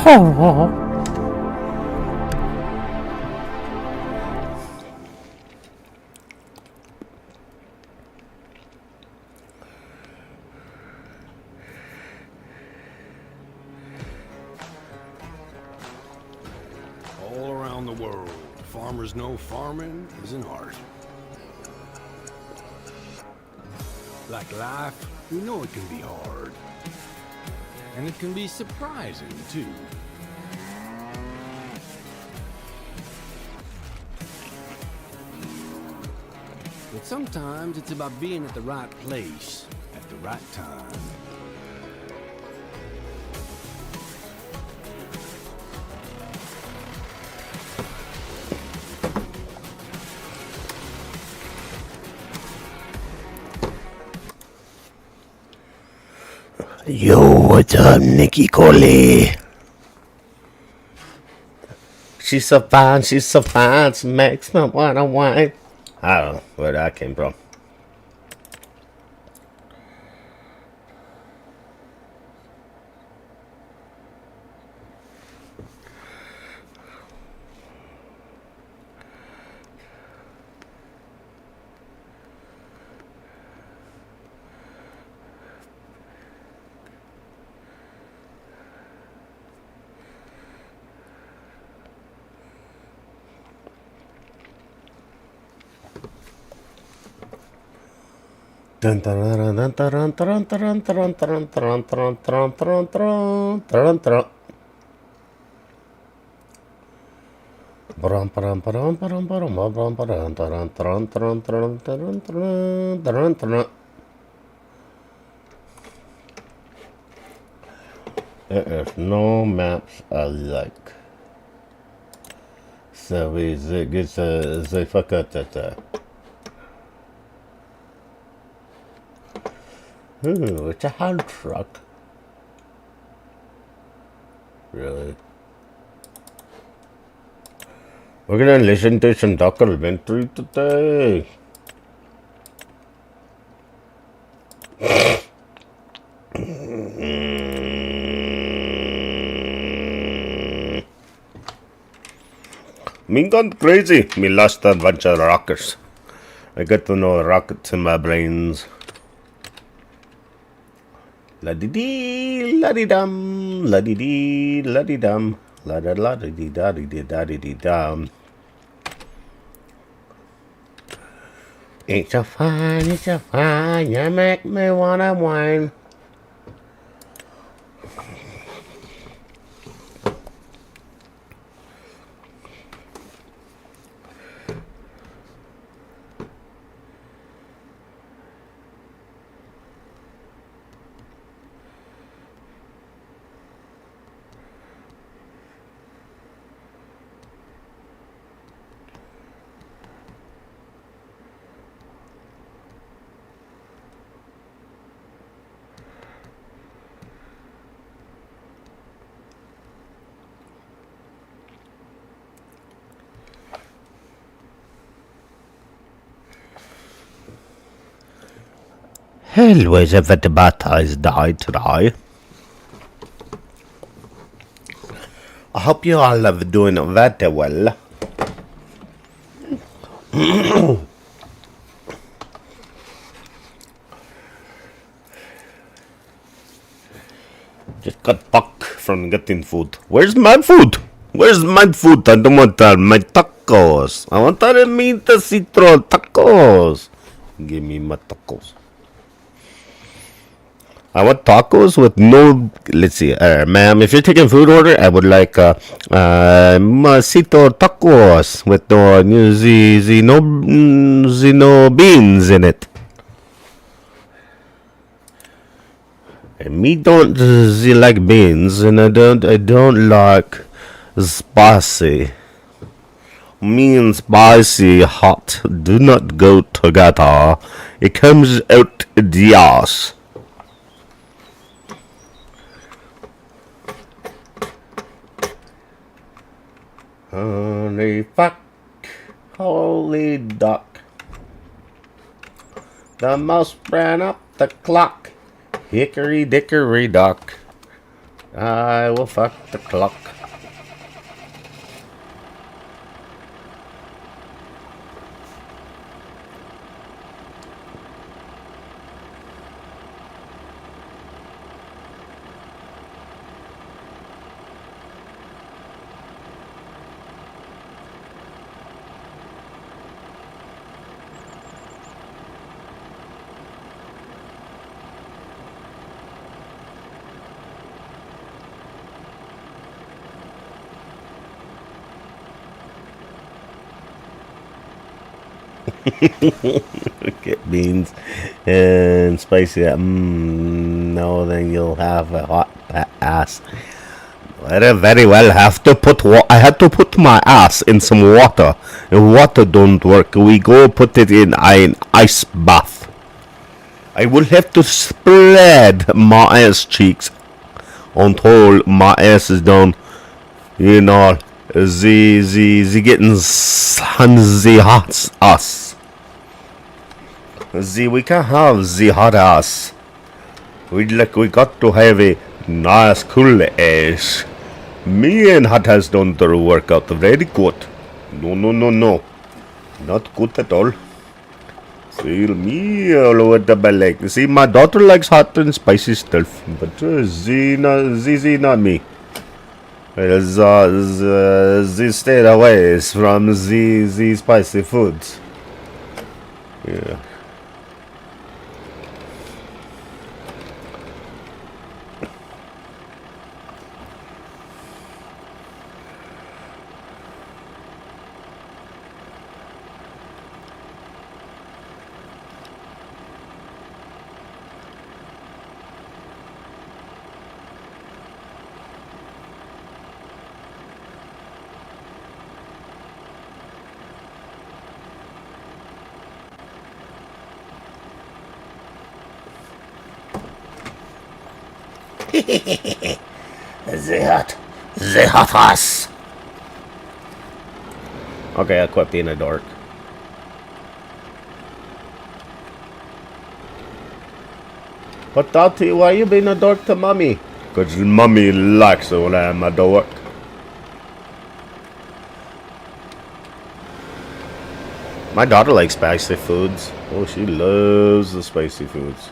All around the world, farmers know farming is an art. Like life, we know it can be hard. And it can be surprising, too. But sometimes it's about being at the right place at the right time. Yo, what's up, Nikki Coley? She's so fine, she makes me wanna whine. I don't know where that came from. Dun dun dun dun dun dun dun dun dun dun dun dun dun dun dun dun dun. Brum brum brum brum brum brum brum dun dun dun dun dun dun dun dun. There is no maps I like. So we get the fuck out that. It's a hand truck. Really? We're gonna listen to some documentary today. Me gone crazy. Me lost a bunch of rockets. I got to know rockets in my brains. La-dee-dee, la-dee-dum, la-dee-dee, la-dee-dum, la-da-la-dee-da-dee-da-dee-dee-dum. It's a fine, you make me wanna whine. Hello, everybody died today. I hope you all are doing very well. Just got back from getting food. Where's my food? Where's my food? I don't want my tacos. I want the meat citron tacos. Give me my tacos. I want tacos with no. Let's see, ma'am. If you're taking food order, I would like masito tacos with no beans in it. And me don't like beans, and I don't like spicy. Me and spicy hot do not go together. It comes out the ass. Holy fuck, holy duck. The mouse ran up the clock. Hickory dickory dock. I will fuck the clock. Get beans and spicy. No, then you'll have a hot ass. I very well have to put. I had to put my ass in some water. If water don't work, we go put it in an ice bath. I will have to spread my ass cheeks until my ass is done. You know, the getting the hot ass. We can have the hot ass. We got to have a nice cool ass. Me and hot ass don't work out very good. No. Not good at all. Feel me all over the belly. See, my daughter likes hot and spicy stuff, but not me. The stayed away from the spicy foods. Yeah. The hot ass. Okay, I quit being a dork. But Dottie, why you being a dork to mommy? Cause mommy likes it when I'm a dork. My daughter likes spicy foods. Oh, she loves the spicy foods.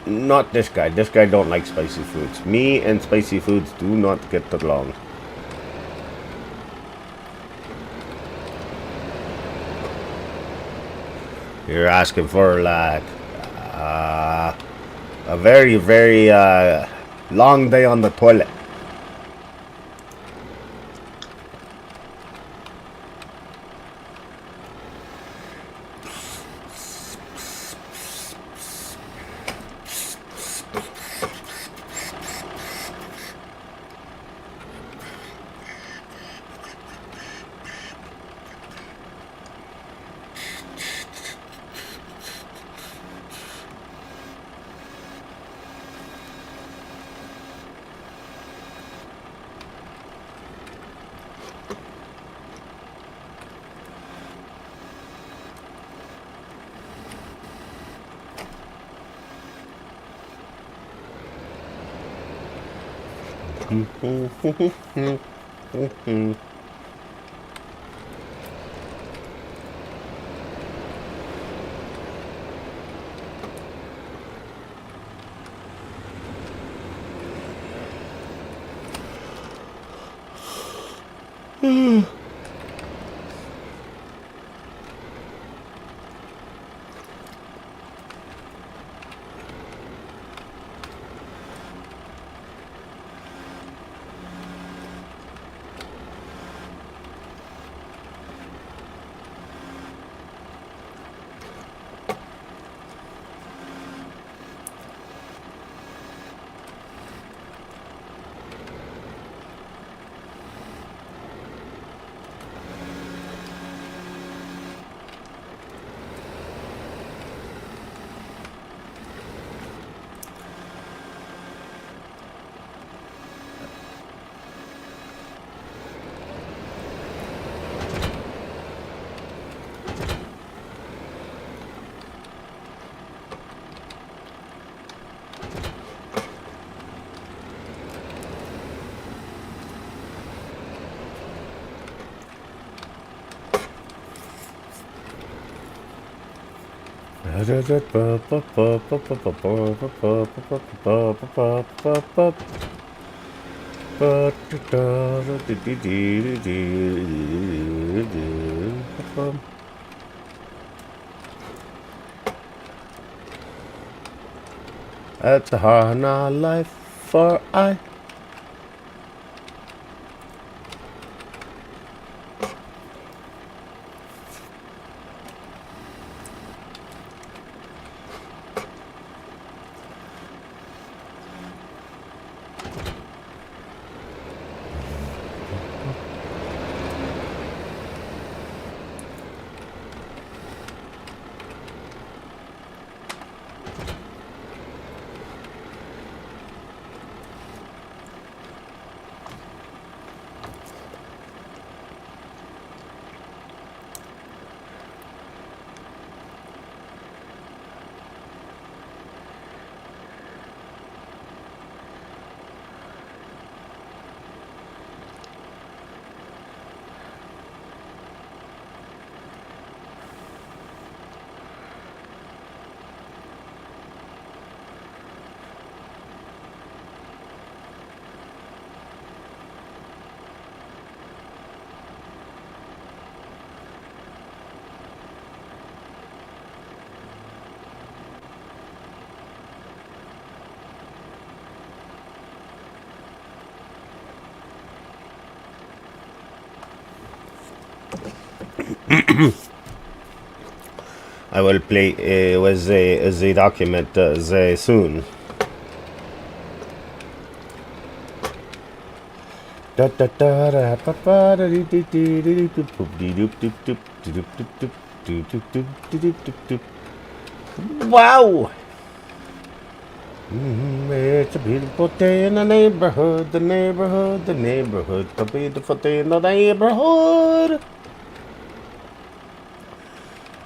Not this guy. This guy don't like spicy foods. Me and spicy foods do not get along. You're asking for like a very, very long day on the toilet. That's a hard not life for I. I will play with the document soon. Wow! It's a beautiful day in the neighborhood, the neighborhood, the neighborhood. A beautiful day in the neighborhood.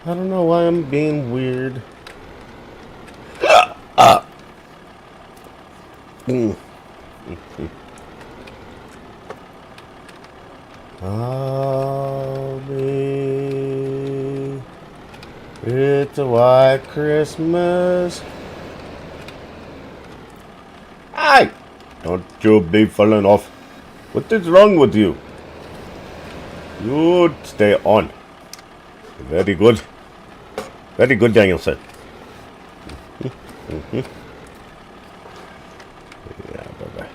I don't know why I'm being weird. I'll be. It's a white Christmas. Hey! Don't you be falling off. What is wrong with you? You stay on. Very good. Very good, Danielson. Yeah, bye-bye.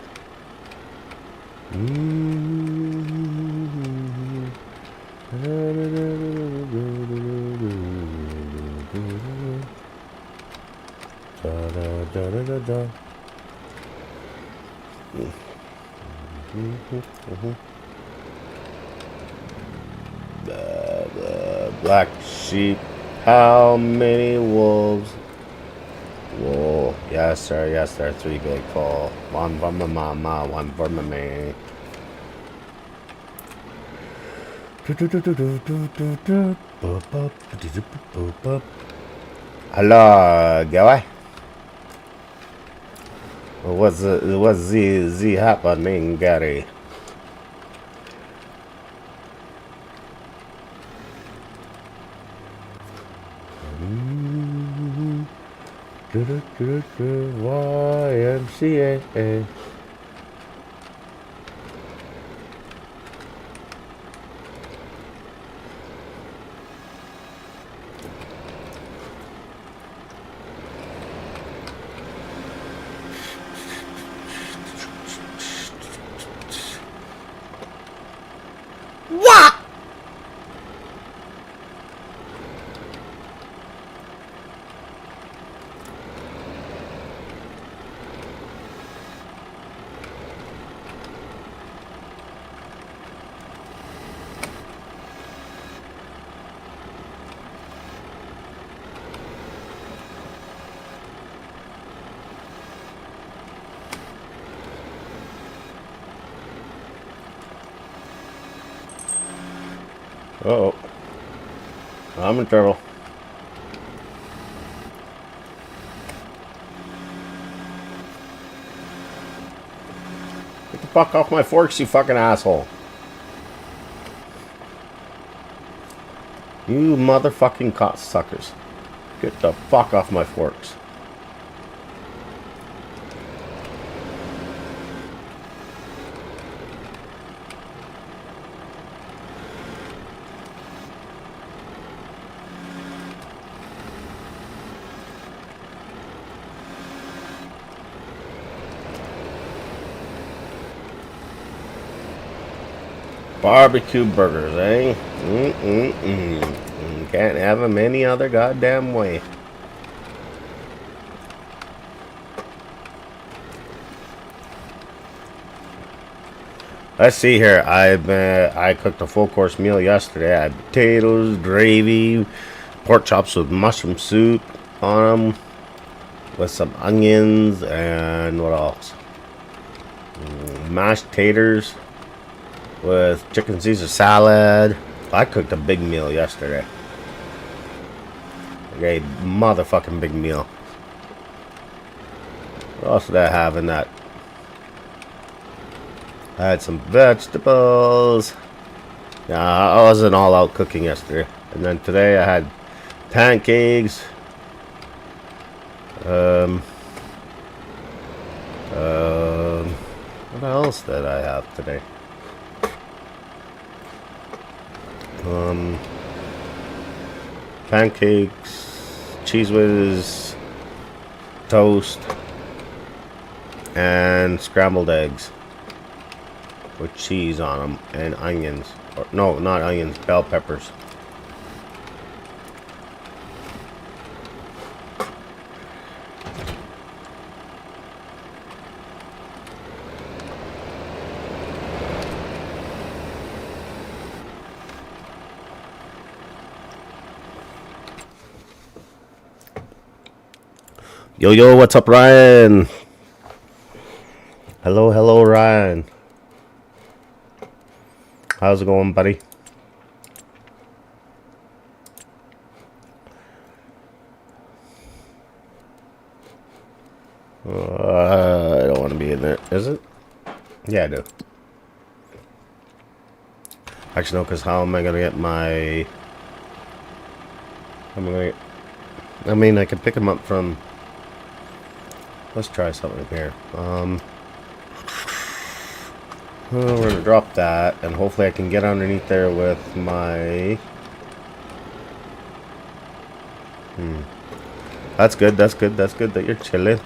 Da-da-da-da-da-da. Black sheep. How many wolves? Whoa. Yes, sir. Yes, sir. 3 big fall. 1 for my mama, 1 for my man. Hello, guy. What's the happening, Gary? YMCA. What? Uh-oh. I'm in trouble. Get the fuck off my forks, you fucking asshole. You motherfucking cocksuckers. Get the fuck off my forks. Barbecue burgers, eh? Can't have them any other goddamn way. Let's see here. I cooked a full course meal yesterday. I had potatoes, gravy, pork chops with mushroom soup on them, with some onions, and what else? Mashed taters with chicken Caesar salad. I cooked a big meal yesterday. A motherfucking big meal. What else did I have in that? I had some vegetables. Yeah, I wasn't all out cooking yesterday. And then today I had pancakes. What else did I have today? Pancakes, cheese whiz, toast, and scrambled eggs with cheese on them and onions. Or, no, not onions, bell peppers. Yo, what's up, Ryan? Hello, Ryan. How's it going, buddy? I don't want to be in there. Is it? Yeah, I do. Actually, no, because how am I going to get my... I mean, I can pick them up from... Let's try something here. Well, we're going to drop that, and hopefully I can get underneath there with my... That's good that you're chilling.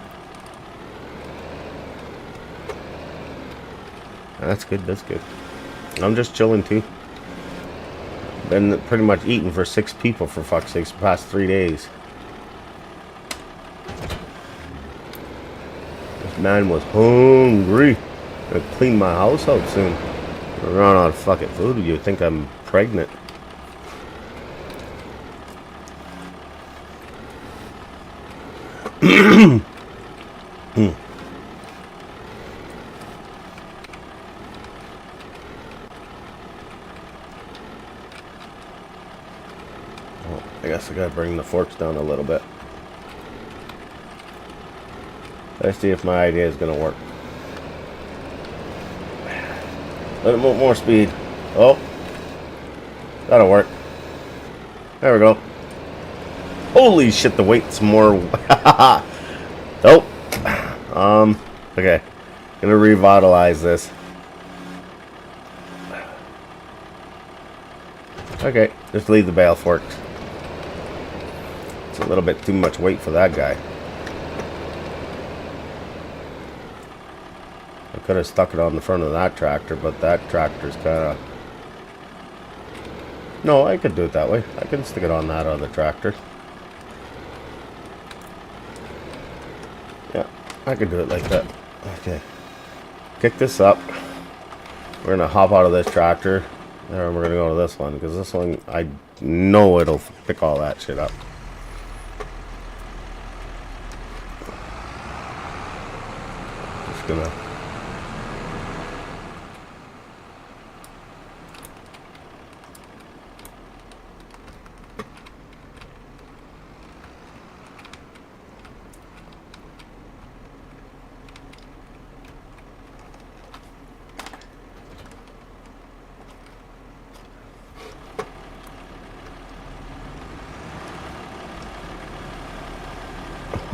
That's good. I'm just chilling too. Been pretty much eating for 6 people, for fuck's sakes, the past 3 days. This man was hungry. Gonna clean my house out soon. Gonna run out of fucking food. You think I'm pregnant? I guess I gotta bring the forks down a little bit. Let's see if my idea is gonna work. A little bit more speed. Oh, that'll work. There we go. Holy shit, the weight's more. Oh. Okay. Gonna revitalize this. Okay, just leave the bale forks. It's a little bit too much weight for that guy. I could have stuck it on the front of that tractor, but that tractor's kind of... No, I could do it that way. I can stick it on that other tractor. Yeah, I could do it like that. Okay. Kick this up. We're going to hop out of this tractor. And we're going to go to this one, because this one, I know it'll pick all that shit up. Just gonna...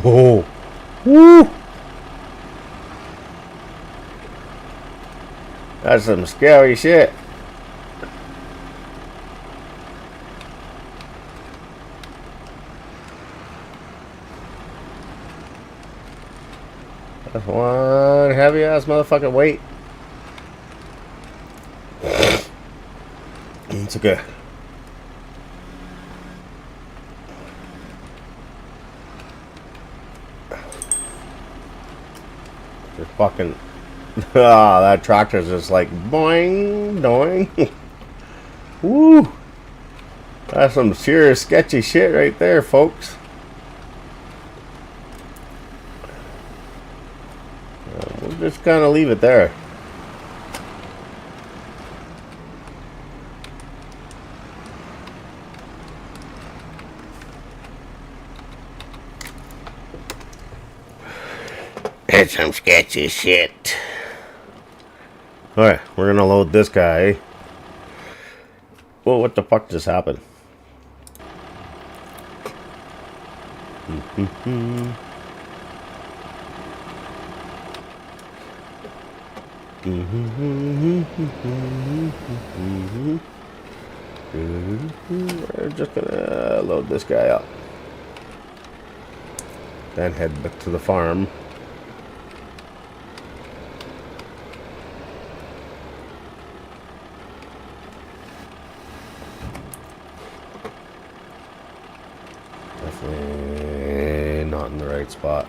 Oh, woo! That's some scary shit. That's one heavy ass motherfucking weight. It's okay. Just fucking. Ah, that tractor's just like boing, doing. Woo! That's some serious sketchy shit right there, folks. We'll just kind of leave it there. It's some sketchy shit. Alright, we're gonna load this guy. Whoa, what the fuck just happened? We're just gonna load this guy up. Then head back to the farm. Definitely not in the right spot.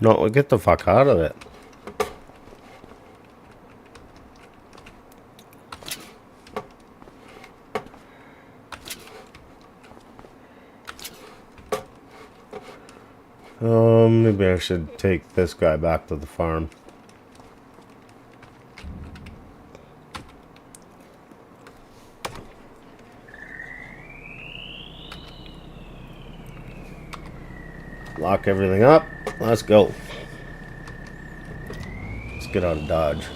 No, get the fuck out of it. Maybe I should take this guy back to the farm. Lock everything up. Let's go. Let's get out of Dodge.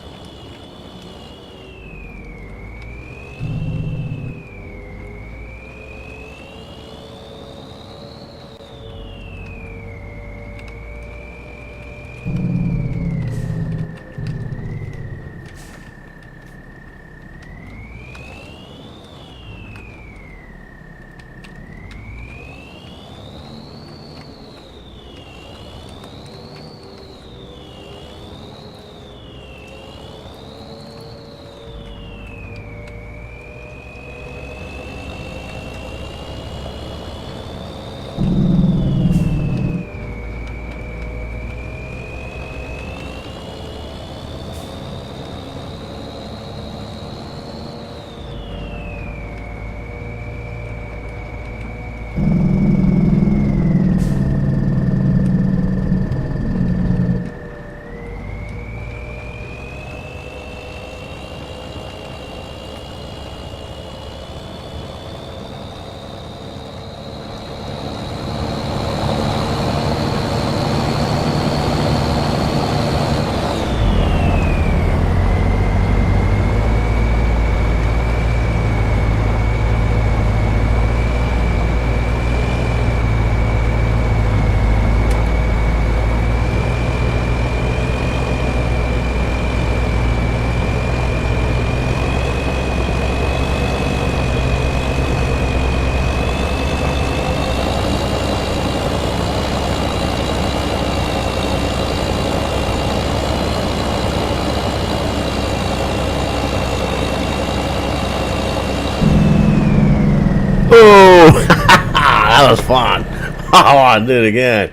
Oh, that was fun. I want to do it again.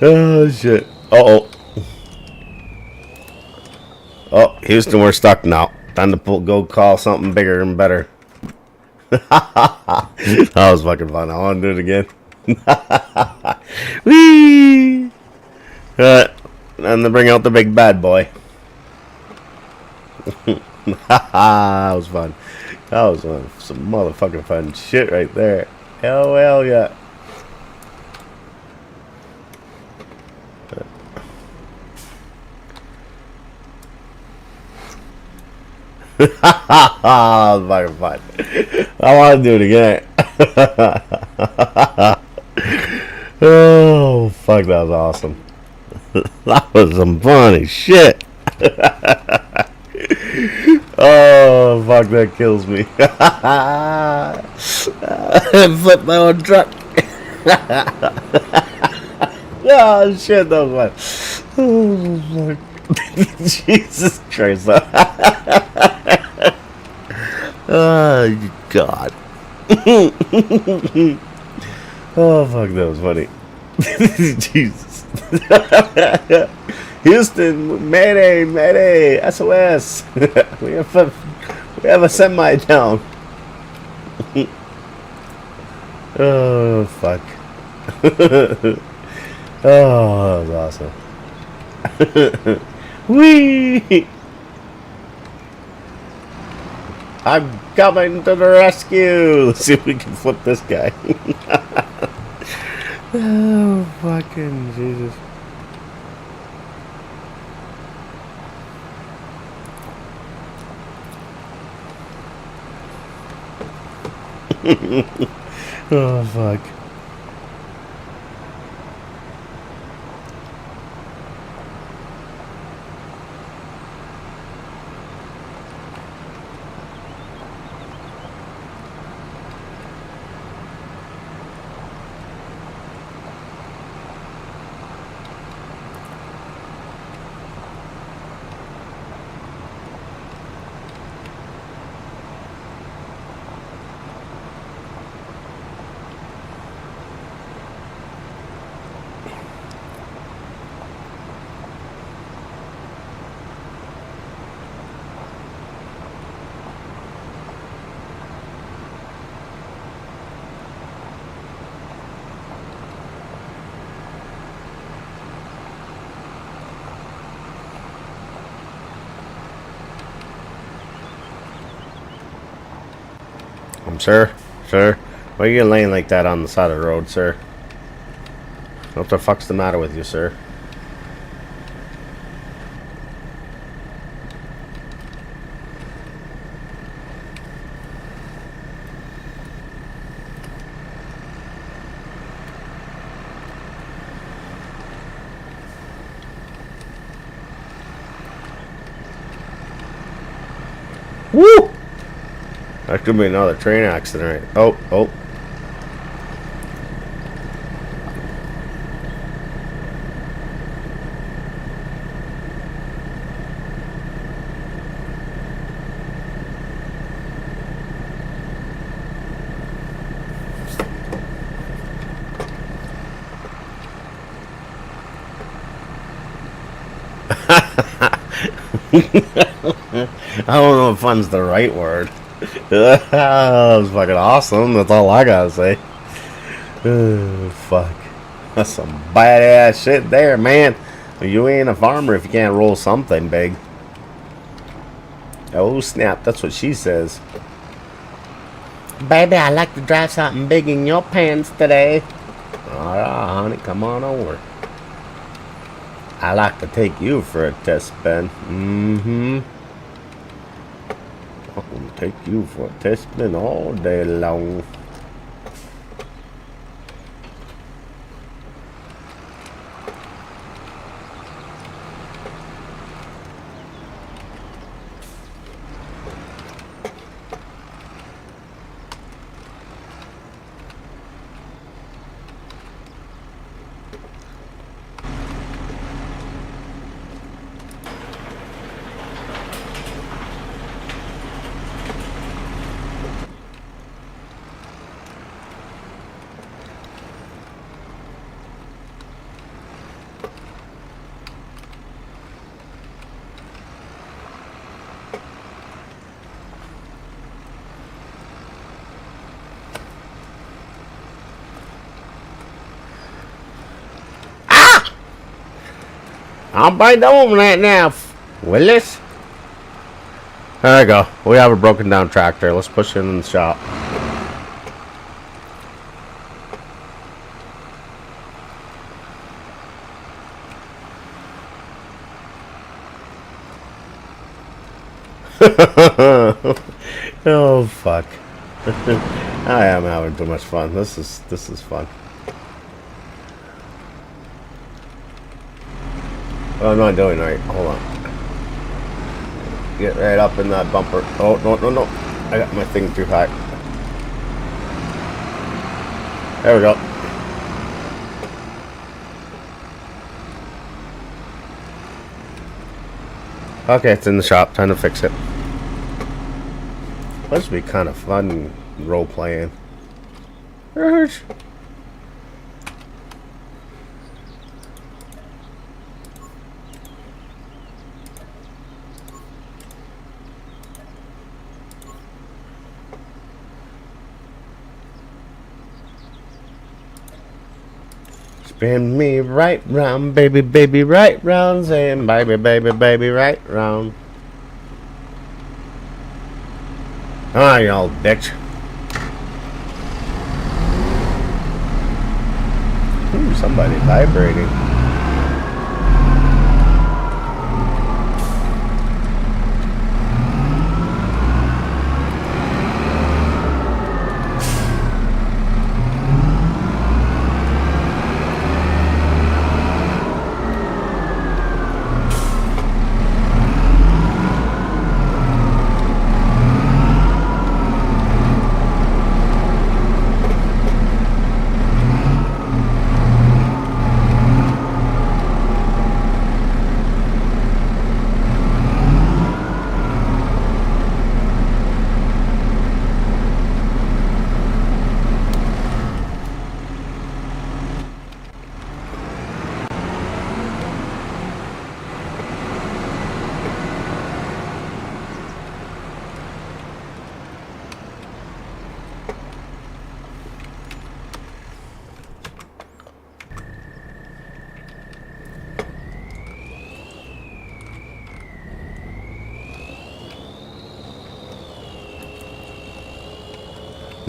Oh, shit. Uh-oh. Oh, Houston, we're stuck now. Time to go call something bigger and better. That was fucking fun. I want to do it again. Whee! And then bring out the big bad boy. That was fun. That was fun. Some motherfucking fun shit right there. Hell yeah. That was fucking fun. I want to do it again. Oh, fuck, that was awesome. That was some funny shit. Oh, fuck, that kills me. Flip my own truck. Oh, shit, that was fun. Oh, fuck. Jesus Christ. Oh, God. Oh, fuck, that was funny. Jesus. Houston, Mayday, SOS. we have a semi down. Oh, fuck. Oh, that was awesome. Whee! I'm coming to the rescue. Let's see if we can flip this guy. Oh, fucking Jesus. Oh, fuck. Sir, why are you laying like that on the side of the road, sir? What the fuck's the matter with you, sir? Woo! That could be another train accident. Oh. I don't know if fun's the right word. That was fucking awesome. That's all I gotta say. Oh, fuck. That's some badass shit there, man. You ain't a farmer if you can't roll something big. Oh, snap. That's what she says. Baby, I'd like to drive something big in your pants today. Alright, honey, come on over. I like to take you for a test spin. I'll take you for a test spin all day long. I'll bite on that now, Willis. There we go. We have a broken down tractor. Let's push it in the shop. Oh fuck. I am having too much fun. This is fun. Oh, I'm not doing right. Hold on. Get right up in that bumper. Oh, no. I got my thing too high. There we go. Okay, it's in the shop. Time to fix it. This would be kind of fun role playing. Spin me right round, baby, baby, right round, saying baby, baby, baby, right round. Ah, you old bitch. Ooh, somebody vibrating.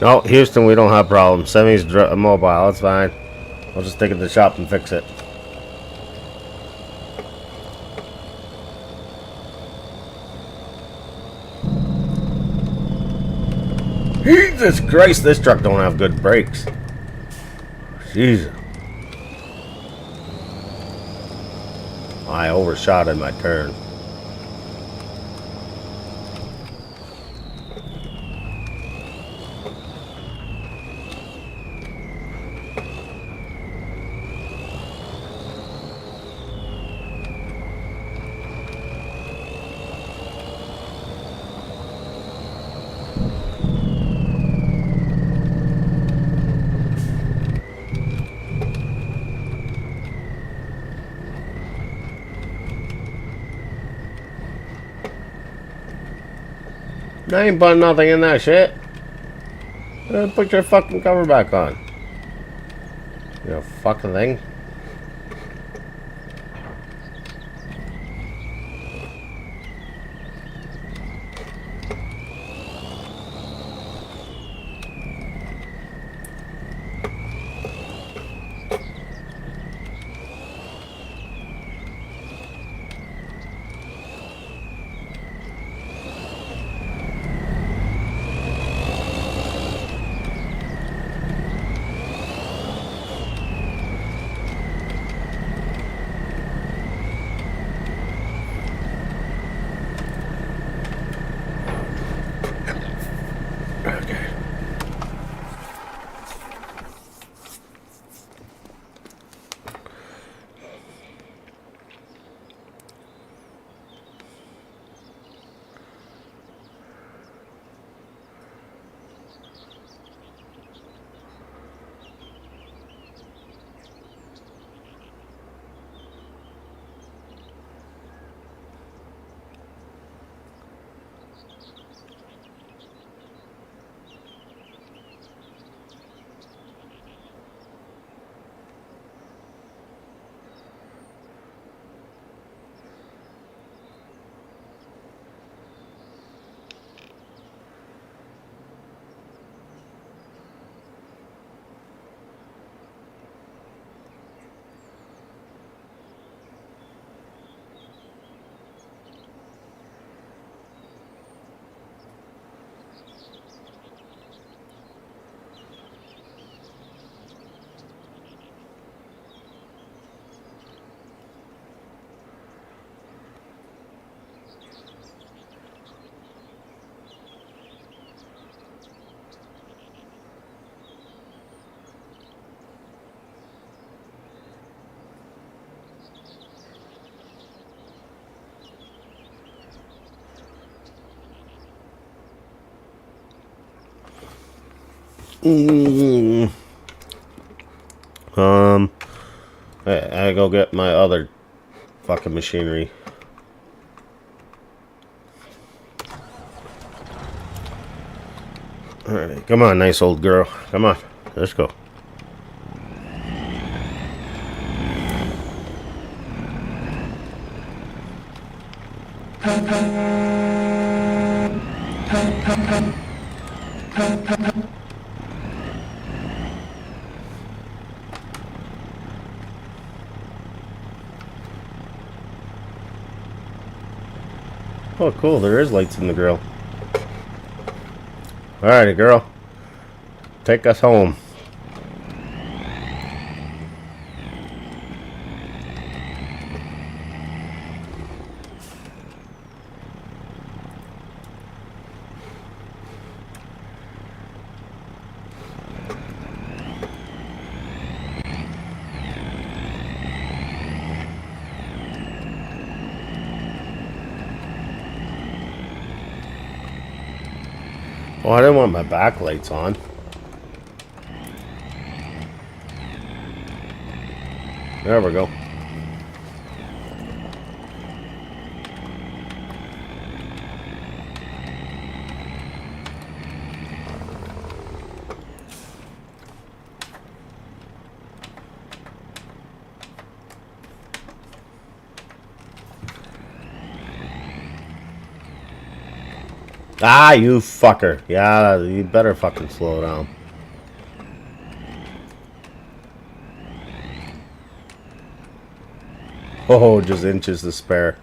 No, Houston, we don't have problems. Semi's mobile, it's fine. I'll just take it to the shop and fix it. Jesus Christ, this truck don't have good brakes. Jesus. I overshot in my turn. I ain't putting nothing in that shit. Put your fucking cover back on. You fucking thing. Mm. I go get my other fucking machinery. Alright, come on, nice old girl. Come on, let's go. Oh, cool, there is lights in the grill. Alrighty, girl. Take us home. Oh, I didn't want my backlights on. There we go. Ah, you fucker. Yeah, you better fucking slow down. Oh, just inches to spare.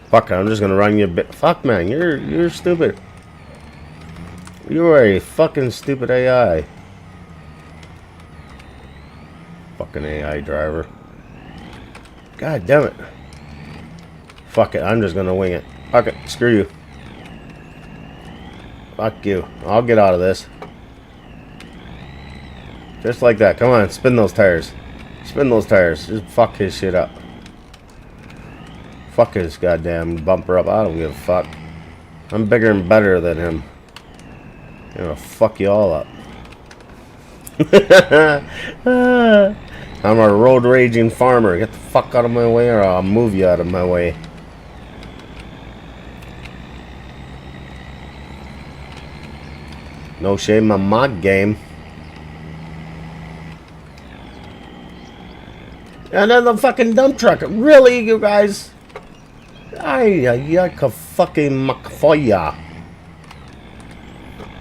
Fuck, I'm just gonna run you a bit. Fuck, man, you're stupid. You are a fucking stupid AI. Fucking AI driver. God damn it. Fuck it, I'm just gonna wing it. Fuck it, screw you. Fuck you. I'll get out of this. Just like that. Come on, spin those tires. Spin those tires. Just fuck his shit up. Fuck his goddamn bumper up. I don't give a fuck. I'm bigger and better than him. I'm gonna fuck you all up. I'm a road raging farmer. Get the fuck out of my way or I'll move you out of my way. No shame on my game. And then the fucking dump truck. Really, you guys? I could fucking McFoya.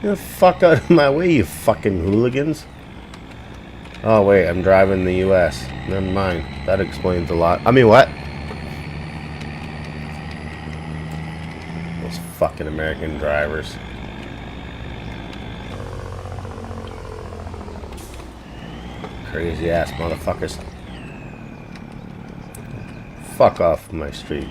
Get the fuck out of my way, you fucking hooligans. Oh, wait, I'm driving the US. Never mind. That explains a lot. I mean, what? Those fucking American drivers. Crazy ass motherfuckers. Fuck off my street.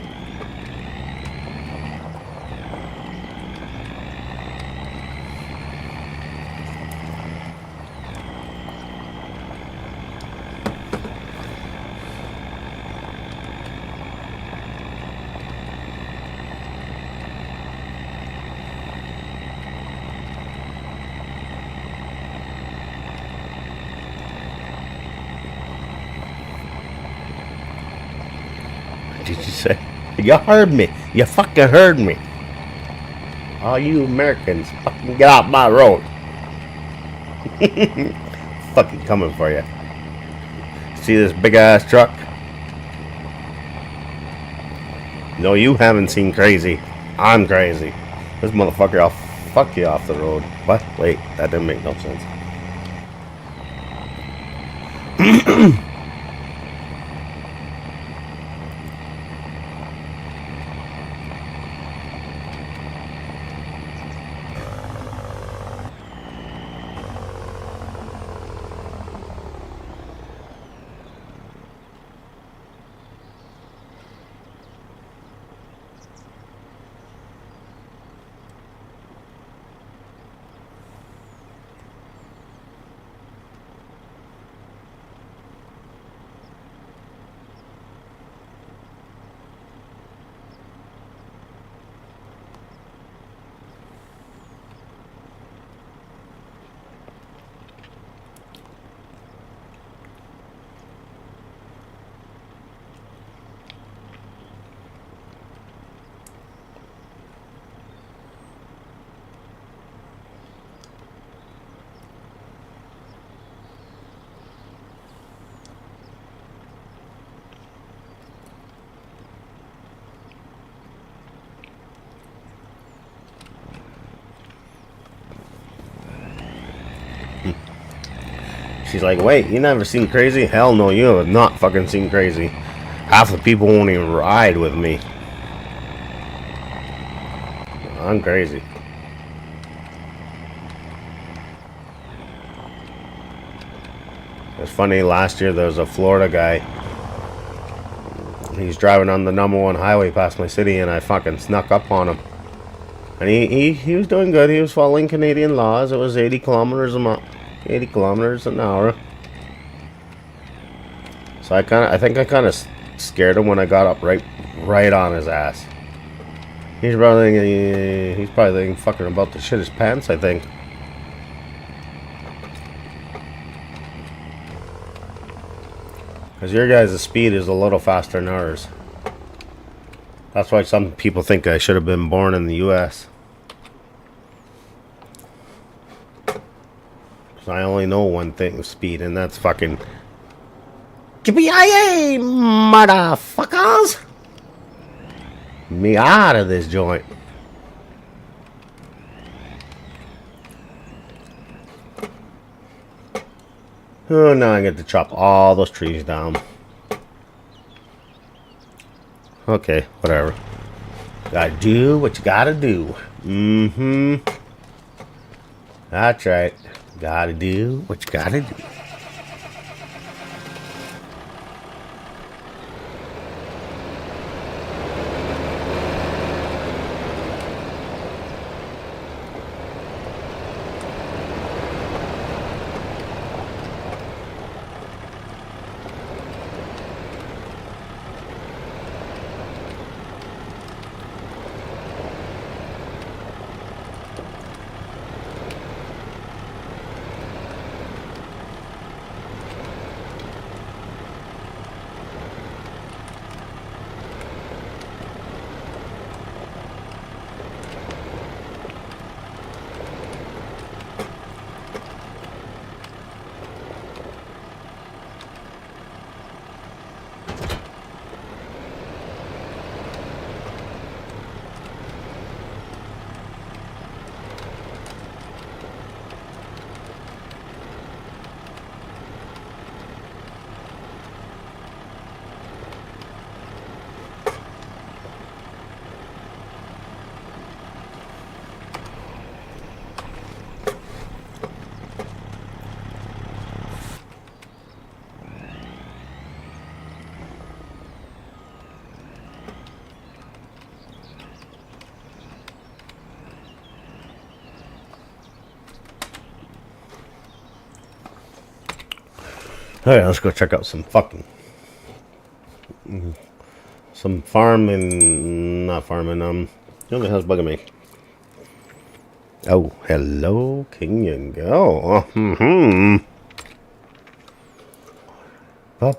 Did you say? You heard me. You fucking heard me. All you Americans, fucking get off my road. Fucking coming for you. See this big ass truck? No, you haven't seen crazy. I'm crazy. This motherfucker, I'll fuck you off the road. What? Wait, that didn't make no sense. She's like, wait, you never seen Crazy? Hell no, you have not fucking seen Crazy. Half the people won't even ride with me. I'm crazy. It's funny, last year there was a Florida guy. He's driving on the #1 highway past my city, and I fucking snuck up on him. And he was doing good. He was following Canadian laws. It was 80 kilometers an hour. So I think I kind of scared him when I got up right on his ass. He's probably thinking fucking about to shit his pants, I think. Because your guys' speed is a little faster than ours. That's why some people think I should have been born in the U.S. Because I only know one thing of speed, and that's fucking... Yippee-yi-yay, motherfuckers! Me out of this joint. Oh, now I get to chop all those trees down. Okay, whatever. Gotta do what you gotta do. Mm-hmm. That's right. Gotta do what you gotta do. Alright, let's go check out some fucking... Some farming... Not farming, Who the hell's bugging me? Oh, hello, King and go. Mm-hmm. I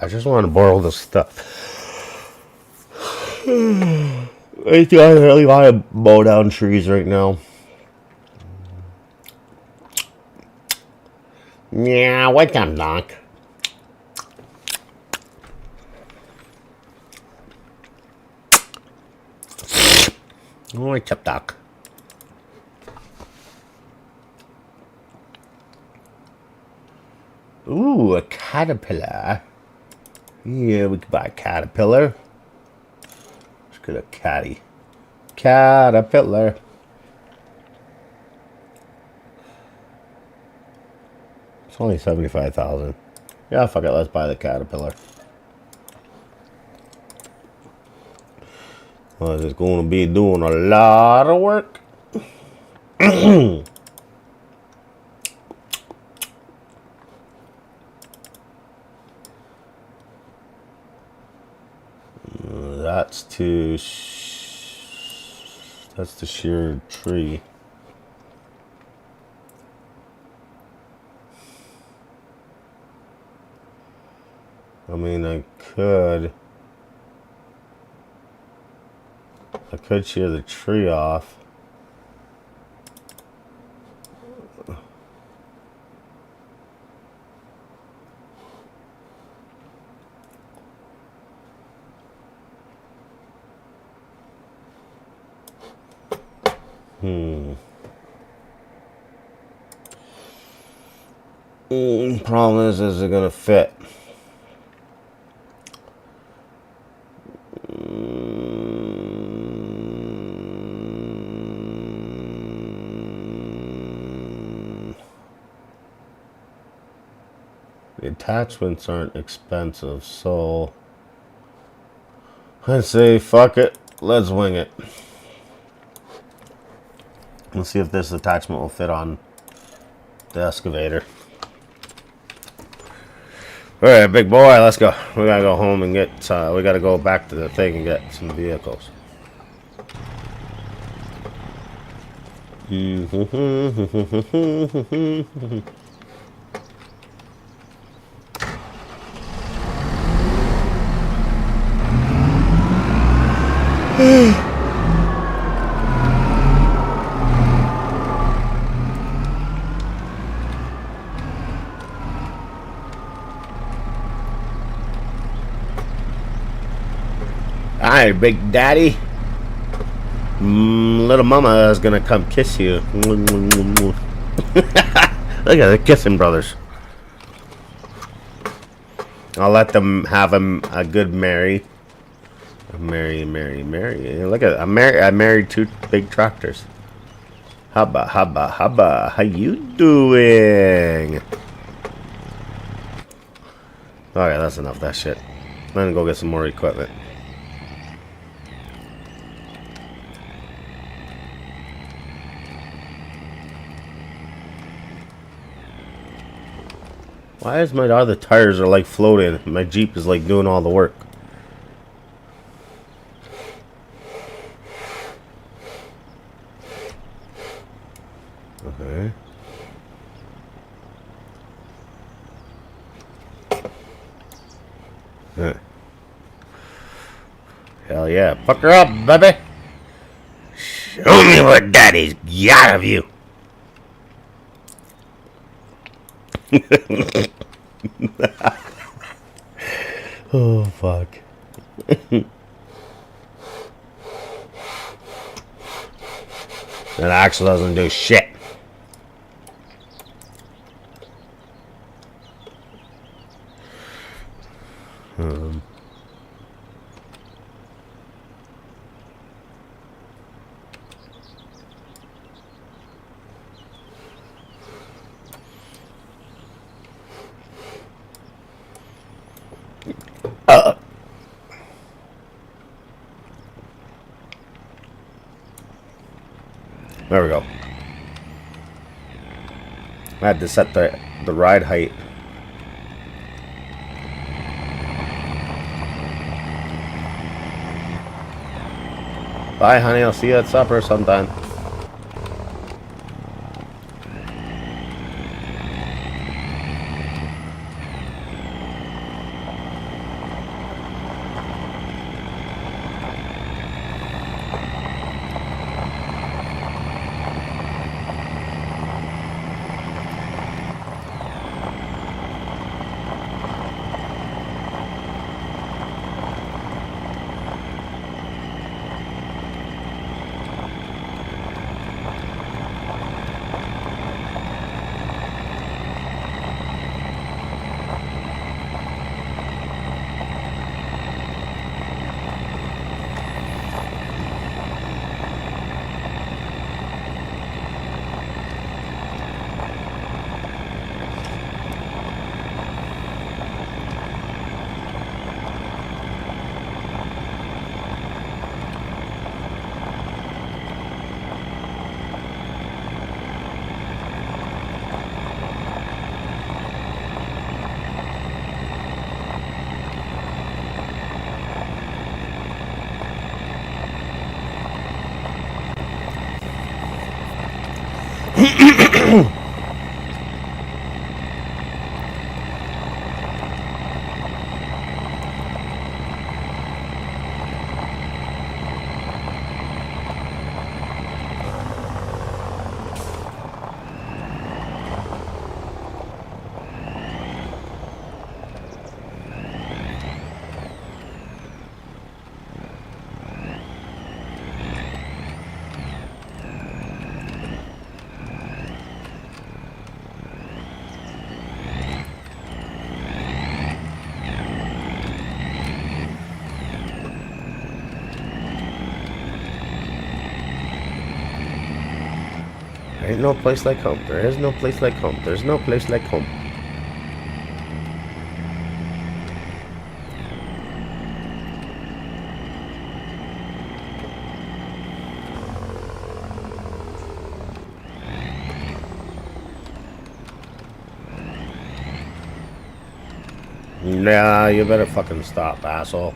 just want to borrow this stuff. I really want to mow down trees right now. Yeah, what's up, Doc? What's up, Doc? Ooh, a caterpillar. Yeah, we could buy a caterpillar. Let's get a catty. Caterpillar. It's only 75,000. Yeah, fuck it, let's buy the caterpillar. Well, it's going to be doing a lot of work. That's to shear a tree. I mean, I could shear the tree off. Problem is it gonna fit? The attachments aren't expensive, so I say fuck it. Let's wing it. Let's see if this attachment will fit on the excavator. Alright, big boy, let's go. We gotta go home and get, we gotta go back to the thing and get some vehicles. Hi, big daddy. Little mama is gonna come kiss you. Look at the kissing brothers. I'll let them have a good marry. Marry. Look at I married two big tractors. Hubba. How you doing? Alright, that's enough of that shit. I'm gonna go get some more equipment. Why is my other tires are like floating? My Jeep is like doing all the work. Okay. Yeah. Hell yeah. Fuck her up, baby. Show me what daddy's got of you. Oh, fuck. That axle doesn't do shit. There we go. I had to set the ride height. Bye, honey. I'll see you at supper sometime. ain't no place like home. There is no place like home. There's no place like home. Nah, you better fucking stop, asshole.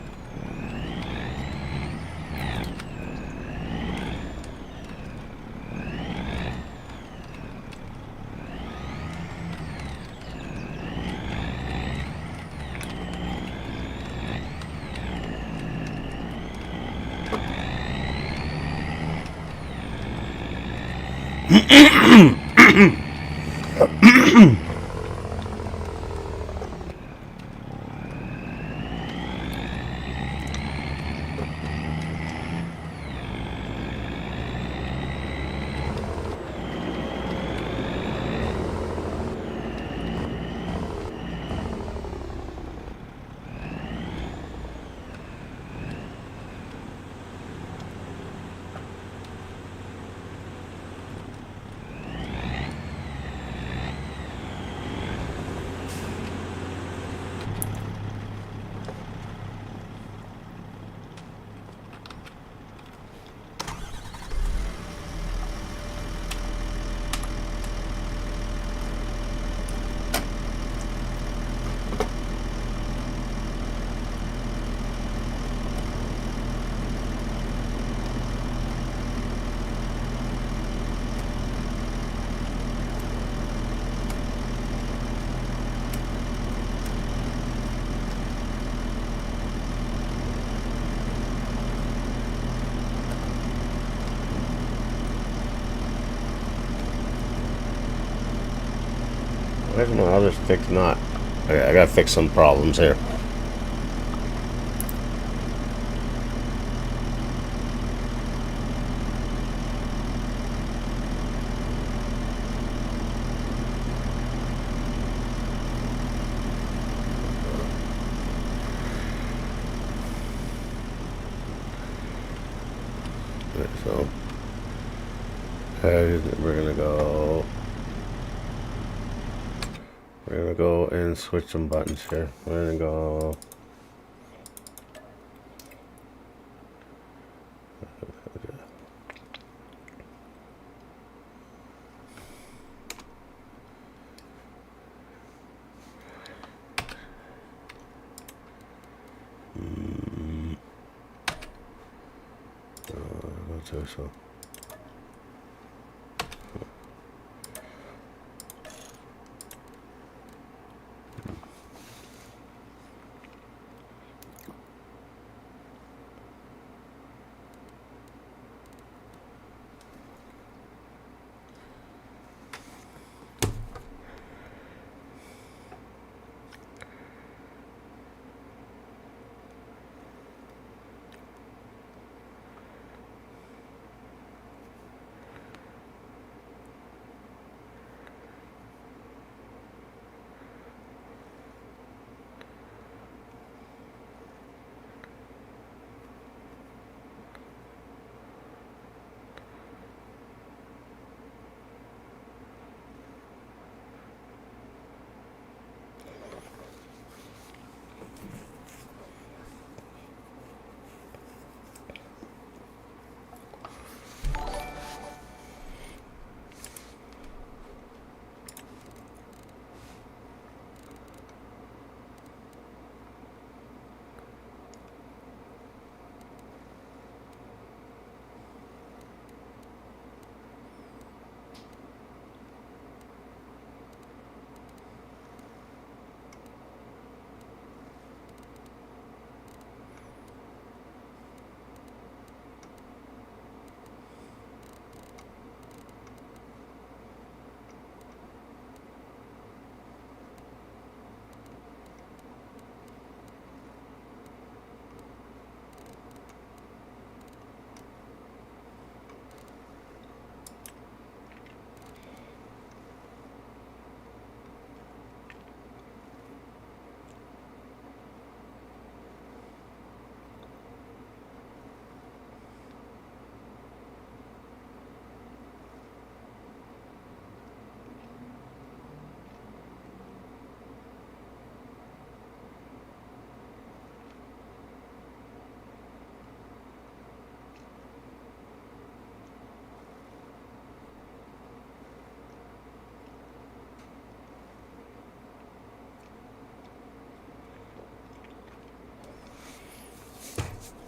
Where's my other stick not? Okay, I gotta fix some problems here. Okay, so we're gonna go. We're gonna go and switch some buttons here. We're gonna go. So.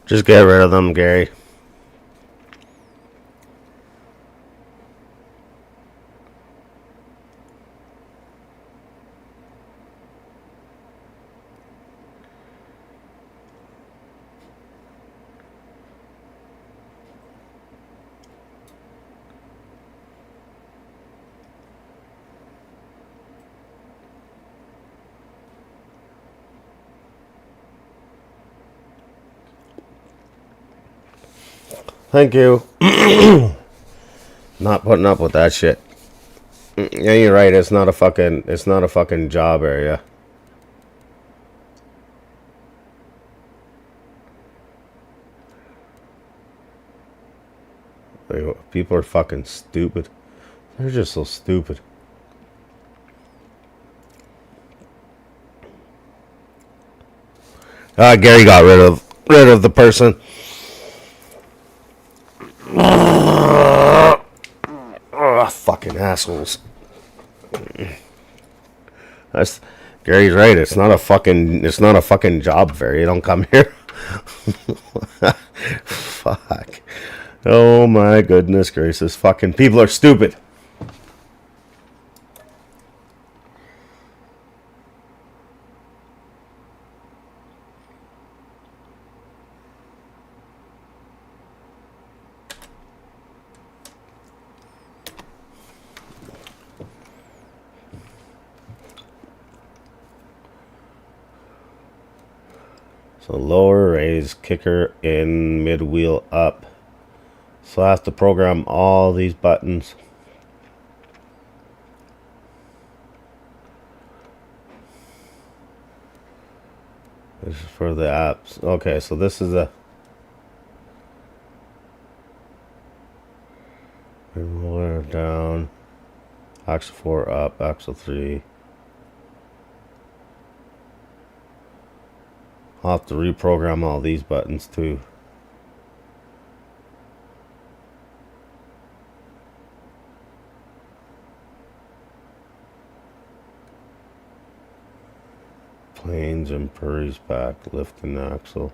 Just get rid of them, Gary. Thank you. Not putting up with that shit. Yeah, you're right. It's not a fucking job area. People are fucking stupid. They're just so stupid. Gary got rid of the person. Fucking assholes. That's Gary's right. It's not a fucking job fair. You don't come here. Fuck. Oh my goodness gracious. Fucking people are stupid. So lower, raise, kicker in, mid wheel up. So I have to program all these buttons. This is for the apps. Okay, so this is a lower down, axle 4 up, axle 3. I'll have to reprogram all these buttons too. Planes and prairies back, lift and axle.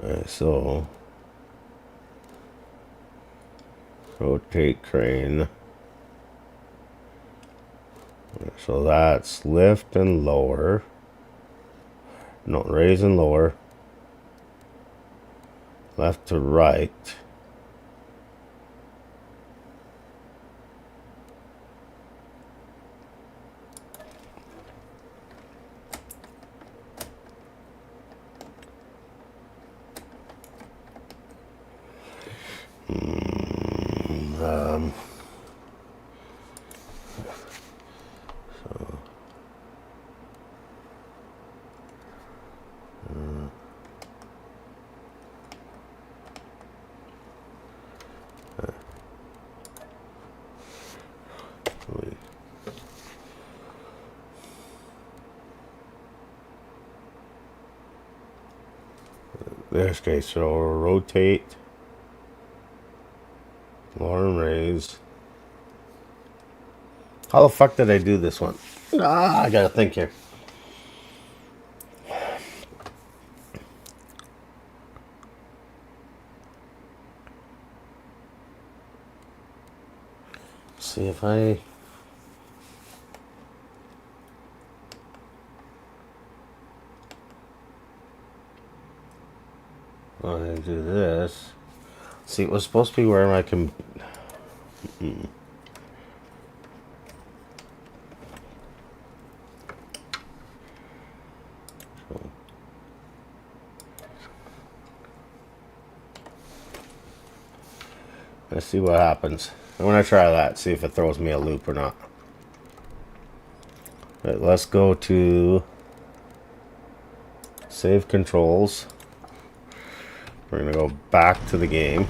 Alright, so rotate crane. So that's lift and lower. No, raise and lower. Left to right. This case, so rotate, lower and raise. How the fuck did I do this one? I gotta think here. See if I... I'm gonna do this. See, it was supposed to be where I can... Let's see what happens. I'm gonna try that, see if it throws me a loop or not. Right, let's go to save controls. We're gonna go back to the game.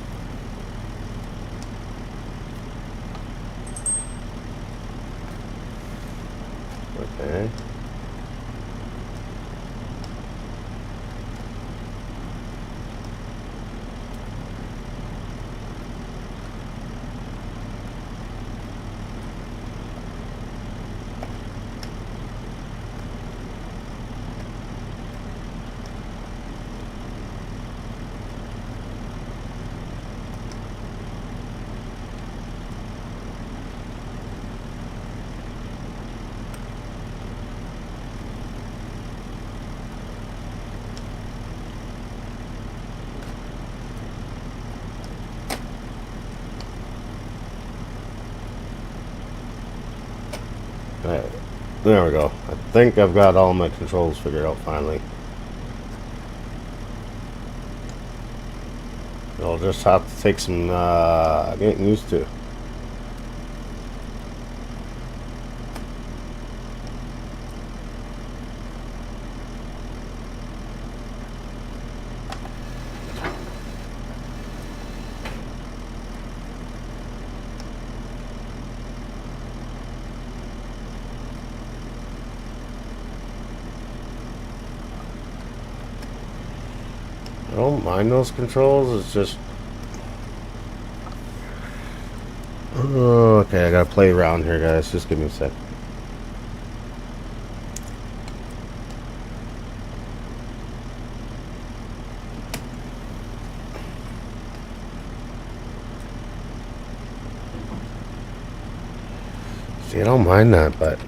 There we go. I think I've got all my controls figured out finally. It'll just have to take some getting used to. I don't mind those controls, it's just... Okay, I gotta play around here, guys. Just give me a sec. See, I don't mind that, but...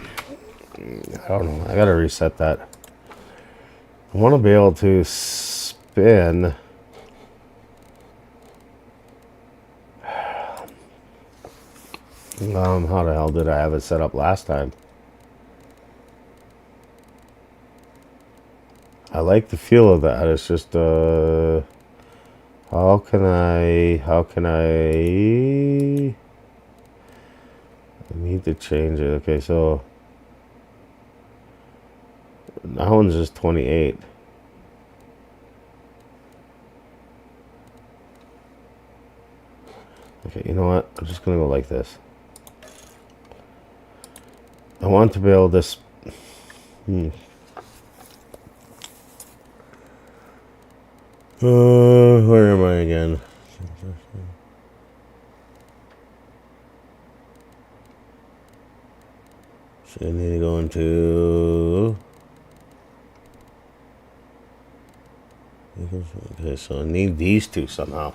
I don't know. I gotta reset that. I want to be able to spin... how the hell did I have it set up last time? I like the feel of that. It's just, how can I need to change it. Okay, so that one's just 28. Okay, you know what? I'm just gonna go like this. I want to be able to... where am I again? So I need to go into... Okay, so I need these two somehow.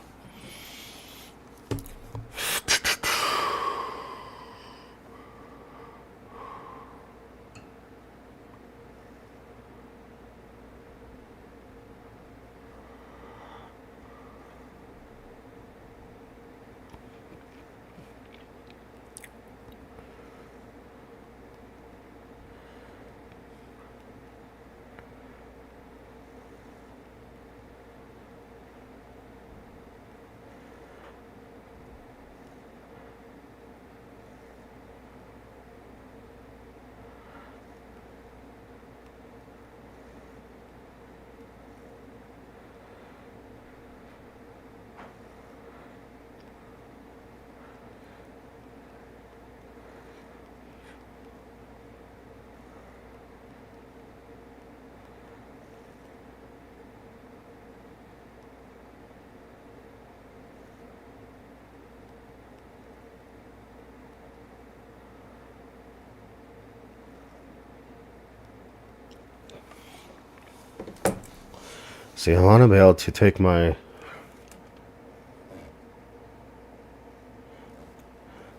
See, I want to be able to take my...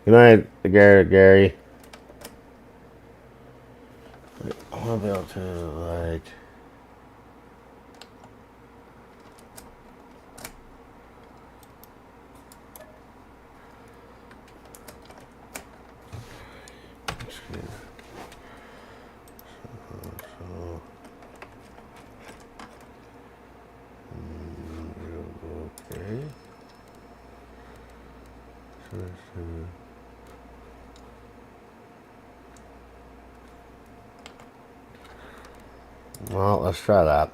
Good night, Gary. I want to be able to, like... Okay. Well, let's try that.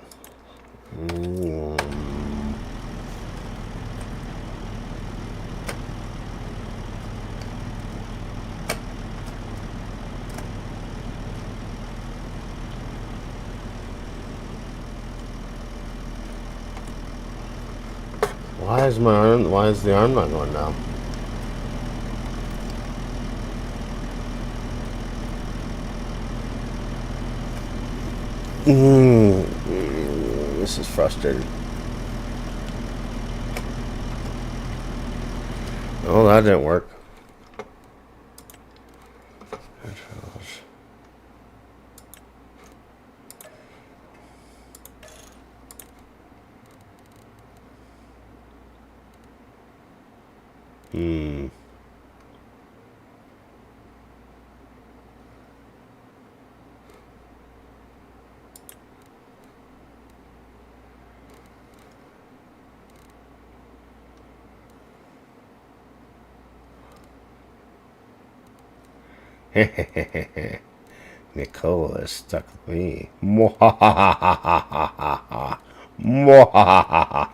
Why is the arm not going down? This is frustrating. Oh, that didn't work. Nicole is stuck with me. Mwahahaha. Mwahahaha.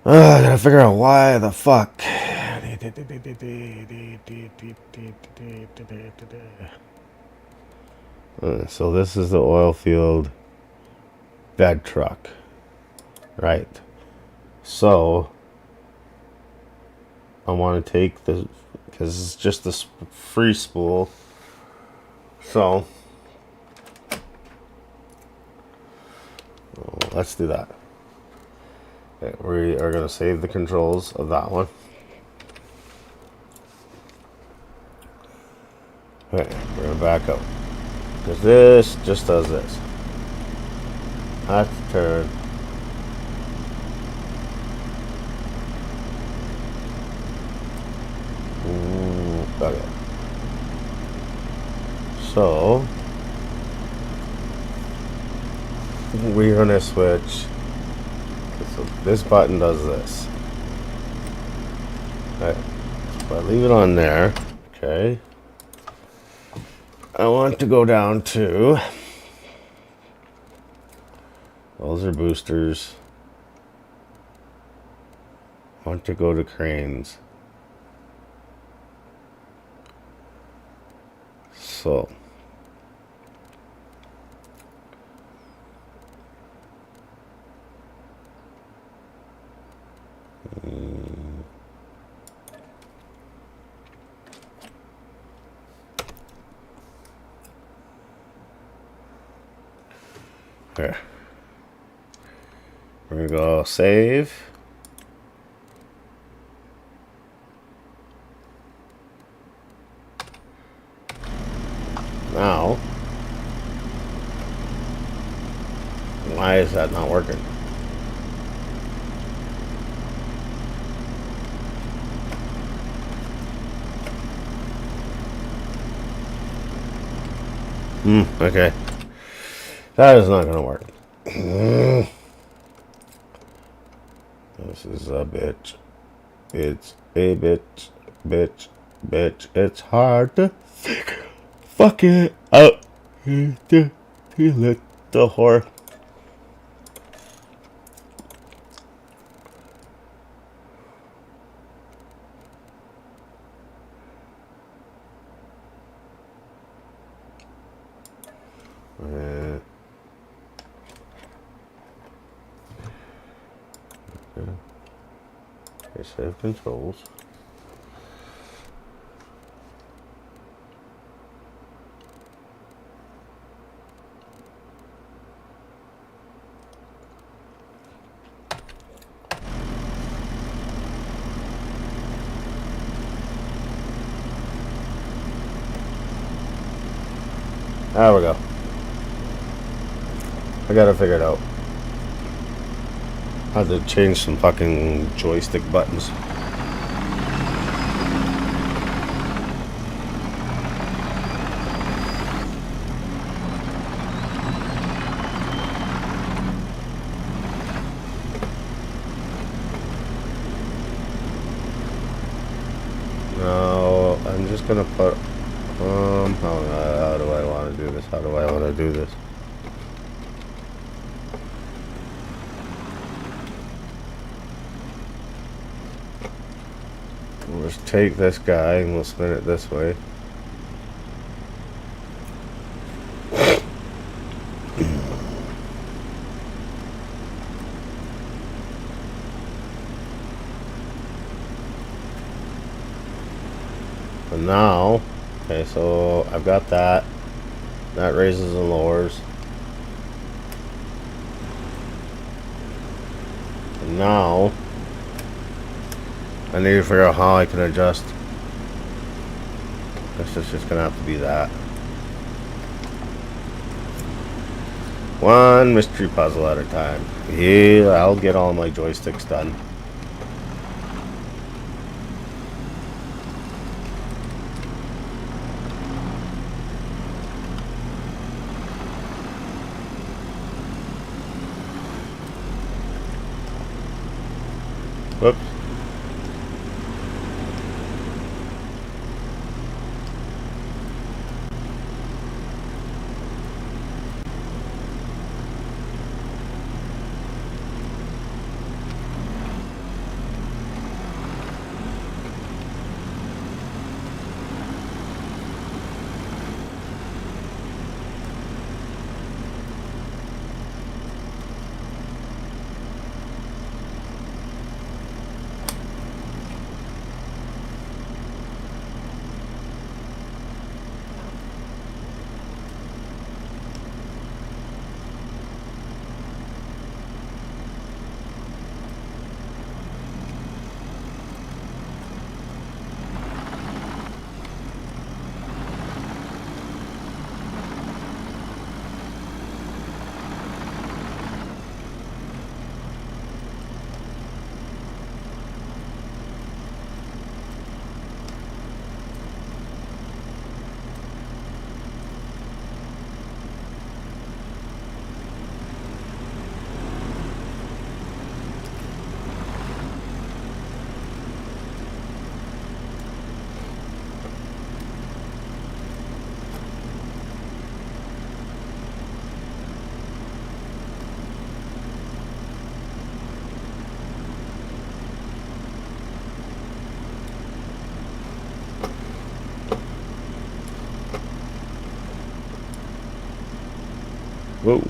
I gotta figure out why the fuck. So this is the oil field bed truck, right? So I want to take the, because it's just this free spool. So let's do that. Okay, we are going to save the controls of that one. Okay, we're going to back up. Because this just does this. That's the turn. Okay. So we're going to switch. So this button does this. Okay. So I leave it on there. Okay. I want to go down to, those are boosters. I want to go to cranes. So okay. We're gonna go save. Now, why is that not working? Okay. That is not gonna work. This is a bitch. It's a bitch. Bitch. Bitch. It's hard to fuck it out. You let the whore. Okay, save controls. There we go. I gotta figure it out. I had to change some fucking joystick buttons. No, I'm just gonna put how do I want to do this? How do I want to do this? just take this guy and we'll spin it this way. And now, okay, so I've got that. That raises and lowers. And now, I need to figure out how I can adjust. This is just gonna have to be that. One mystery puzzle at a time. Yeah, I'll get all my joysticks done. Whoops. Whoa.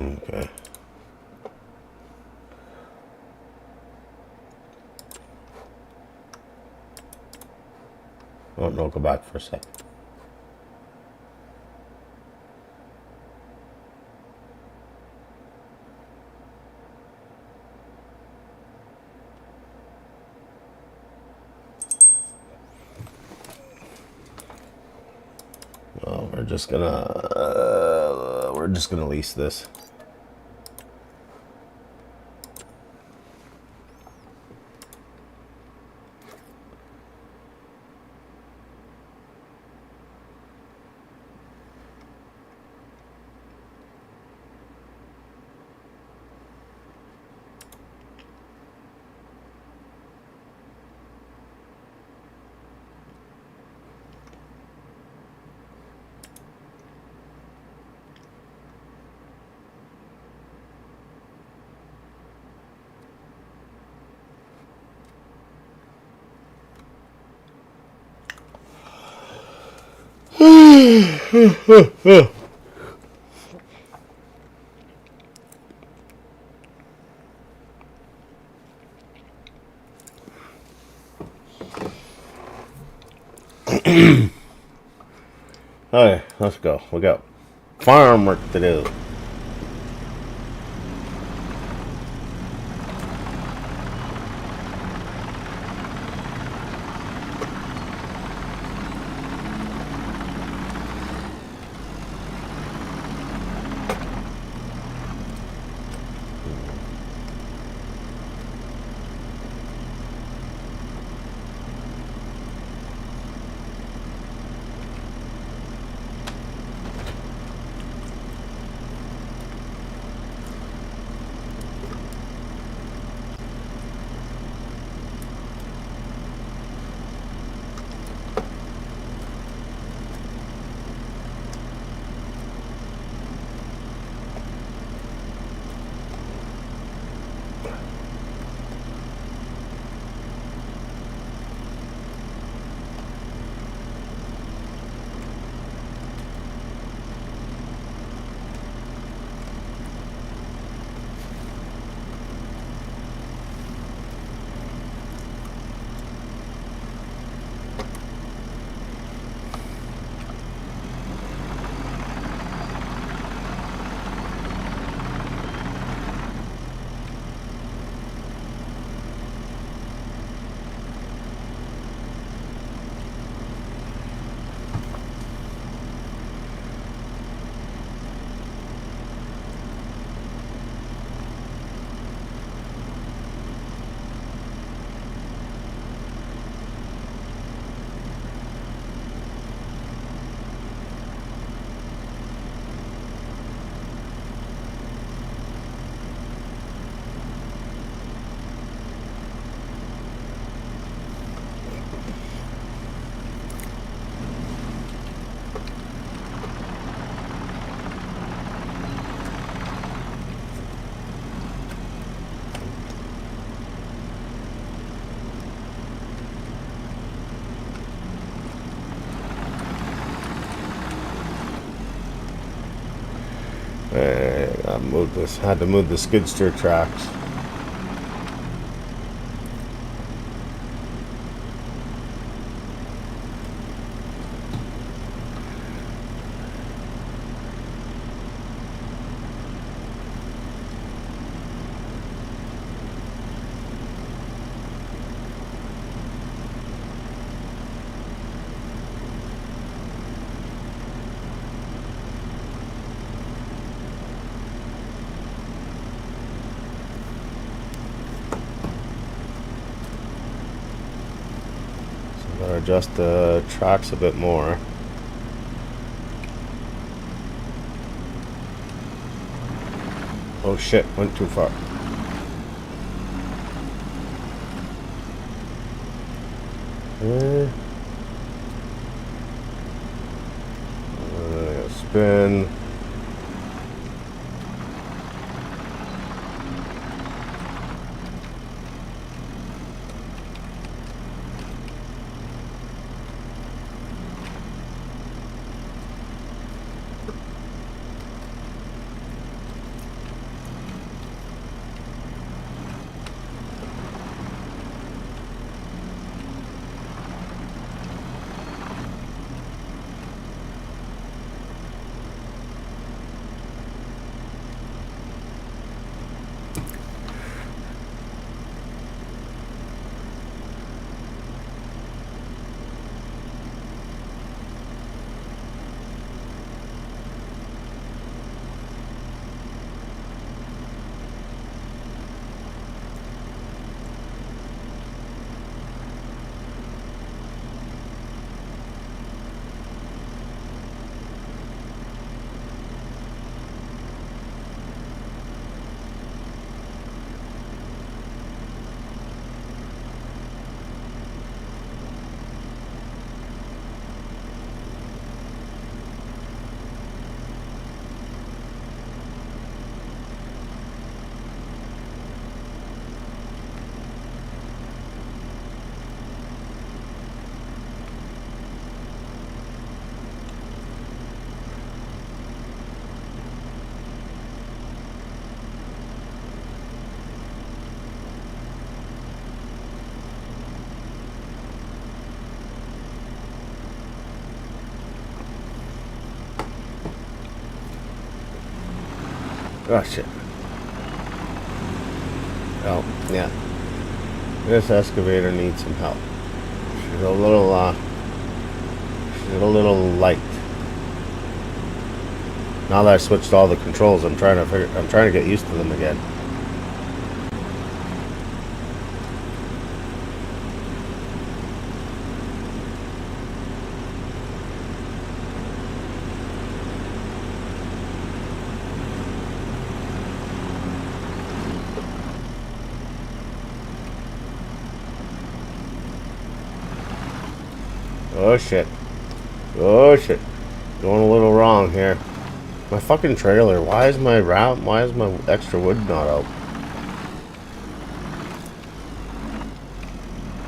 Okay. Oh, no, go back for a sec. Well, we're just gonna lease this. Okay, let's go. We got farm work to do. I moved this. Had to move the skid steer tracks. Gotta adjust the tracks a bit more. Oh shit, went too far. Spin. Oh shit. Oh, yeah. This excavator needs some help. She's a little light. Now that I switched all the controls, I'm trying to get used to them again. Oh shit. Oh shit. Going a little wrong here. My fucking trailer. Why is my extra wood not out?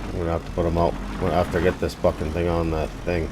I'm gonna have to put them out. I'm gonna have to get this fucking thing on that thing.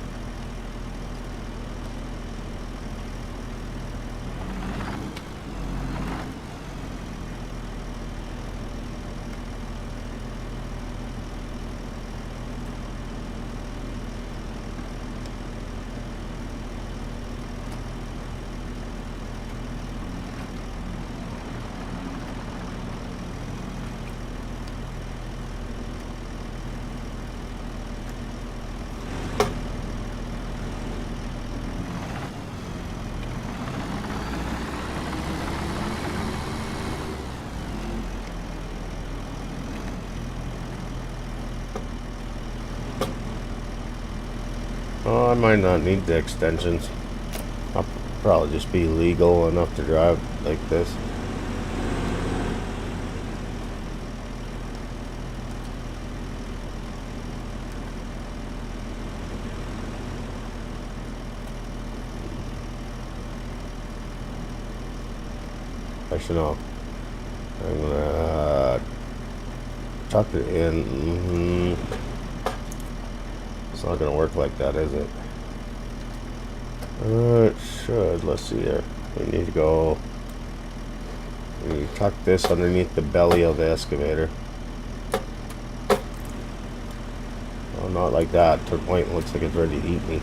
Oh, I might not need the extensions. I'll probably just be legal enough to drive like this. Actually, no. I'm gonna tuck it in. It's not gonna work like that, is it? It should. Let's see here. We need to go. We need to tuck this underneath the belly of the excavator. Oh, not like that. To the point it looks like it's ready to eat me.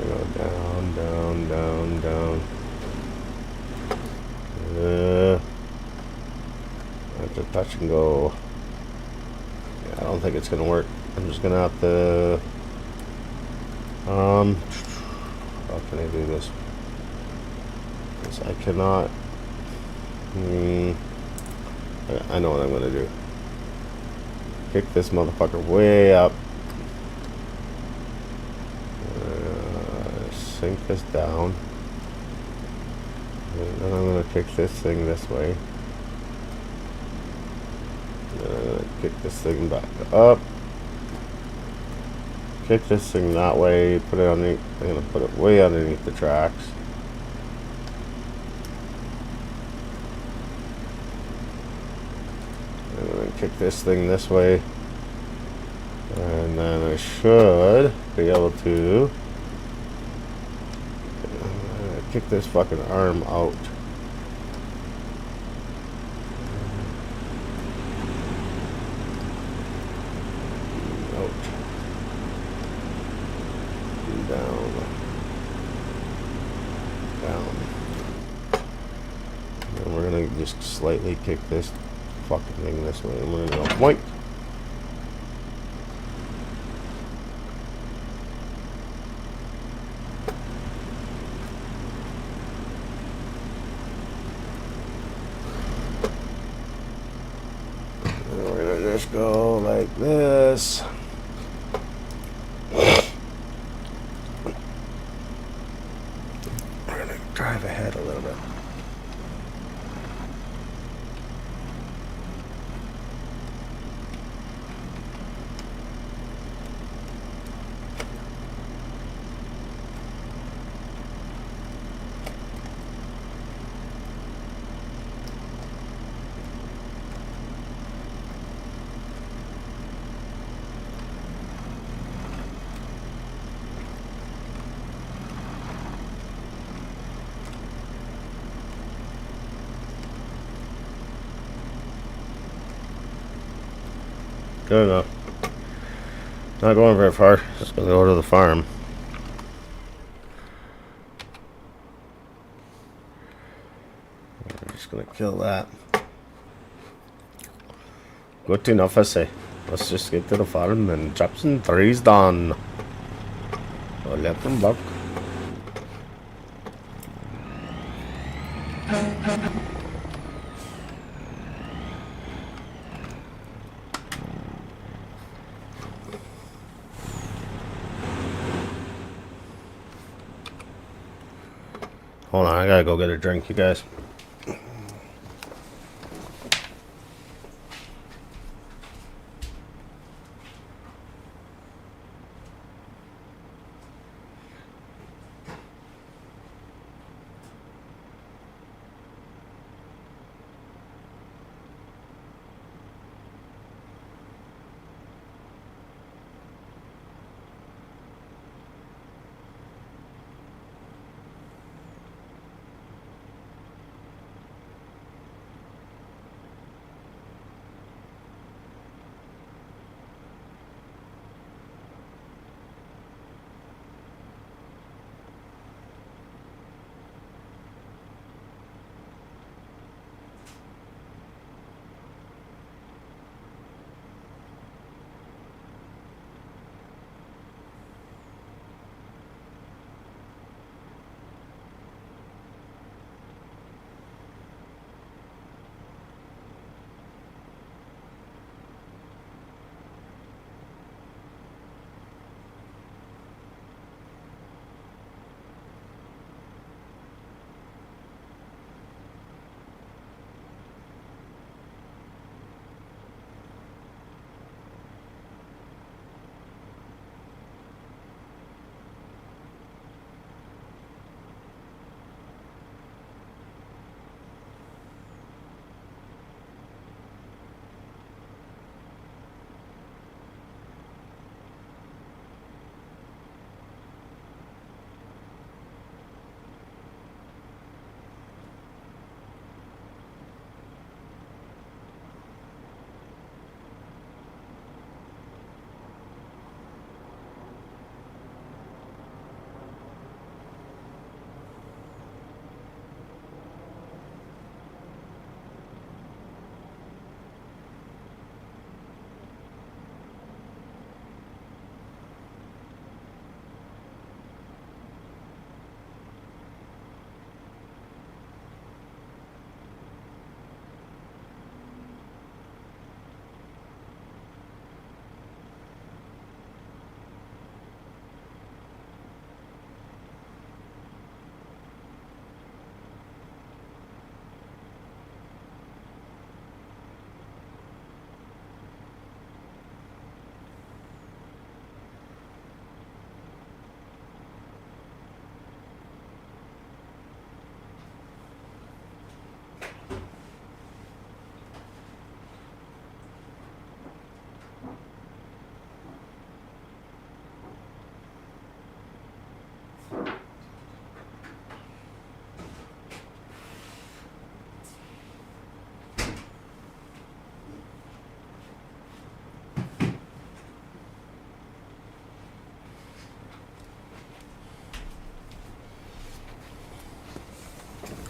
Go down, down, down, down. That's a touch and go. I don't think it's gonna work. I'm just gonna have to how can I do this? Because I cannot I know what I'm gonna do. Kick this motherfucker way up. Sink this down. And then I'm gonna kick this thing this way. Kick this thing back up. Kick this thing that way. Put it underneath. I'm gonna put it way underneath the tracks. I'm gonna kick this thing this way, and then I should be able to kick this fucking arm out. Just slightly kick this fucking thing this way, and we're gonna go point. And we're gonna just go like this. We're gonna drive ahead a little bit. Good enough. Not going very far. Just gonna go to the farm. Just gonna kill that. Good enough, I say. Let's just get to the farm and chop some trees down. I'll let them work. Hold on, I gotta go get a drink, you guys.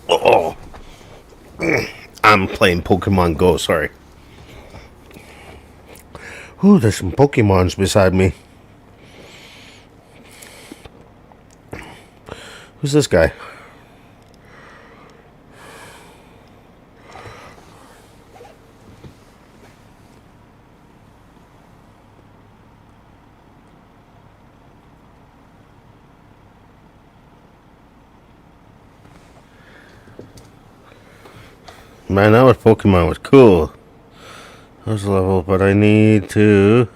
Oh, I'm playing Pokemon Go, sorry. Ooh, there's some Pokemons beside me. Who's this guy? Man, that was Pokemon was cool. That was level, but I need to...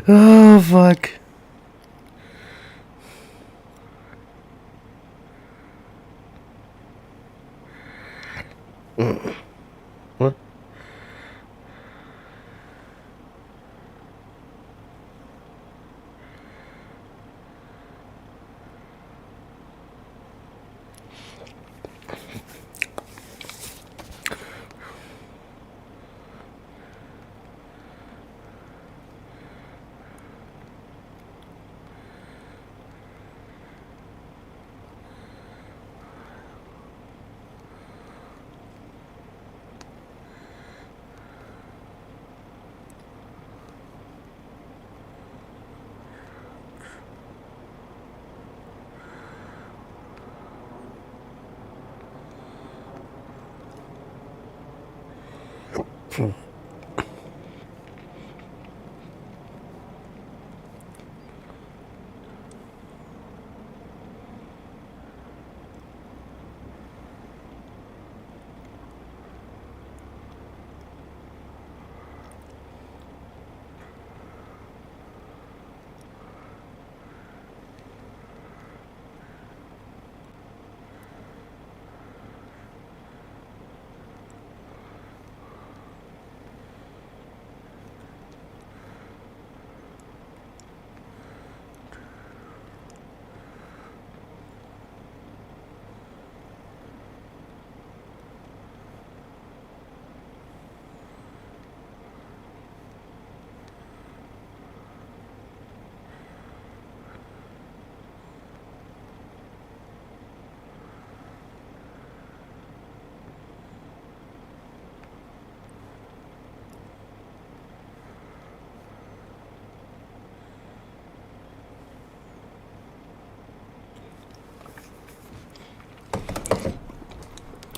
Oh, fuck. What?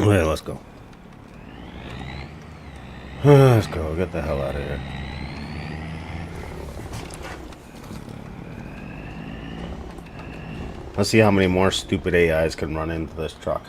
Okay, let's go. Let's go. Get the hell out of here. Let's see how many more stupid AIs can run into this truck.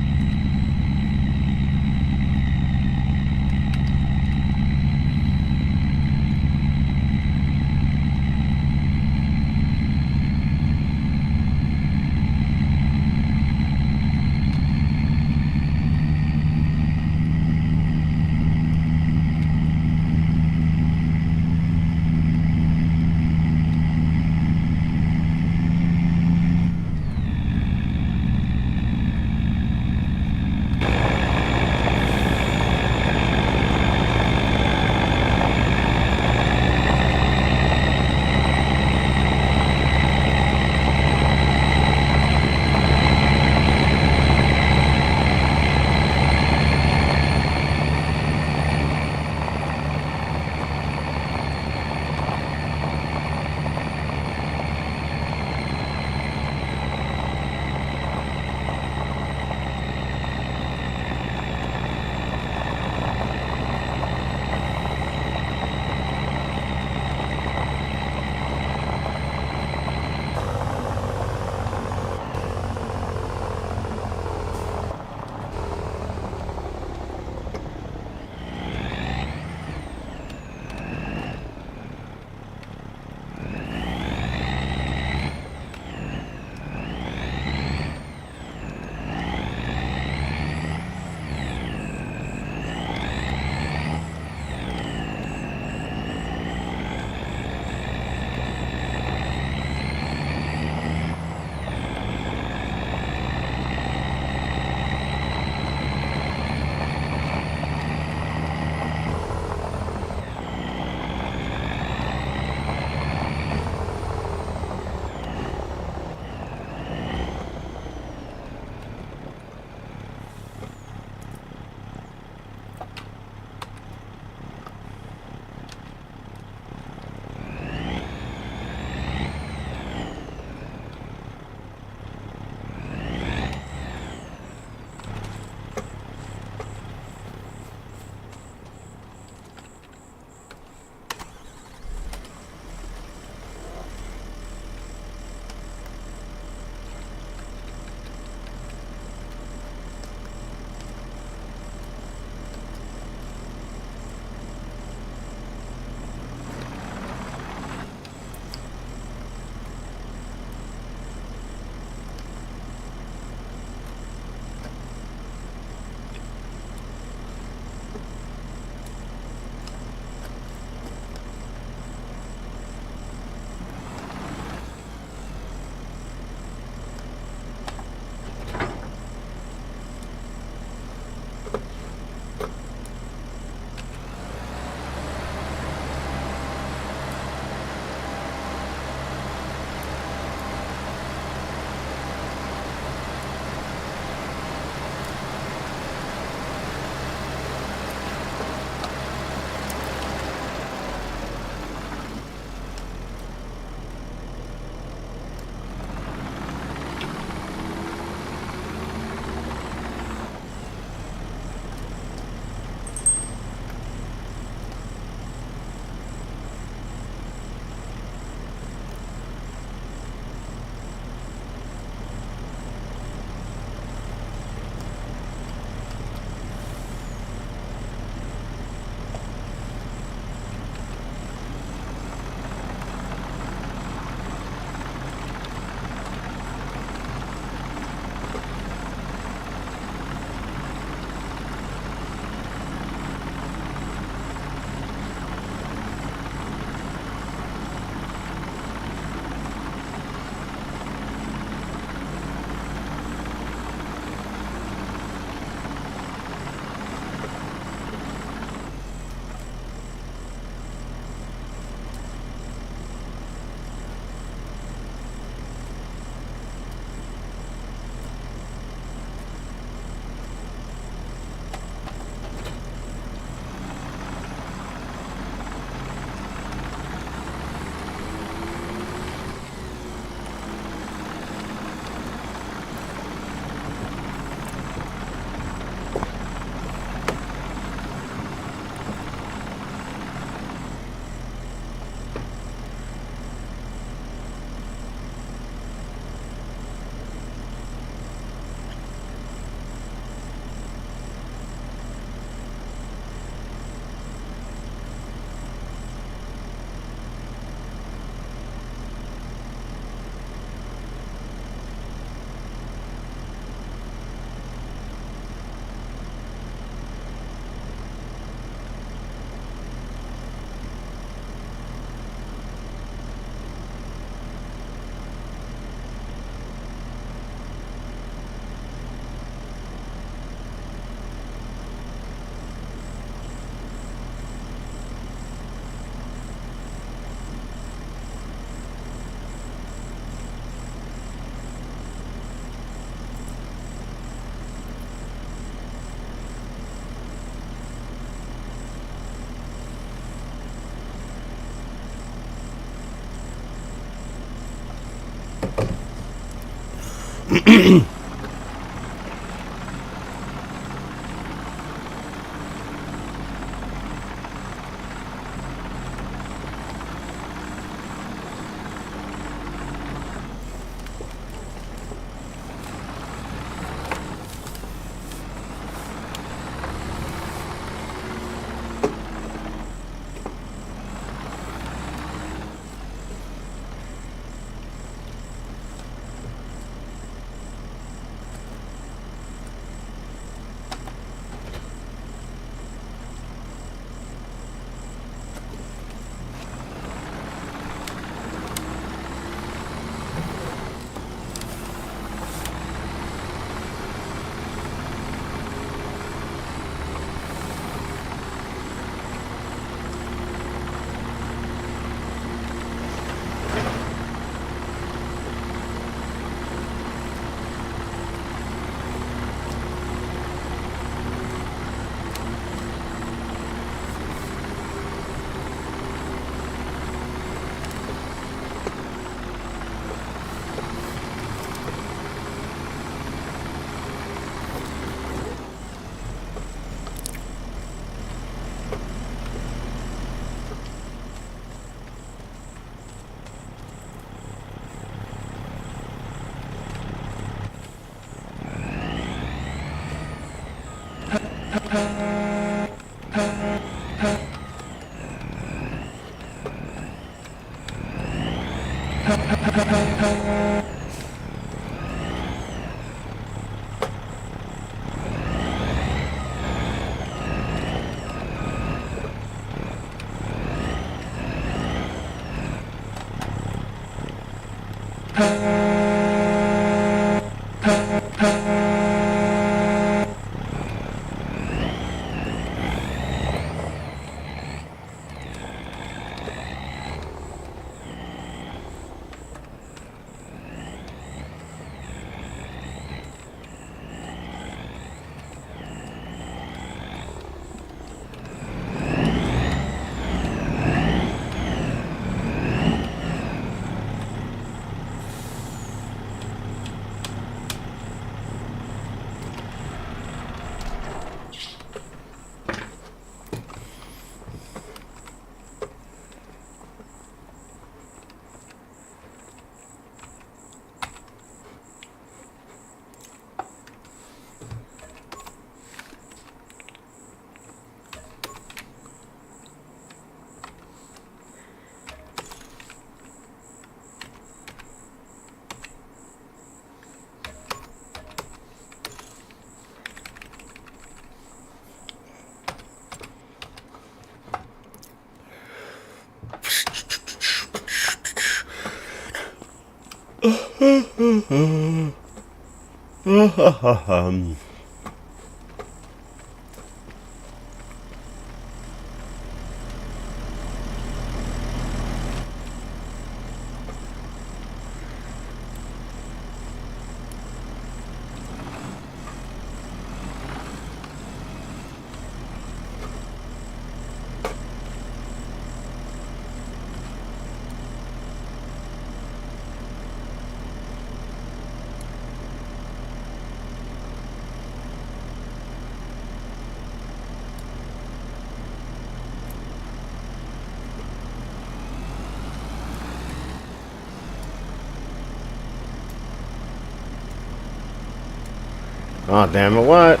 Oh, damn it, what?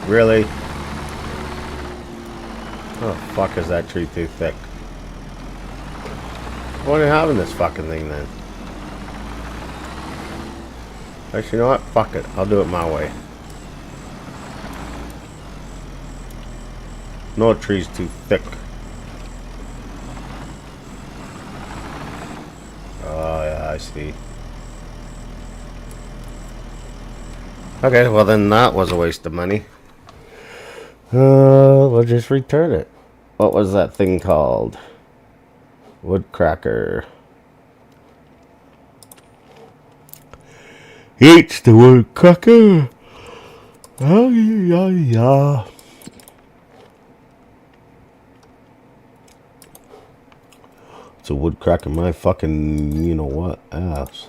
Really? Oh, fuck, is that tree too thick? What are you having this fucking thing then? Actually, you know what? Fuck it. I'll do it my way. No tree's too thick. Oh, yeah, I see. Okay, well then that was a waste of money. We'll just return it. What was that thing called? Woodcracker. It's the woodcracker. Oh, yeah, yeah. to wood cracking my fucking, you know what, ass.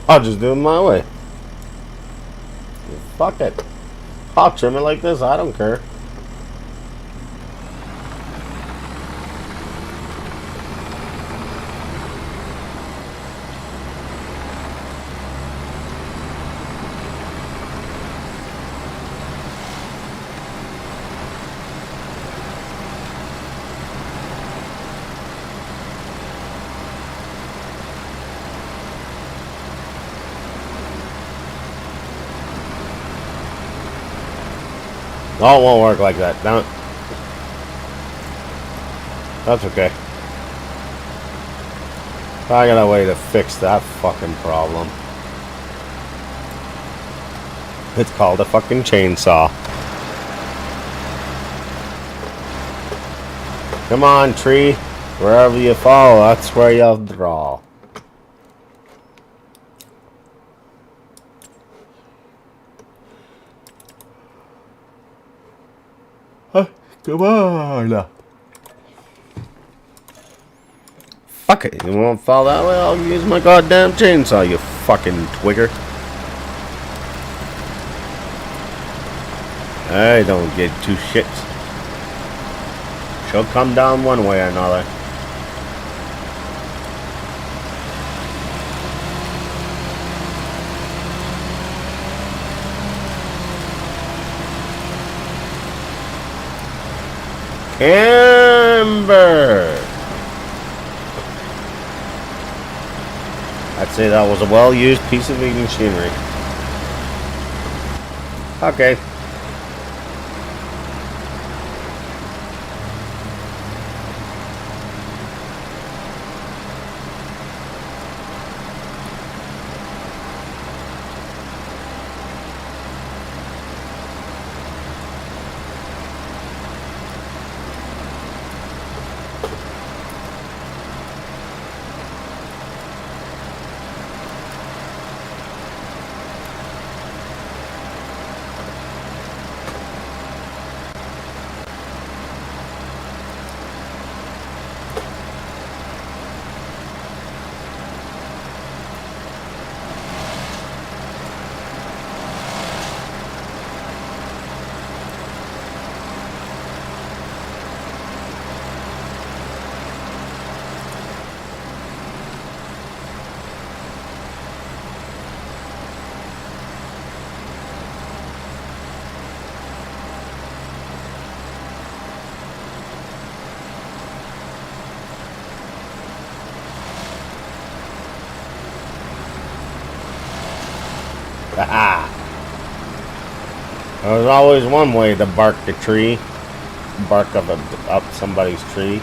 I'll just do it my way. Fuck it. I'll trim it like this. I don't care. Oh, it won't work like that. Don't. That's okay. I got a way to fix that fucking problem. It's called a fucking chainsaw. Come on, tree. Wherever you fall, that's where you'll draw. Come on. Fuck it. You won't fall that way? I'll use my goddamn chainsaw, you fucking twigger. I don't get two shits. She'll come down one way or another. Amber! I'd say that was a well-used piece of machinery. Okay. Aha! There's always one way to bark the tree. Bark up somebody's tree.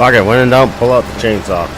Fuck it, when in doubt, pull out the chainsaw.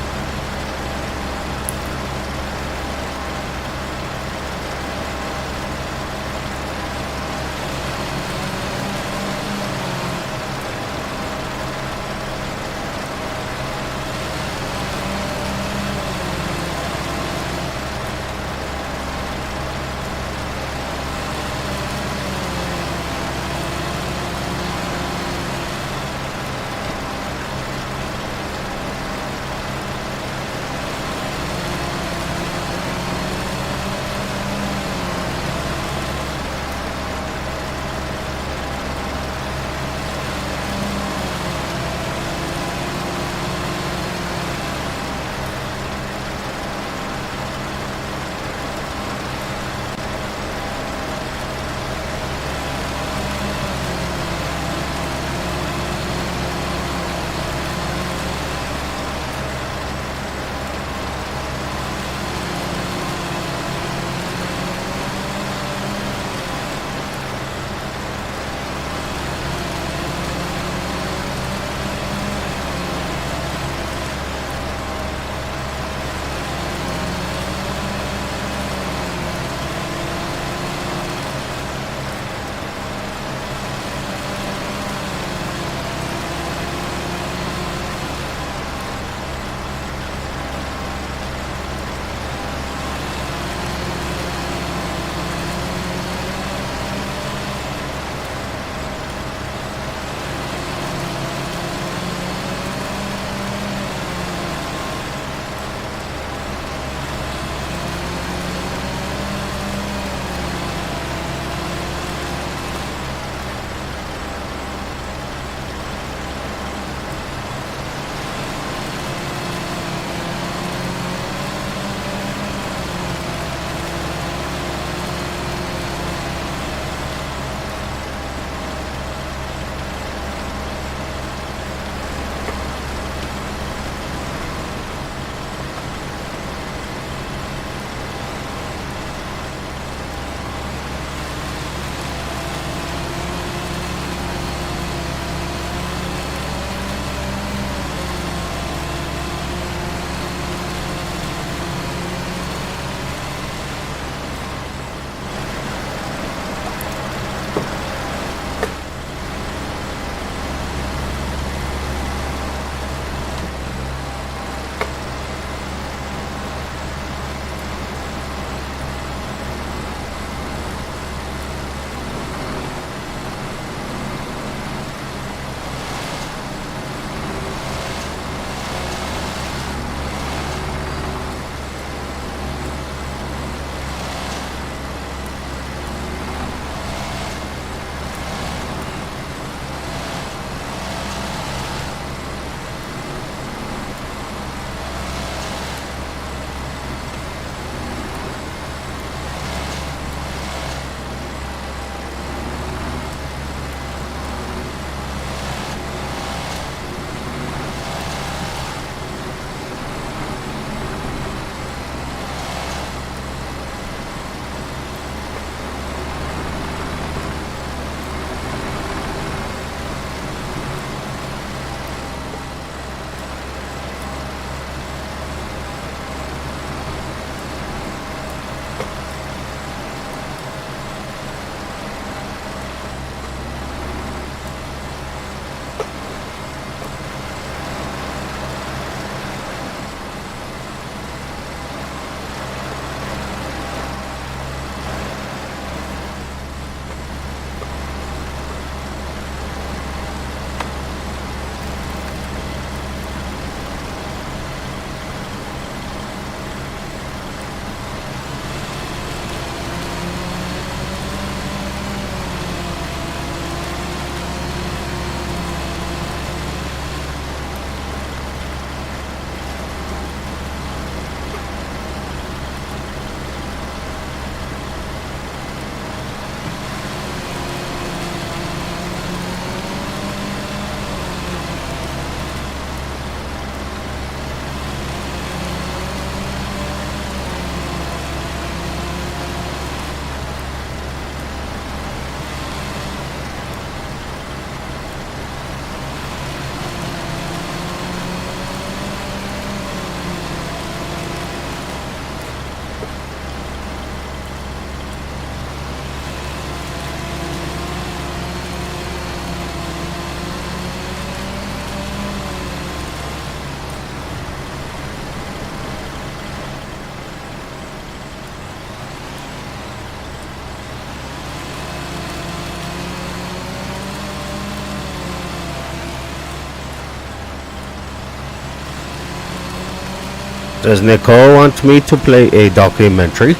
Does Nicole want me to play a documentary?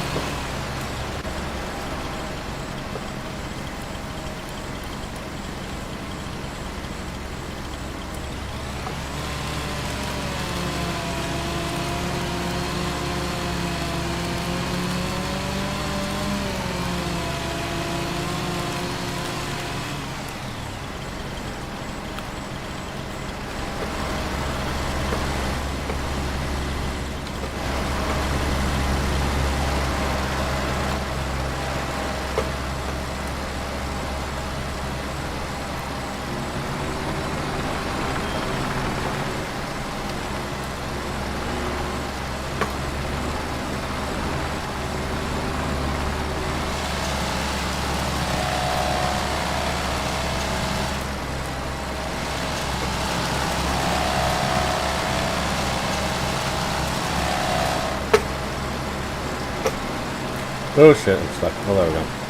Oh shit, I'm stuck. Oh, there we go.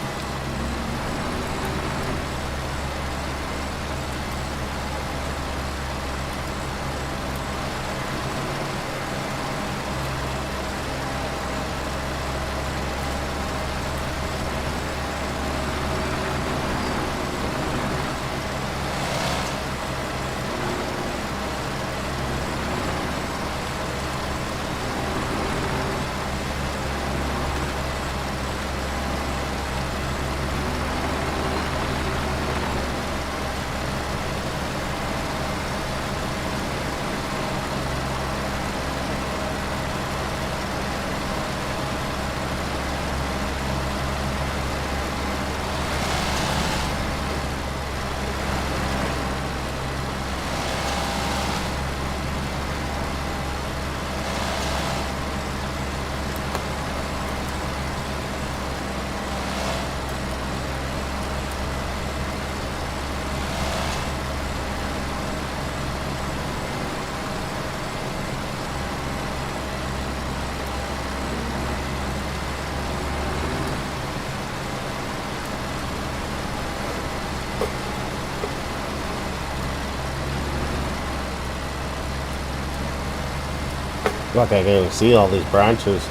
Look, I can even see all these branches.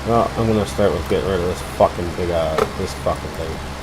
Well, I'm gonna start with getting rid of this fucking big this fucking thing.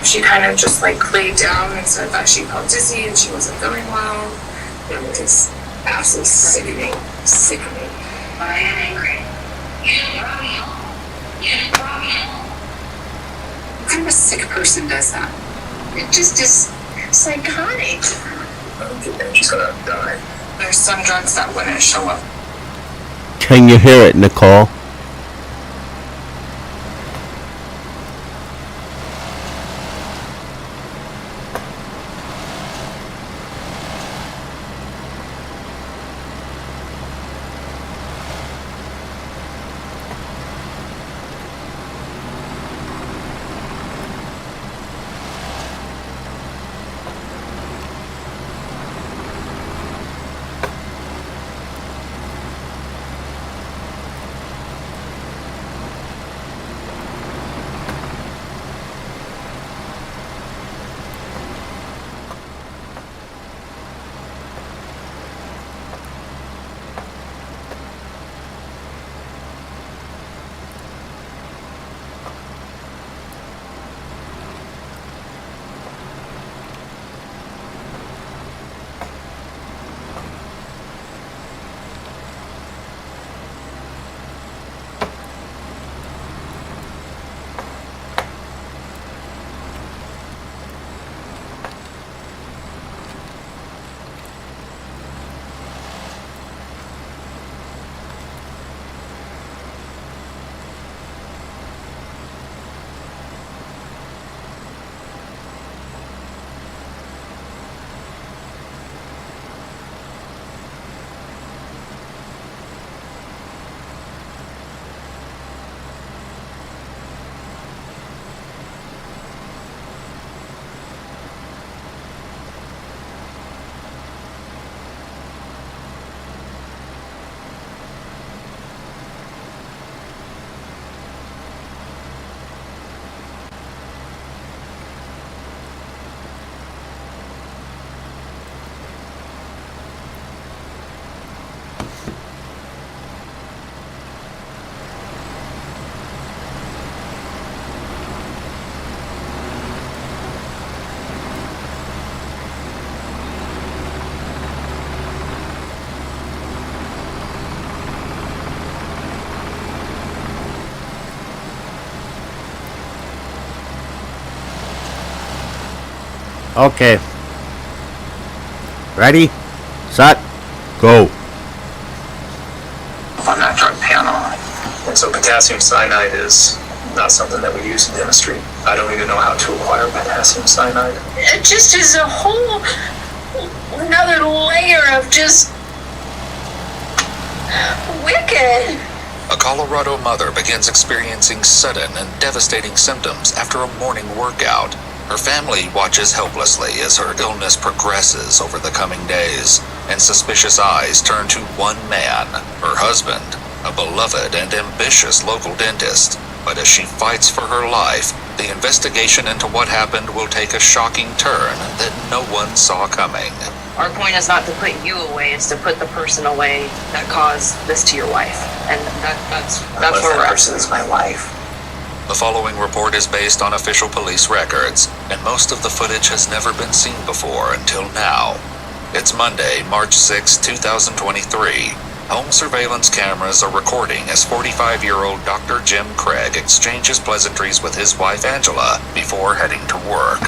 She kind of just like laid down and said that she felt dizzy and she wasn't feeling well. It was absolutely sickening. I am angry. You brought me home. What kind of a sick person does that? It just is psychotic. I don't think she's gonna die. There's some drugs that wouldn't show up. Can you hear it, Nicole? Okay. Ready? Set. Go. On that drug panel. And so potassium cyanide is not something that we use in dentistry. I don't even know how to acquire potassium cyanide. It just is a whole another layer of just wicked. A Colorado mother begins experiencing sudden and devastating symptoms after a morning workout. Her family watches helplessly as her illness progresses over the coming days, and suspicious eyes turn to one man, her husband, a beloved and ambitious local dentist. But as she fights for her life, the investigation into what happened will take a shocking turn that no one saw coming. Our point is not to put you away, it's to put the person away that caused this to your wife. And that's where we're at. That person is my wife. The following report is based on official police records, and most of the footage has never been seen before until now. It's Monday, March 6, 2023. Home surveillance cameras are recording as 45-year-old Dr. Jim Craig exchanges pleasantries with his wife Angela before heading to work.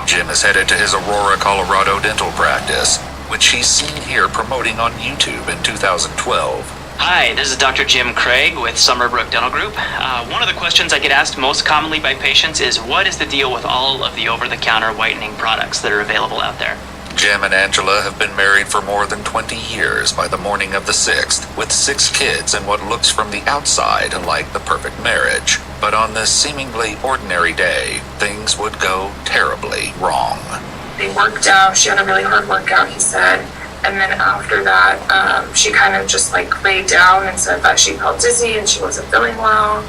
Jim is headed to his Aurora, Colorado dental practice, which he's seen here promoting on YouTube in 2012. Hi, this is Dr. Jim Craig with Summerbrook Dental Group. One of the questions I get asked most commonly by patients is, what is the deal with all of the over-the-counter whitening products that are available out there? Jim and Angela have been married for more than 20 years by the morning of the 6th, with 6 kids and what looks from the outside like the perfect marriage. But on this seemingly ordinary day, things would go terribly wrong. They worked out. She had a really hard workout, he said. And then after that, she kind of just like laid down and said that she felt dizzy and she wasn't feeling well.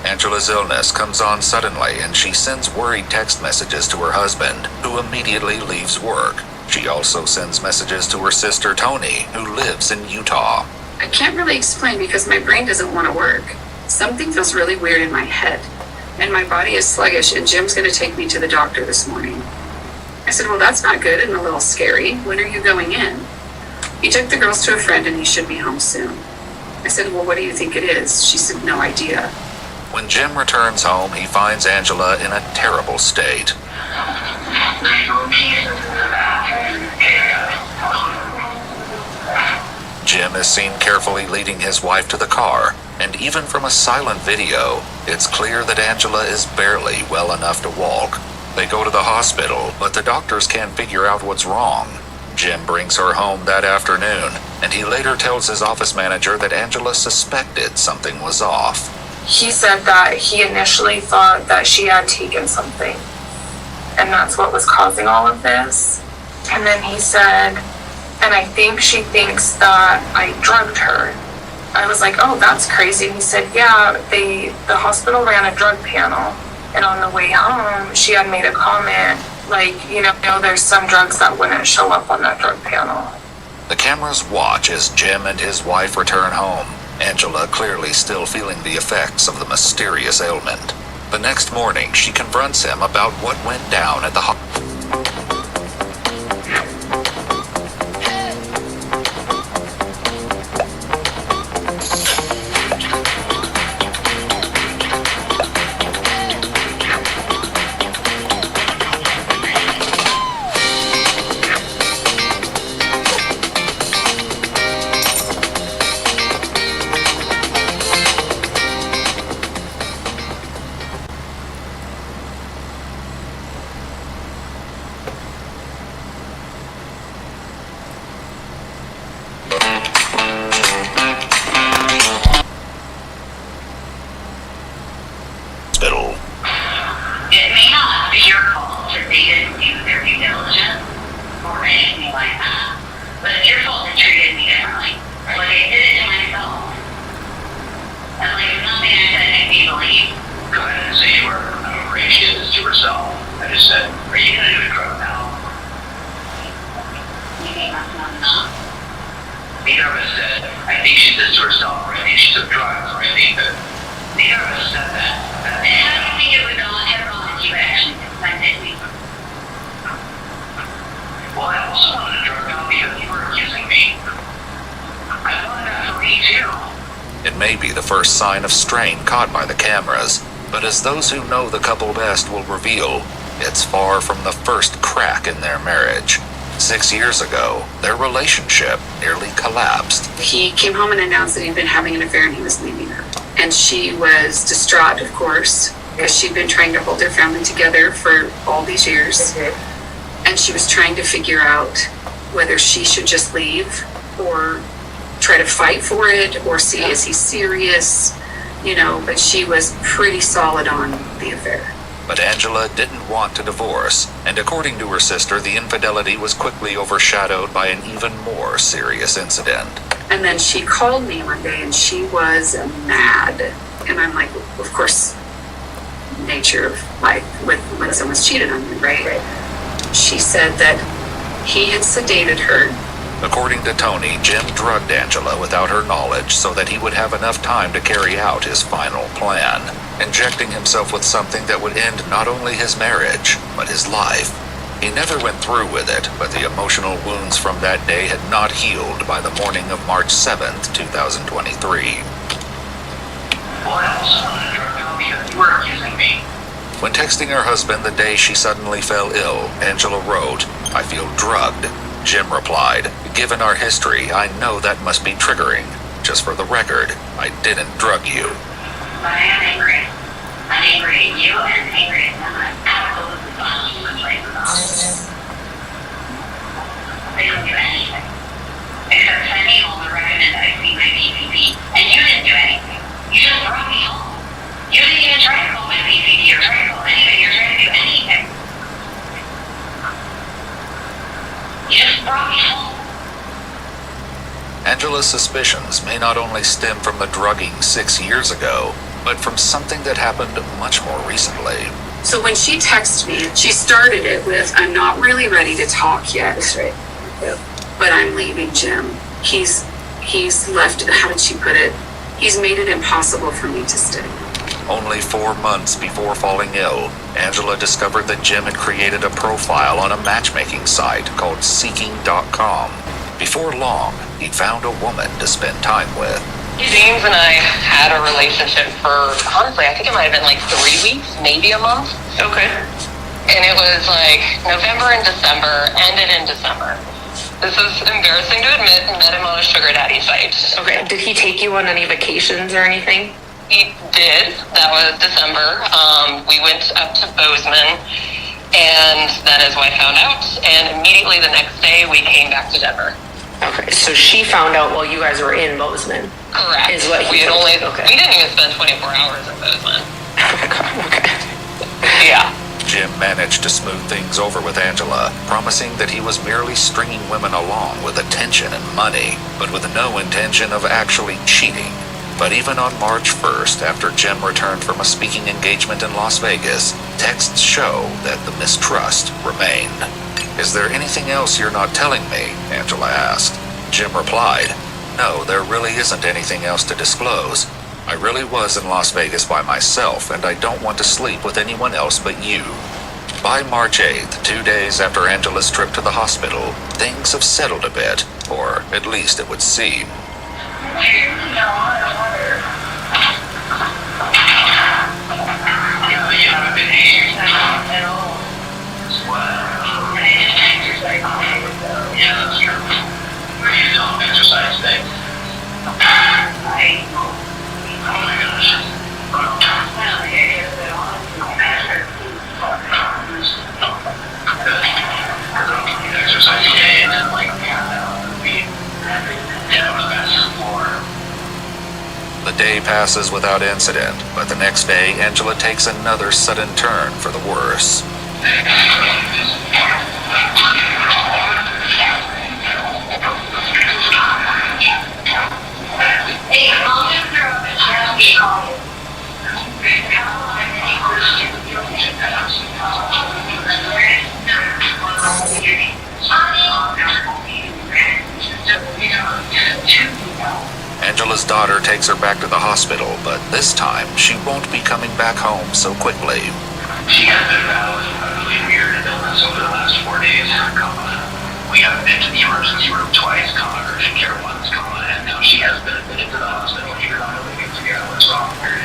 Angela Angela's illness comes on suddenly, and she sends worried text messages to her husband, who immediately leaves work. She also sends messages to her sister Tony, who lives in Utah. I can't really explain because my brain doesn't want to work. Something feels really weird in my head, and my body is sluggish, and Jim's going to take me to the doctor this morning. I said, well, that's not good and a little scary. When are you going in? He took the girls to a friend, and he should be home soon. I said, well, what do you think it is? She said, no idea. When Jim returns home, he finds Angela in a terrible state. Jim is seen carefully leading his wife to the car, and even from a silent video, it's clear that Angela is barely well enough to walk. They go to the hospital, but the doctors can't figure out what's wrong. Jim brings her home that afternoon, and he later tells his office manager that Angela suspected something was off. He said that he initially thought that she had taken something, and that's what was causing all of this. And then he said, and I think she thinks that I drugged her. I was like, oh, that's crazy. And he said, yeah, the hospital ran a drug panel, and on the way home, she had made a comment, like, you know, there's some drugs that wouldn't show up on that drug panel. The cameras watch as Jim and his wife return home, Angela clearly still feeling the effects of the mysterious ailment. The next morning, she confronts him about what went down at the hospital. It may not be your fault that they didn't do their due diligence or anything like that, but it's your fault they treated me differently. Like, I did it to myself. And like, nothing I said made me believe. Go ahead and say you were afraid she did this to herself. I just said, are you going to do a drug now? You think that's not enough? Neither of us said, I think she did this to herself, or I think she took drugs, or I think that. Neither of us said that. And I don't think it was all her fault that you actually suspected me. Well, I also wanted a drug now because you were accusing me. I wanted that for me too. It may be the first sign of strain caught by the cameras, but as those who know the couple best will reveal, it's far from the first crack in their marriage. 6 years ago, their relationship nearly collapsed. He came home and announced that he'd been having an affair and he was leaving her. And she was distraught, of course, because she'd been trying to hold their family together for all these years. And she was trying to figure out whether she should just leave or try to fight for it or see, is he serious? You know, but she was pretty solid on the affair. But Angela didn't want to divorce, and according to her sister, the infidelity was quickly overshadowed by an even more serious incident. And then she called me one day and she was mad. And I'm like, of course, nature of life with when someone's cheated on you, right? She said that he had sedated her. According to Tony, Jim drugged Angela without her knowledge so that he would have enough time to carry out his final plan, injecting himself with something that would end not only his marriage, but his life. He never went through with it, but the emotional wounds from that day had not healed by the morning of March 7th, 2023. Well, I also wanted a drug now because you were accusing me. When texting her husband the day she suddenly fell ill, Angela wrote, "I feel drugged." Jim replied, "Given our history, I know that must be triggering. Just for the record, I didn't drug you." But I am angry. I'm angry at you and angry at them. I'm absolutely fine to play with all of this. They didn't do anything. Except send me home and recommend I see my PCP. And you didn't do anything. You just brought me home. You didn't even try to call my PCP or try to call anybody or try to do anything. You just brought me home. Angela's suspicions may not only stem from the drugging 6 years ago, but from something that happened much more recently. So when she texted me, she started it with, I'm not really ready to talk yet. That's right. Yeah. But I'm leaving Jim. He's left, how did she put it? He's made it impossible for me to stay. Only 4 months before falling ill, Angela discovered that Jim had created a profile on a matchmaking site called Seeking.com. Before long, he'd found a woman to spend time with. James and I had a relationship for, honestly, I think it might have been like 3 weeks, maybe a month. Okay. And it was like November and December, ended in December. This is embarrassing to admit, met him on a sugar daddy site. Okay, did he take you on any vacations or anything? He did. That was December. We went up to Bozeman, and then his wife found out, and immediately the next day we came back to Denver. Okay, so she found out while you guys were in Bozeman. Correct. Is what he we had told only, you. Okay. we didn't even spend 24 hours in Bozeman. Oh my God, okay. Yeah. Jim managed to smooth things over with Angela, promising that he was merely stringing women along with attention and money, but with no intention of actually cheating. But even on March 1st, after Jim returned from a speaking engagement in Las Vegas, texts show that the mistrust remained. Is there anything else you're not telling me? Angela asked. Jim replied, no, there really isn't anything else to disclose. I really was in Las Vegas by myself, and I don't want to sleep with anyone else but you. By March 8th, 2 days after Angela's trip to the hospital, things have settled a bit, or at least it would seem. Yeah, that's true. You don't exercise things. Oh my gosh. Exercise day and then like be on the bathroom floor. The day passes without incident, but the next day, Angela takes another sudden turn for the worse. Angela's daughter takes her back to the hospital, but this time she won't be coming back home so quickly. She has been battling a really weird illness over the last 4 days. We have been to the emergency room twice, urgent care once, and now she has been admitted to the hospital here. I don't think we can figure out what's wrong with her.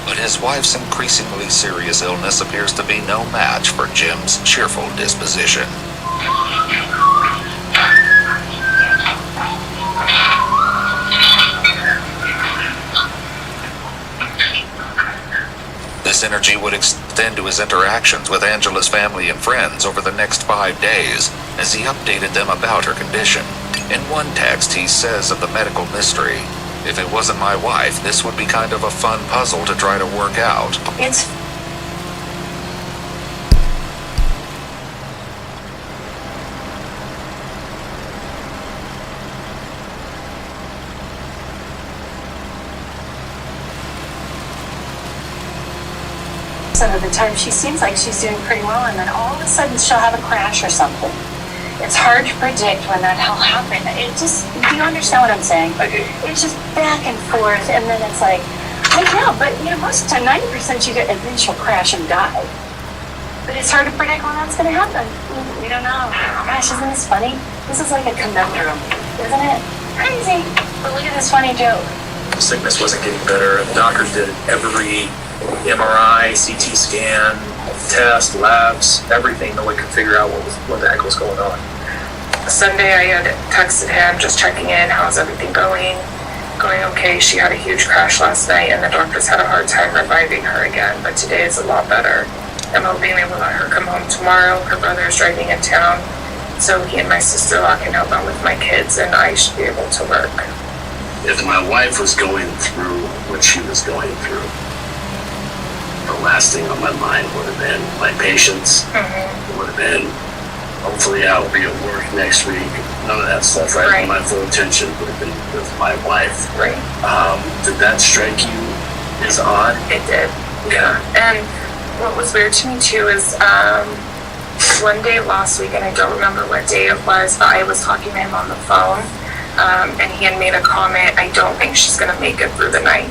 But his wife's increasingly serious illness appears to be no match for Jim's cheerful disposition. This energy would extend to his interactions with Angela's family and friends over the next 5 days, as he updated them about her condition. In one text, he says of the medical mystery, if it wasn't my wife, this would be kind of a fun puzzle to try to work out. It's of the time she seems like she's doing pretty well, and then all of a sudden she'll have a crash or something. It's hard to predict when that'll happen. It just, do you understand what I'm saying? It's just back and forth, and then it's like, I know, but you know, most of the time, 90% you get, and then she'll crash and die. But it's hard to predict when that's going to happen. We don't know. Gosh, isn't this funny? This is like a conundrum, isn't it? Crazy. But look at this funny joke. The sickness wasn't getting better, and the doctors did every MRI, CT scan, test, labs, everything. No one could figure out what the heck was going on. Sunday I had texted him, just checking in, how's everything going? Going okay. She had a huge crash last night, and the doctors had a hard time reviving her again, but today is a lot better. I'm hoping they will let her come home tomorrow. Her brother is driving in town, so he and my sister-in-law can help out with my kids, and I should be able to work. If my wife was going through what she was going through, the last thing on my mind would have been my patients. It would have been, hopefully I'll be at work next week. None of that stuff, right? Right. My full attention would have been with my wife. Right. Did that strike you is odd. It did. Yeah. And what was weird to me too is one day last week, and I don't remember what day it was, but I was talking to him on the phone, and he had made a comment, I don't think she's going to make it through the night.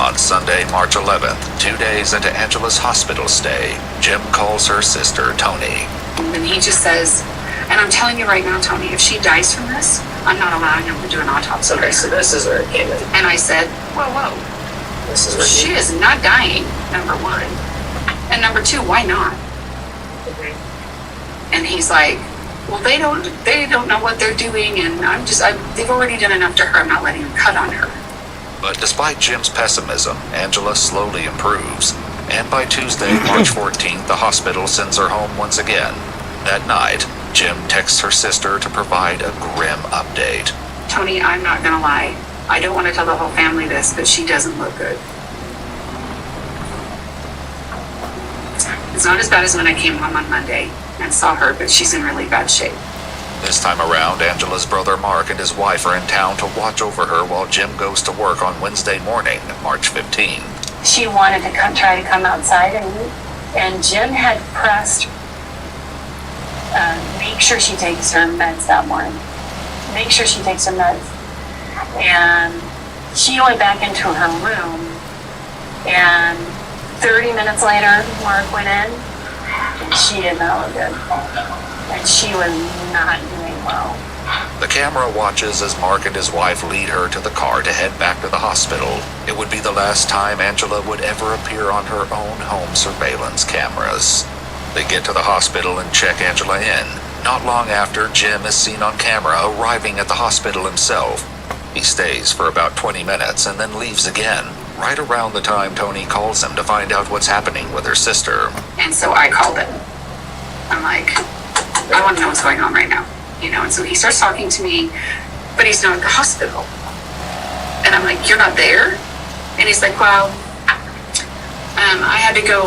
On Sunday, March 11th, 2 days into Angela's hospital stay, Jim calls her sister, Tony. And he just says, and I'm telling you right now, Tony, if she dies from this, I'm not allowing him to do an autopsy. Okay, so this is where it came in. And I said, whoa, This is where she is not dying, number one. And number two, why not? And he's like, well, they don't know what they're doing, and they've already done enough to her, I'm not letting them cut on her. But despite Jim's pessimism, Angela slowly improves. And by Tuesday, March 14th, the hospital sends her home once again. That night, Jim texts her sister to provide a grim update. Tony, I'm not gonna lie. I don't want to tell the whole family this, but she doesn't look good. It's not as bad as when I came home on Monday and saw her, but she's in really bad shape. This time around, Angela's brother Mark and his wife are in town to watch over her while Jim goes to work on Wednesday morning, March 15th. She wanted to try to come outside, and Jim had pressed, make sure she takes her meds that morning. Make sure she takes her meds. And she went back into her room, and 30 minutes later, Mark went in, and she did not look good. And she was not doing well. The camera watches as Mark and his wife lead her to the car to head back to the hospital. It would be the last time Angela would ever appear on her own home surveillance cameras. They get to the hospital and check Angela in. Not long after, Jim is seen on camera arriving at the hospital himself. He stays for about 20 minutes and then leaves again, right around the time Tony calls him to find out what's happening with her sister. And so I called him. I'm like, I want to know what's going on right now. And so he starts talking to me, but he's not at the hospital. And I'm like, you're not there? And he's like, well, I had to go,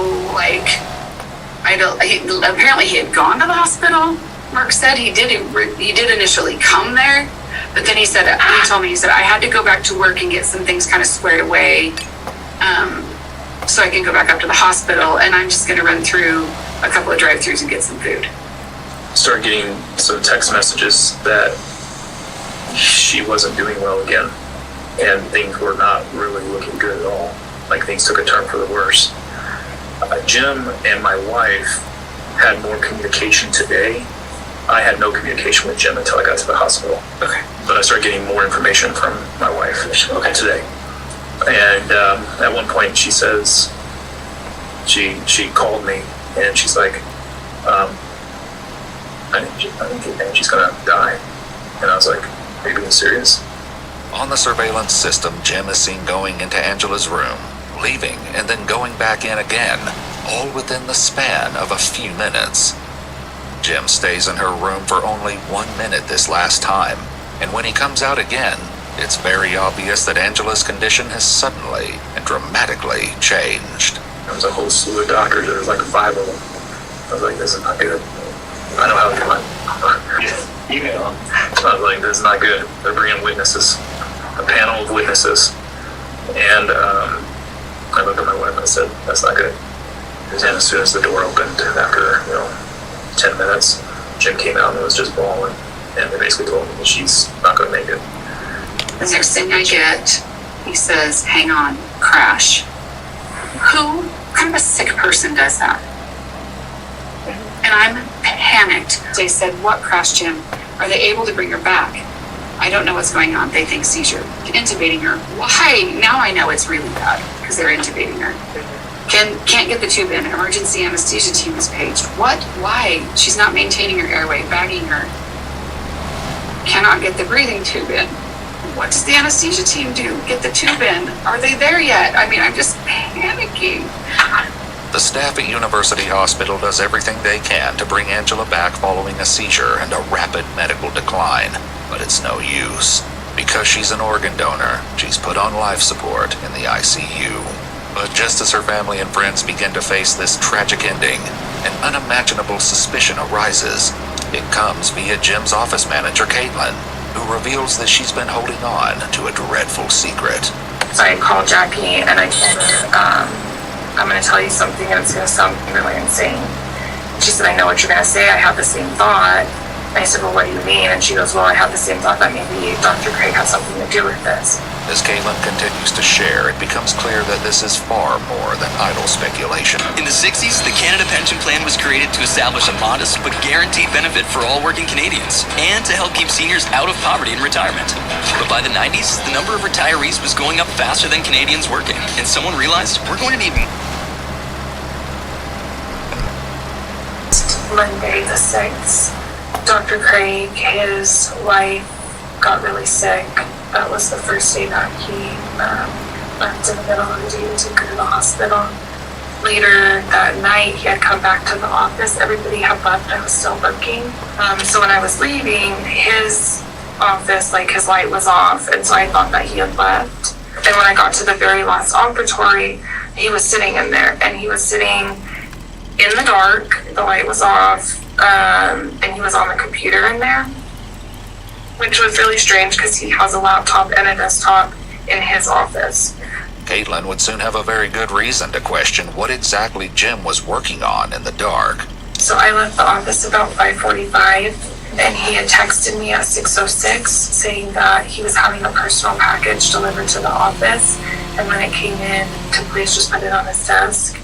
apparently he had gone to the hospital. Mark said he did initially come there, but then he told me, I had to go back to work and get some things kind of squared away, so I can go back up to the hospital, and I'm just going to run through a couple of drive-thrus and get some food. Started getting some text messages that she wasn't doing well again, and things were not really looking good at all. Like, things took a turn for the worse. Jim and my wife had more communication today. I had no communication with Jim until I got to the hospital. Okay. But I started getting more information from my wife today. And at one point she says, she called me and she's like, I think she's gonna die. And I was like, are you being serious? On the surveillance system, Jim is seen going into Angela's room, leaving, and then going back in again, all within the span of a few minutes. Jim stays in her room for only 1 minute this last time, and when he comes out again, it's very obvious that Angela's condition has suddenly and dramatically changed. There was a whole slew of doctors, there was like 5 of them. I was like, this is not good. I know how to do it. I was like, this is not good. They're bringing witnesses, a panel of witnesses. And I looked at my wife and I said, that's not good. And as soon as the door opened, after 10 minutes, Jim came out and was just bawling. And they basically told me that she's not going to make it. The next thing I get, he says, hang on, crash. Who kind of a sick person does that? And I'm panicked. They said, what crash, Jim? Are they able to bring her back? I don't know what's going on. They think seizure. Intubating her. Why? Now I know it's really bad because they're intubating her. Can't get the tube in. Emergency anesthesia team is paged. What? Why? She's not maintaining her airway, bagging her. Cannot get the breathing tube in. What does the anesthesia team do? Get the tube in. Are they there yet? I mean, I'm just panicking. The staff at University Hospital does everything they can to bring Angela back following a seizure and a rapid medical decline, but it's no use. Because she's an organ donor, she's put on life support in the ICU. But just as her family and friends begin to face this tragic ending, an unimaginable suspicion arises. It comes via Jim's office manager, Caitlin, who reveals that she's been holding on to a dreadful secret. So I called Jackie and I told her, I'm going to tell you something and it's going to sound really insane. She said, I know what you're going to say. I have the same thought. And I said, well, what do you mean? And she goes, well, I have the same thought that maybe Dr. Craig has something to do with this. As Caitlin continues to share, it becomes clear that this is far more than idle speculation. In the 60s, the Canada Pension Plan was created to establish a modest but guaranteed benefit for all working Canadians and to help keep seniors out of poverty in retirement. But by the 90s, the number of retirees was going up faster than Canadians working, and someone realized we're going to need Monday the 6th, Dr. Craig, his wife, got really sick. That was the first day that he left in the middle of the day to go to the hospital. Later that night, he had come back to the office. Everybody had left. I was still working. So when I was leaving, his office, like his light was off, and so I thought that he had left. And when I got to the very last operatory, he was sitting in there, and he was sitting in the dark. The light was off, and he was on the computer in there, which was really strange because he has a laptop and a desktop in his office. Caitlin would soon have a very good reason to question what exactly Jim was working on in the dark. So I left the office about 5:45, and he had texted me at 6:06 saying that he was having a personal package delivered to the office, and when it came in, to please just put it on his desk.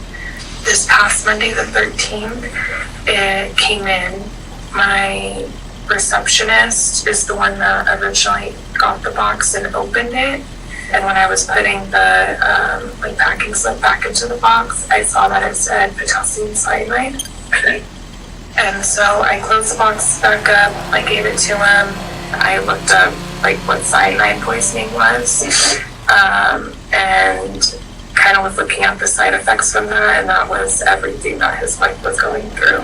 This past Monday the 13th, it came in. My receptionist is the one that originally got the box and opened it. And when I was putting the packing slip back into the box, I saw that it said potassium cyanide. And so I closed the box back up. I gave it to him. I looked up what cyanide poisoning was, and kind of was looking at the side effects from that, and that was everything that his wife was going through.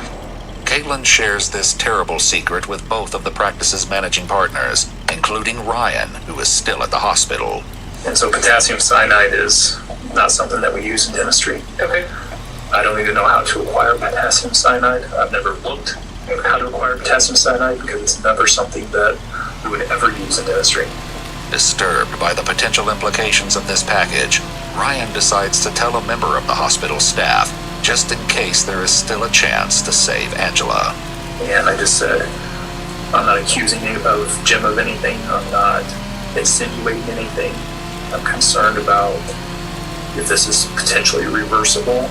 Caitlin shares this terrible secret with both of the practice's managing partners, including Ryan, who is still at the hospital. And so potassium cyanide is not something that we use in dentistry. Okay. I don't even know how to acquire potassium cyanide. I've never looked at how to acquire potassium cyanide because it's never something that we would ever use in dentistry. Disturbed by the potential implications of this package, Ryan decides to tell a member of the hospital staff, just in case there is still a chance to save Angela. And I just said, I'm not accusing Jim of anything. I'm not insinuating anything. I'm concerned about if this is potentially reversible.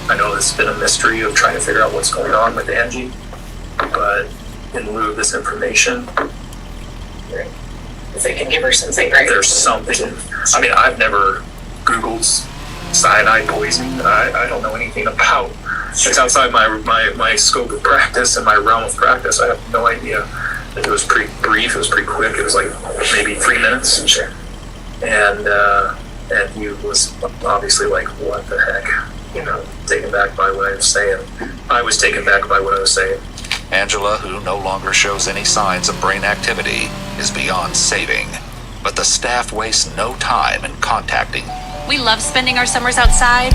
I know it's been a mystery of trying to figure out what's going on with Angie, but in lieu of this information, If they can give her something, right? There's something. I mean, I've never Googled cyanide poisoning. I don't know anything about. It's outside my scope of practice and my realm of practice. I have no idea. It was pretty brief. It was pretty quick. It was like maybe 3 minutes. Sure. And he was obviously like, what the heck? Taken back by what I was saying. I was taken back by what I was saying. Angela, who no longer shows any signs of brain activity, is beyond saving. But the staff wastes no time in contacting. We love spending our summers outside.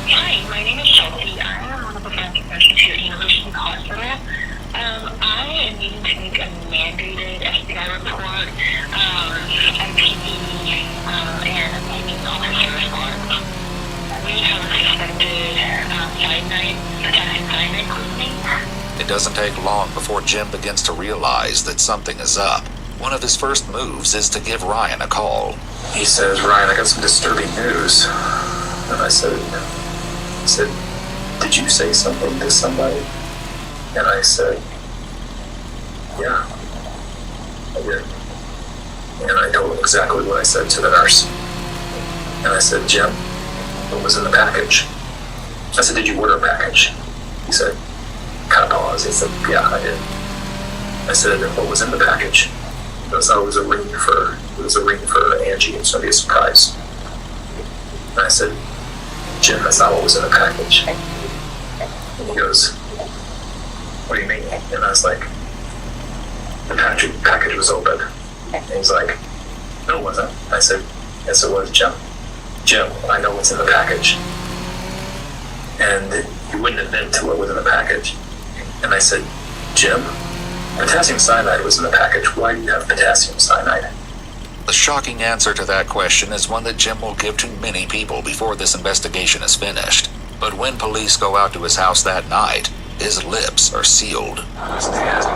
Hi, my name is Chelsea. I am one of the family patients here at University Hospital. I am needing to make a mandated FBI report, MPD, and I need all my service cards. We have a suspected potassium cyanide poisoning. It doesn't take long before Jim begins to realize that something is up. One of his first moves is to give Ryan a call. He says, Ryan, I got some disturbing news. And I said, did you say something to somebody? And I said, yeah, I did. And I told him exactly what I said to the nurse. And I said, Jim, what was in the package? I said, did you order a package? He said, kind of paused. He said, yeah, I did. I said, what was in the package? He goes, oh, it was a ring for Angie. It's going to be a surprise. And I said, Jim, that's not what was in the package. And he goes, what do you mean? And I was like, the package was open. And he's like, no, it wasn't. I said, yes, it was, Jim. Jim, I know what's in the package. And he wouldn't admit to what was in the package. And I said, Jim, potassium cyanide was in the package. Why do you have potassium cyanide? The shocking answer to that question is one that Jim will give to many people before this investigation is finished. But when police go out to his house that night, his lips are sealed. Alright,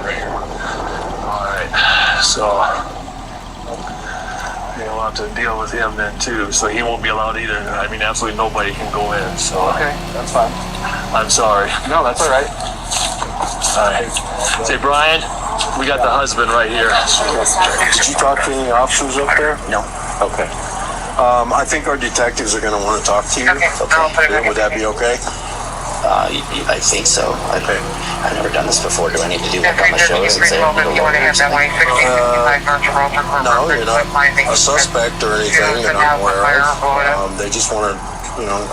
so you'll have to deal with him then too, so he won't be allowed either. I mean, absolutely nobody can go in, so. Okay, that's fine. I'm sorry. No, that's all right. Alright. Say, Brian, we got the husband right here. Did you talk to any officers up there? No. Okay. I think our detectives are going to want to talk to you. Okay. Would that be okay? I think so. Okay. I've never done this before. Do I need to do like on the shows and say hello or something? No, you're not a suspect or anything that I'm aware of. They just want to,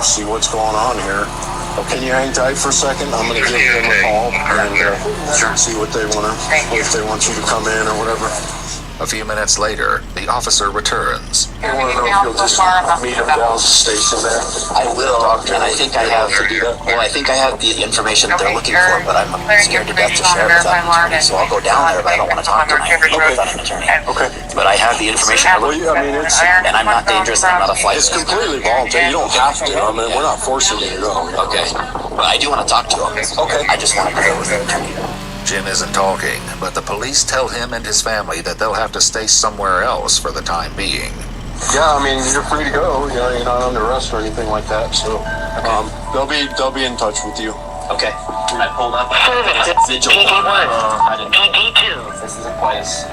see what's going on here. Can you hang tight for a second? I'm going to give them a call and see what they want to, if they want you to come in or whatever. A few minutes later, the officer returns. I want to know if you'll just meet him down the station there. I will, and I think I have. Well, I think I have the information that they're looking for, but I'm scared to death to share it without an attorney. So I'll go down there, but I don't want to talk to my without an attorney. Okay. But I have the information they're looking for, and I'm not dangerous. And I'm not a flight. It's completely voluntary. You don't have to. I mean, we're not forcing you to go. Okay. But I do want to talk to him. Okay. I just want to go with an attorney. Jim isn't talking, but the police tell him and his family that they'll have to stay somewhere else for the time being. Yeah, I mean, you're free to go. You're not under arrest or anything like that. So they'll be in touch with you. Okay. I pulled up. Vigil. I didn't know. This is a place.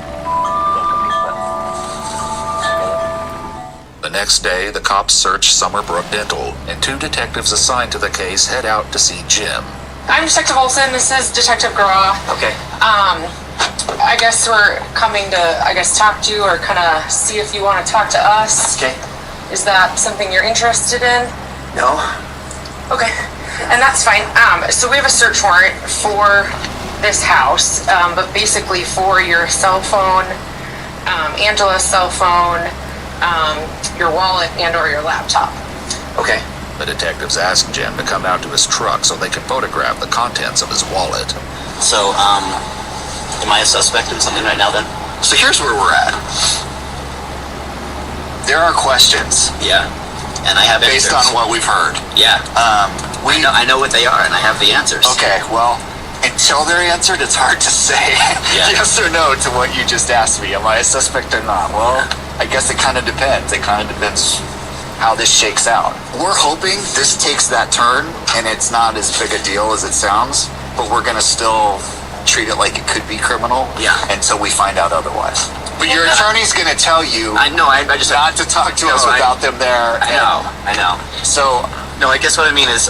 The next day, the cops search Summerbrook Dental, and 2 detectives assigned to the case head out to see Jim. I'm Detective Olson. This is Detective Groff. Okay. I guess we're coming to, talk to you or kind of see if you want to talk to us. Okay. Is that something you're interested in? No. Okay. And that's fine. So we have a search warrant for this house, but basically for your cell phone, Angela's cell phone, your wallet, and or your laptop. Okay. The detectives ask Jim to come out to his truck so they can photograph the contents of his wallet. So, am I a suspect in something right now then? So here's where we're at. There are questions. Yeah. And I have based answers. on what we've heard. Yeah. I know what they are and I have the answers. Okay, well, until they're answered, it's hard to say yes or no to what you just asked me. Am I a suspect or not? Well, I guess it kind of depends. It kind of depends how this shakes out. We're hoping this takes that turn and it's not as big a deal as it sounds, but we're gonna still treat it like it could be criminal until we find out otherwise. But your attorney's gonna tell you I just not to talk to us without them there. I know. So no, I guess what I mean is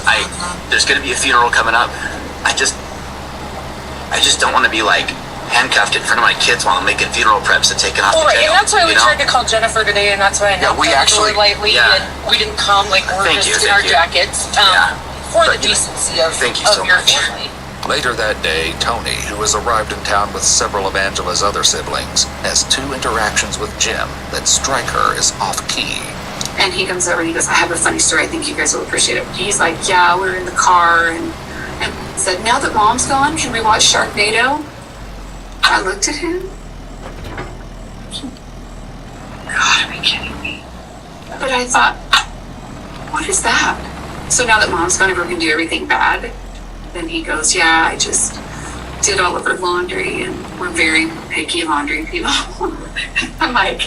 there's gonna be a funeral coming up. I just don't want to be like handcuffed in front of my kids while I'm making funeral preps and taking off Well, the tail. and that's why we tried to call Jennifer today, and that's why I knocked on the door lightly, and we didn't come like we're just in our jackets for the decency of your family. Later that day, Tony, who has arrived in town with several of Angela's other siblings, has 2 interactions with Jim that strike her as off-key. And he comes over and he goes, I have a funny story. I think you guys will appreciate it. He's like, yeah, we're in the car, and said, now that Mom's gone, can we watch Sharknado? I looked at him. God, are you kidding me? But I thought, what is that? So now that Mom's gone, we're going to do everything bad. Then he goes, yeah, I just did all of her laundry, and we're very picky laundry people. I'm like,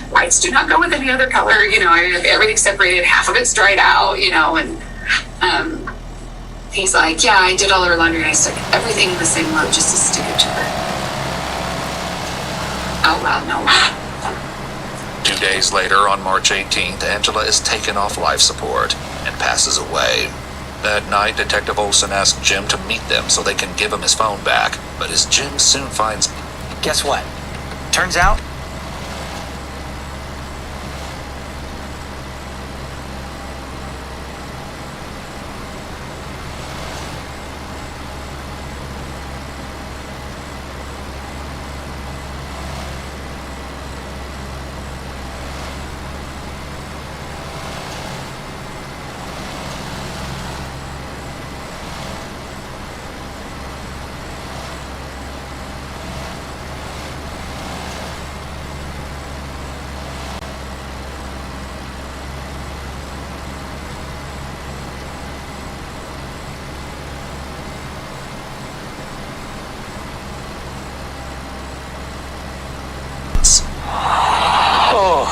whites do not go with any other color. I have everything separated. Half of it's dried out, and he's like, yeah, I did all her laundry, and I stuck everything in the same load just to stick it to her. Out loud, no. 2 days later, on March 18th, Angela is taken off life support and passes away. That night, Detective Olson asks Jim to meet them so they can give him his phone back. But as Jim soon finds... Guess what? Turns out...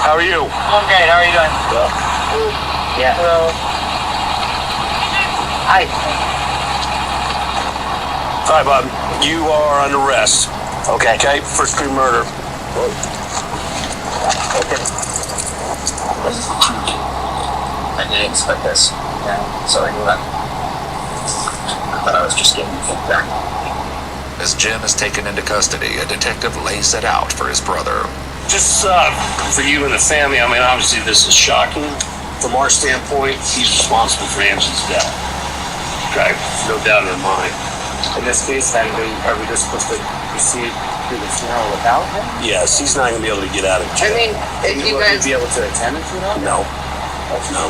How are you? I'm great. How are you doing? Yeah. Hello. Hi. Hi, Bob. You are under arrest. Okay. Okay, first degree murder. Okay. I didn't expect this. Yeah, so I knew that. I thought I was just giving feedback. As Jim is taken into custody, a detective lays it out for his brother. Just for you and the family, I mean, obviously this is shocking. From our standpoint, he's responsible for Angela's death. Okay, no doubt in our mind. In this case, then, are we just supposed to proceed through the funeral without him? Yes, he's not going to be able to get out of jail. I mean, if you guys be able to attend the funeral? No. No.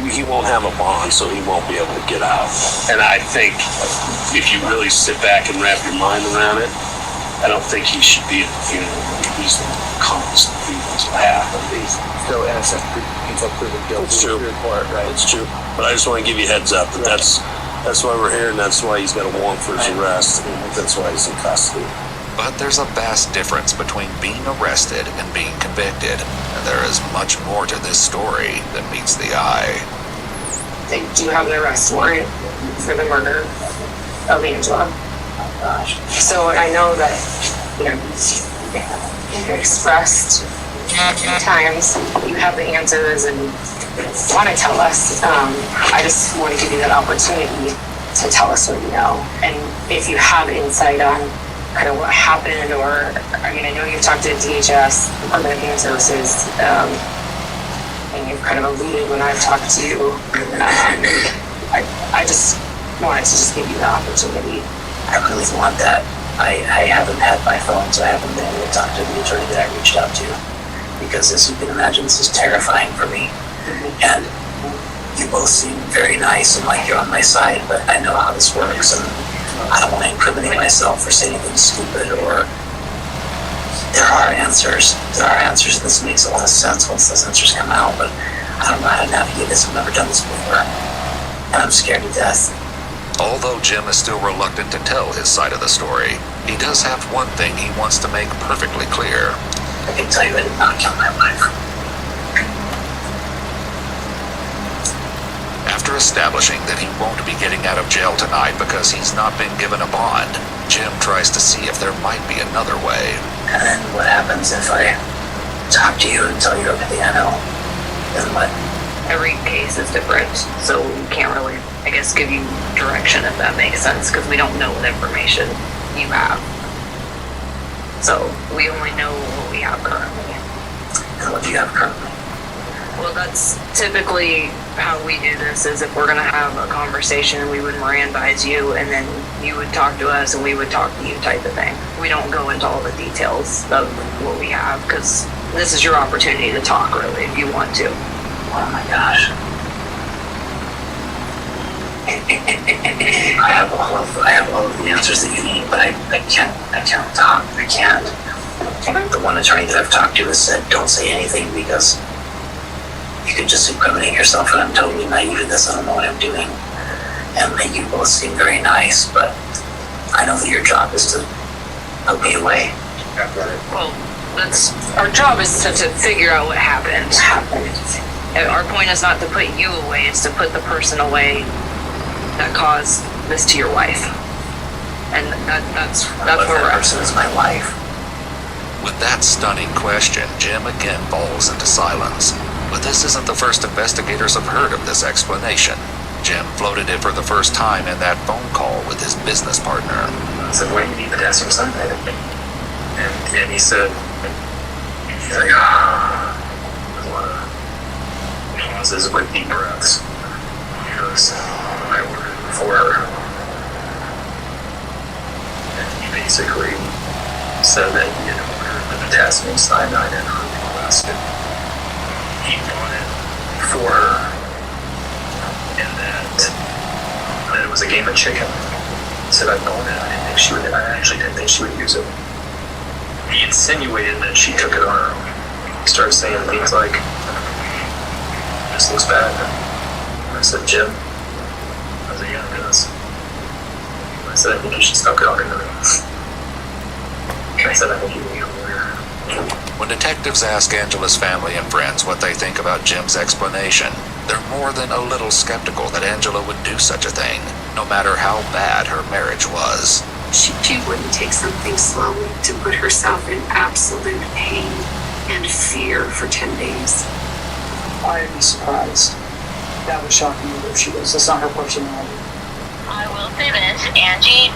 He won't have a bond, so he won't be able to get out. And I think if you really sit back and wrap your mind around it, I don't think he should be at the funeral. He's accomplished the people's behalf, at least. Still innocent until proven guilty. It's true. Report, right? It's true. But I just want to give you a heads up that that's why we're here, and that's why he's got a warrant for his arrest, and that's why he's in custody. But there's a vast difference between being arrested and being convicted, and there is much more to this story than meets the eye. They do have an arrest warrant for the murder of Angela. Oh gosh. So I know that, you've expressed times you have the answers and want to tell us. I just want to give you that opportunity to tell us what you know. And if you have insight on kind of what happened, or, I mean, I know you've talked to DHS, Department of Human Services, and you've kind of alluded when I've talked to you. I just wanted to just give you the opportunity. I really want that. I haven't had my phone, so I haven't been able to talk to the attorney that I reached out to. Because as you can imagine, this is terrifying for me. And you both seem very nice and like you're on my side, but I know how this works, and I don't want to incriminate myself or say anything stupid. Or there are answers. This makes a lot of sense once those answers come out, but I don't know how to navigate this. I've never done this before, and I'm scared to death. Although Jim is still reluctant to tell his side of the story, he does have one thing he wants to make perfectly clear. I can tell you I did not kill my wife. After establishing that he won't be getting out of jail tonight because he's not been given a bond, Jim tries to see if there might be another way. And then what happens if I talk to you and tell you everything I know? Then what? Every case is different, so we can't really, I guess, give you direction, if that makes sense, because we don't know what information you have. So we only know what we have currently. And what do you have currently? Well, that's typically how we do this, is if we're going to have a conversation, we would Mirandize you, and then you would talk to us, and we would talk to you, type of thing. We don't go into all the details of what we have, because this is your opportunity to talk, really, if you want to. Oh my gosh. I have all of the answers that you need, but I can't talk. I can't. The one attorney that I've talked to has said, don't say anything because you could just incriminate yourself, and I'm totally naive in this. I don't know what I'm doing. And you both seem very nice, but I know that your job is to put me away. Well, our job is to figure out what happened. Our point is not to put you away, it's to put the person away that caused this to your wife. And that's where we're at. Person is my wife. With that stunning question, Jim again falls into silence. But this isn't the first investigators have heard of this explanation. Jim floated it for the first time in that phone call with his business partner. I said, "Why do you need the desk or something?" And he said, he's like, pauses with deep breaths. He goes, "I ordered it for her." And he basically said that he had ordered the potassium cyanide and arrested. He bought it for her, and that it was a game of chicken. He said, "I've known it. I actually didn't think she would use it." He insinuated that she took it on her own. He started saying things like, "This looks bad." I said, "Jim," I said, "Yeah, it does." I said, "I think you should stop talking to me." I said, "I think you need a lawyer." When detectives ask Angela's family and friends what they think about Jim's explanation, they're more than a little skeptical that Angela would do such a thing, no matter how bad her marriage was. She wouldn't take something slowly to put herself in absolute pain and fear for 10 days. I'd be surprised. That would shock me if she was. That's not her personality. I will say this, Angie,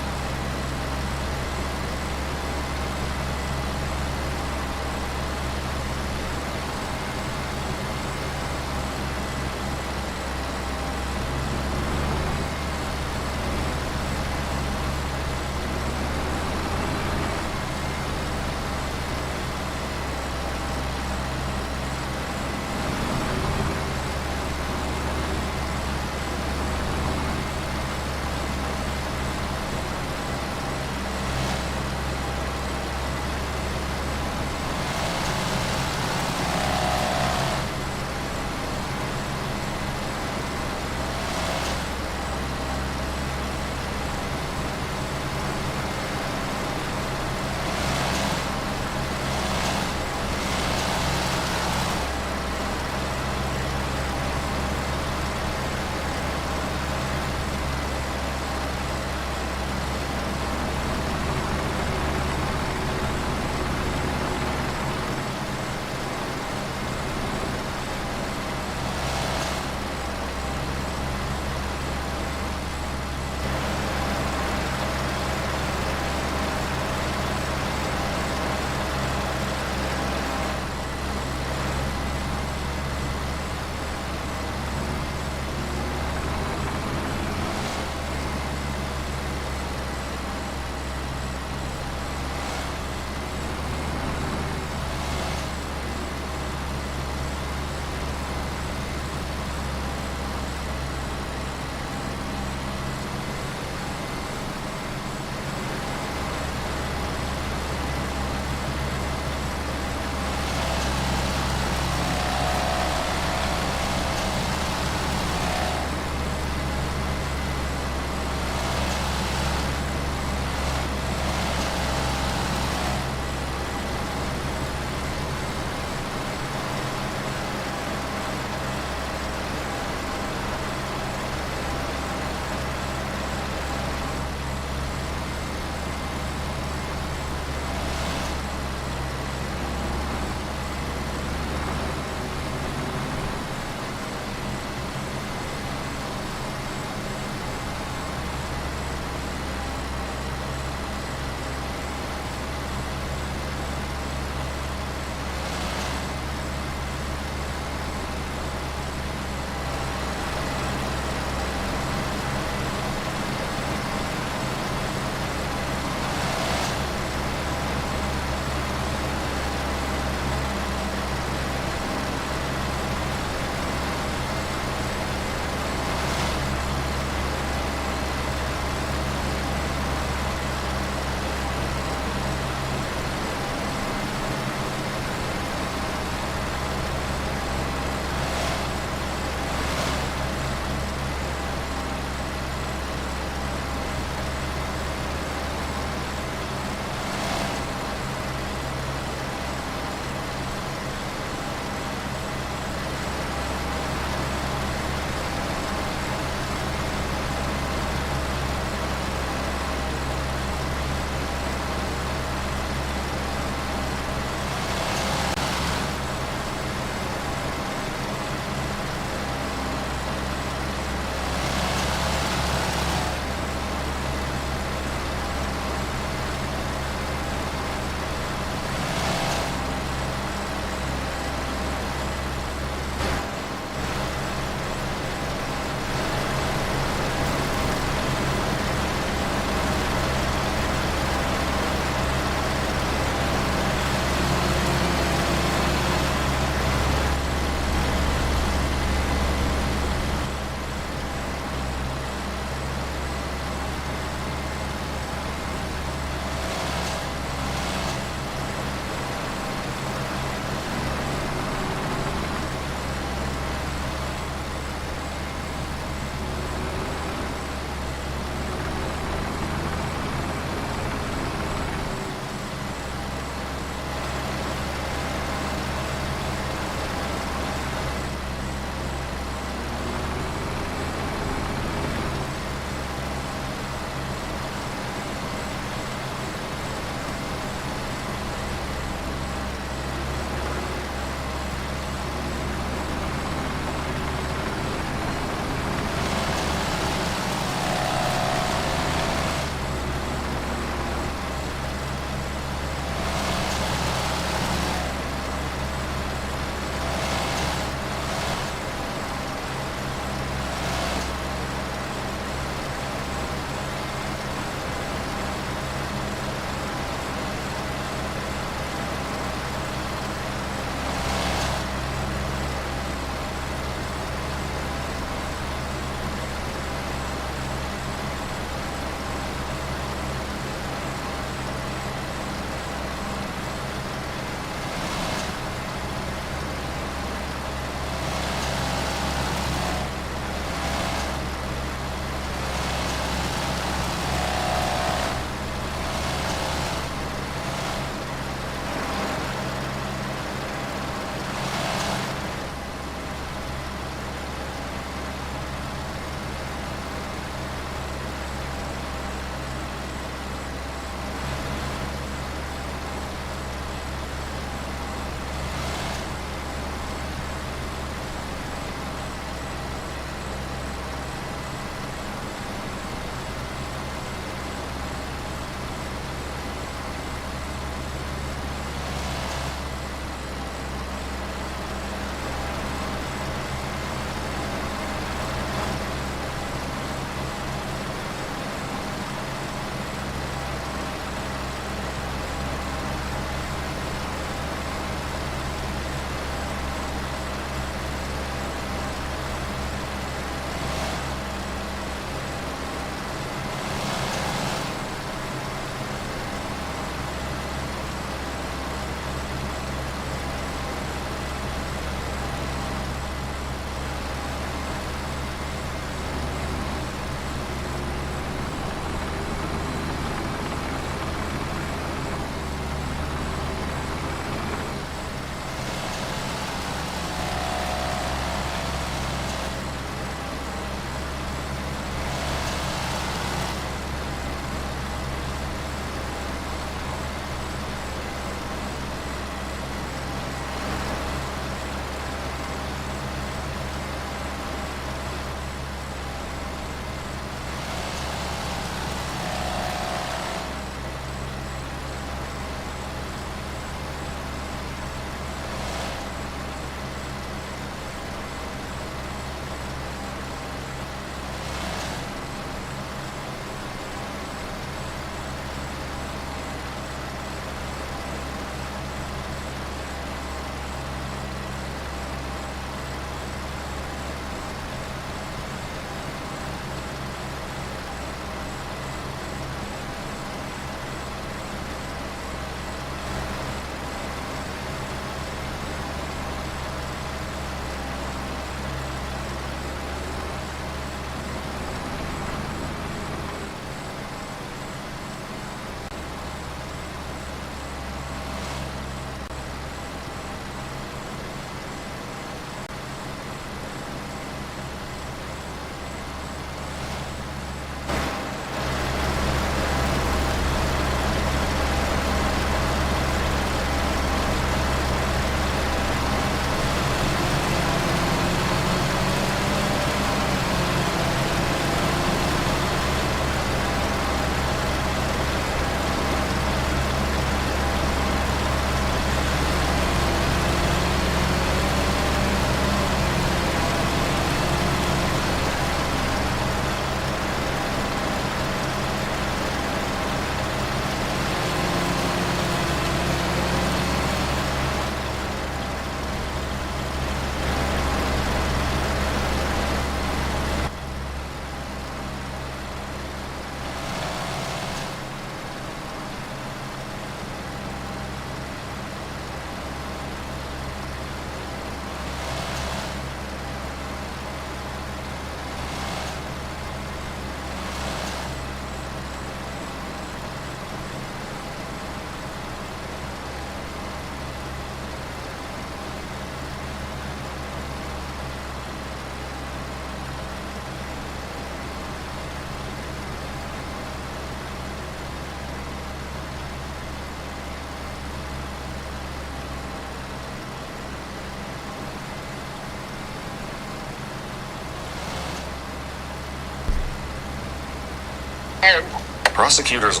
Prosecutors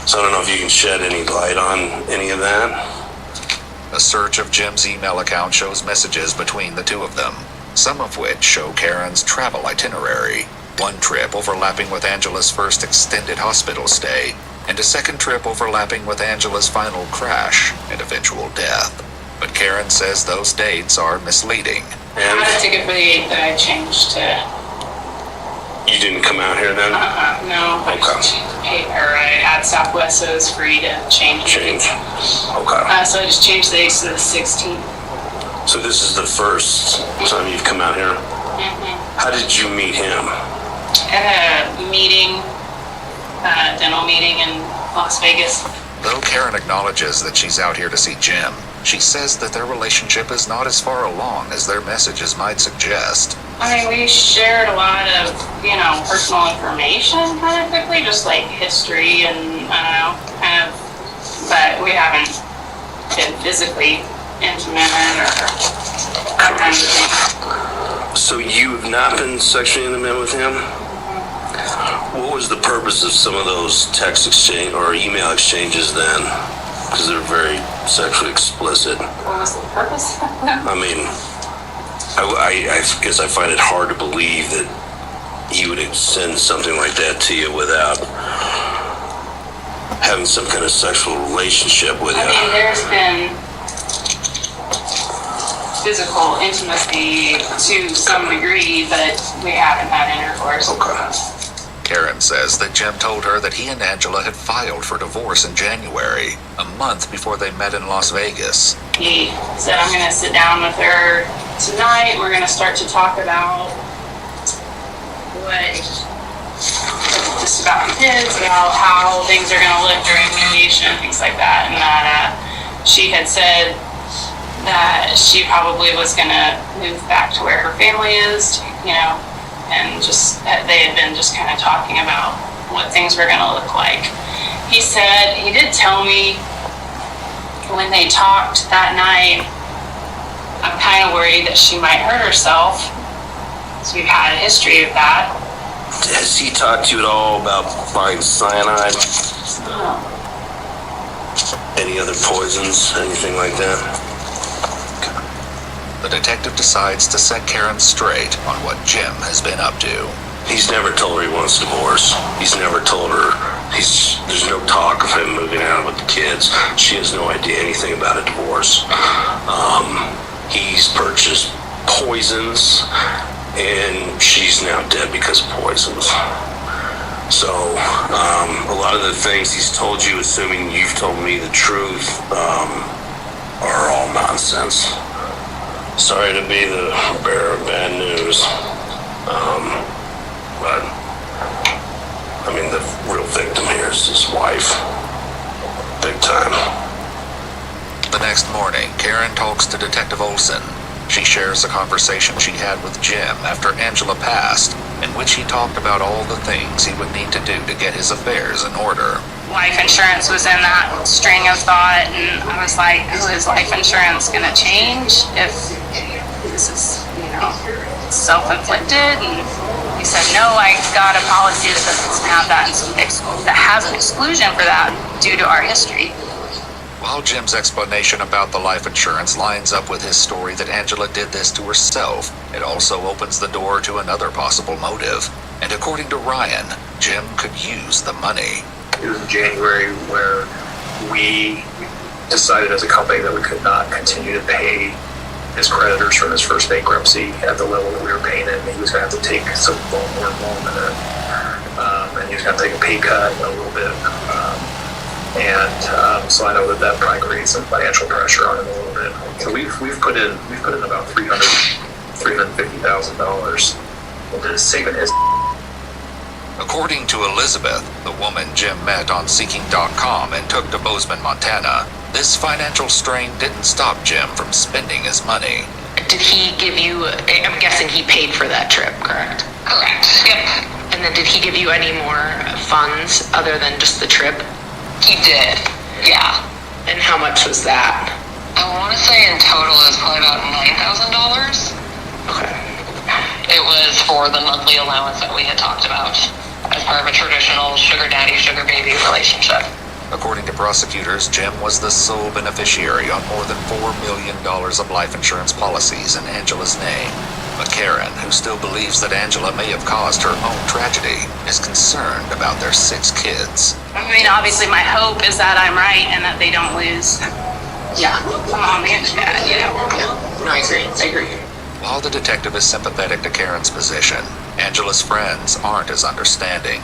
So I don't know if you can shed any light on any of that. A search of Jim's email account shows messages between the two of them, some of which show Karen's travel itinerary. One trip overlapping with Angela's first extended hospital stay, and a second trip overlapping with Angela's final crash and eventual death. But Karen says those dates are misleading. I had a ticket for the 8th that I changed to... You didn't come out here then? No. Okay. I had Southwest, so it was free to change. Okay. So I just changed the dates to the 16th. So this is the first time you've come out here? How did you meet him? At a meeting, dental meeting in Las Vegas. Though Karen acknowledges that she's out here to see Jim, she says that their relationship is not as far along as their messages might suggest. I mean, we shared a lot of, personal information kind of quickly, just like history and, I don't know, but we haven't been physically intimate or that kind of thing. So you've not been sexually intimate with him? What was the purpose of some of those text exchange or email exchanges then? Because they're very sexually explicit. What was the purpose of that? I mean, I guess I find it hard to believe that he would send something like that to you without having some kind of sexual relationship with you. I mean, there's been physical intimacy to some degree, but we haven't had intercourse. Karen says that Jim told her that he and Angela had filed for divorce in January, a month before they met in Las Vegas. He said, I'm going to sit down with her tonight. We're going to start to talk about just about the kids, about how things are going to look during mediation, things like that. And that she had said that she probably was going to move back to where her family is, and just they had been just kind of talking about what things were going to look like. He said, he did tell me when they talked that night, I'm kind of worried that she might hurt herself. So we've had a history of that. Has he talked to you at all about buying cyanide? No. Any other poisons? Anything like that? The detective decides to set Karen straight on what Jim has been up to. He's never told her he wants a divorce. He's never told her there's no talk of him moving out with the kids. She has no idea anything about a divorce. He's purchased poisons, and she's now dead because of poisons. So, a lot of the things he's told you, assuming you've told me the truth, are all nonsense. Sorry to be the bearer of bad news. But, I mean, the real victim here is his wife. Big time. The next morning, Karen talks to Detective Olson. She shares a conversation she had with Jim after Angela passed, in which he talked about all the things he would need to do to get his affairs in order. Life insurance was in that string of thought, and I was like, is life insurance going to change if this is, self-inflicted? And he said, no, I got a policy that doesn't have that, that has an exclusion for that due to our history. While Jim's explanation about the life insurance lines up with his story that Angela did this to herself, it also opens the door to another possible motive. And according to Ryan, Jim could use the money. It was in January where we decided as a company that we could not continue to pay his creditors from his first bankruptcy at the level that we were paying it. He was going to have to take some more involvement in it. And he was going to take a pay cut a little bit. So I know that probably creates some financial pressure on him a little bit. So we've put in about $350,000 into saving his. According to Elizabeth, the woman Jim met on Seeking.com and took to Bozeman, Montana, this financial strain didn't stop Jim from spending his money. Did he give you, I'm guessing he paid for that trip, correct? Correct. Yep. And then did he give you any more funds other than just the trip? He did, yeah. And how much was that? I want to say in total it was probably about $9,000. Okay. It was for the monthly allowance that we had talked about as part of a traditional sugar daddy, sugar baby relationship. According to prosecutors, Jim was the sole beneficiary on more than $4 million of life insurance policies in Angela's name. But Karen, who still believes that Angela may have caused her own tragedy, is concerned about their 6 kids. I mean, obviously my hope is that I'm right and that they don't lose. Yeah. Mom and dad, you know. Yeah. No, I agree. While the detective is sympathetic to Karen's position, Angela's friends aren't as understanding.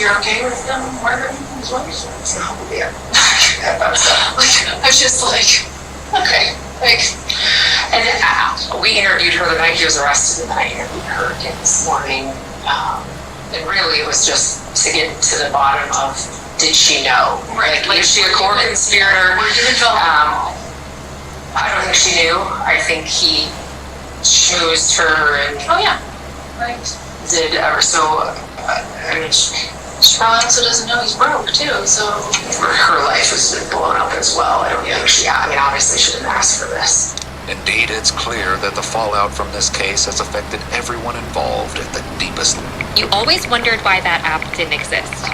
You're okay with them murdering his wife? No, yeah. I was just like, okay. And we interviewed her the night he was arrested, and then I interviewed her again this morning. And really it was just to get to the bottom of, did she know? Right. Like, is she a core conspirator? I don't think she knew. I think he schmoozed her and did I mean, she probably also doesn't know he's broke too, so her life has been blown up as well. I don't think obviously she didn't ask for this. Indeed, it's clear that the fallout from this case has affected everyone involved at the deepest. You always wondered why that app didn't exist.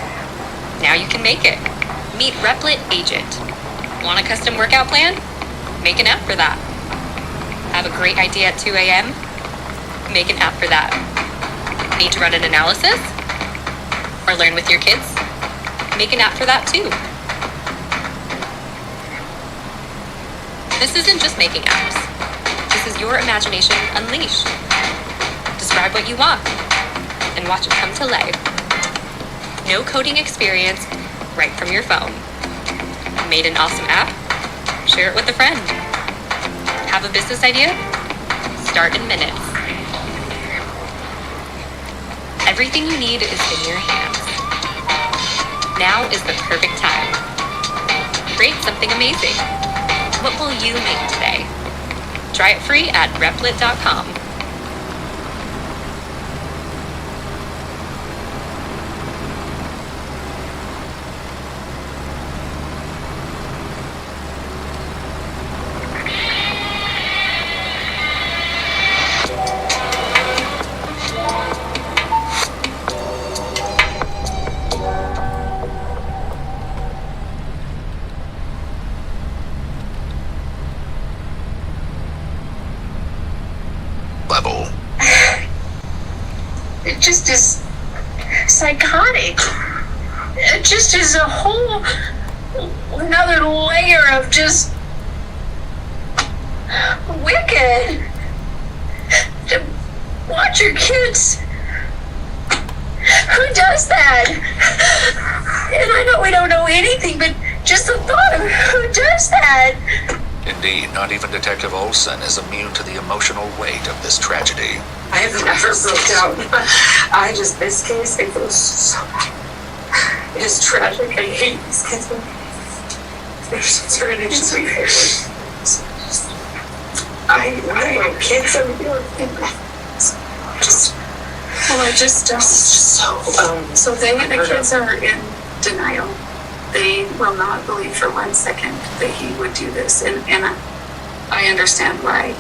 Now you can make it. Meet Replit Agent. Want a custom workout plan? Make an app for that. Have a great idea at 2 a.m.? Make an app for that. Need to run an analysis? Or learn with your kids? Make an app for that too. This isn't just making apps. This is your imagination unleashed. Describe what you want and watch it come to life. No coding experience, right from your phone. Made an awesome app? Share it with a friend. Have a business idea? Start in minutes. Everything you need is in your hands. Now is the perfect time. Create something amazing. What will you make today? Try it free at replit.com. Level. It just is psychotic. It just is a whole another layer of just wicked. To watch your kids. Who does that? And I know we don't know anything, but just the thought of who does that. Indeed, not even Detective Olson is immune to the emotional weight of this tragedy. I have never broke down. This case, it feels so bad. It is tragic. I hate these kids. They're so innocent. I know kids are so they and the kids are in denial. They will not believe for 1 second that he would do this, and I understand why.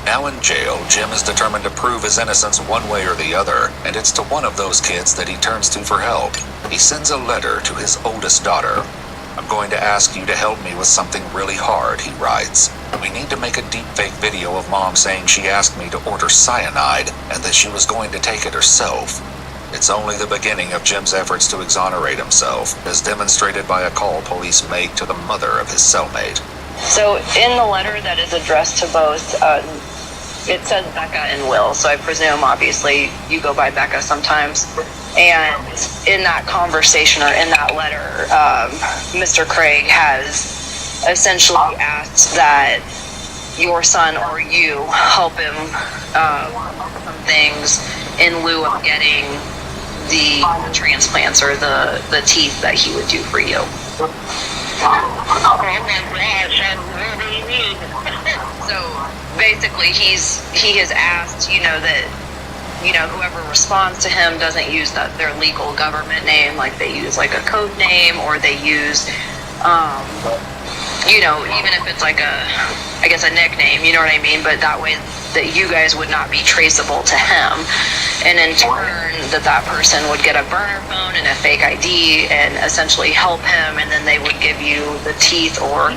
Now in jail, Jim is determined to prove his innocence one way or the other, and it's to one of those kids that he turns to for help. He sends a letter to his oldest daughter. "I'm going to ask you to help me with something really hard," he writes. "We need to make a deepfake video of Mom saying she asked me to order cyanide and that she was going to take it herself." It's only the beginning of Jim's efforts to exonerate himself, as demonstrated by a call police make to the mother of his cellmate. So in the letter that is addressed to both, it says Becca and Will, so I presume obviously you go by Becca sometimes. And in that conversation or in that letter, Mr. Craig has essentially asked that your son or you help him some things in lieu of getting the transplants or the teeth that he would do for you. So basically he has asked, that, whoever responds to him doesn't use their legal government name, like they use like a code name, or they use, even if it's like a nickname, you know what I mean? But that way that you guys would not be traceable to him. And in turn, that person would get a burner phone and a fake ID and essentially help him, and then they would give you the teeth or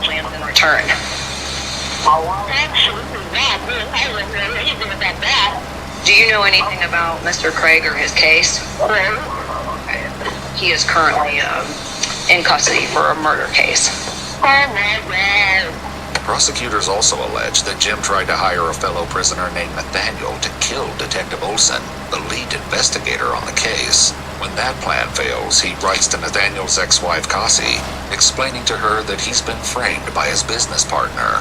plans in return. Do you know anything about Mr. Craig or his case? He is currently in custody for a murder case. Prosecutors also allege that Jim tried to hire a fellow prisoner named Nathaniel to kill Detective Olson, the lead investigator on the case. When that plan fails, he writes to Nathaniel's ex-wife Cassie, explaining to her that he's been framed by his business partner.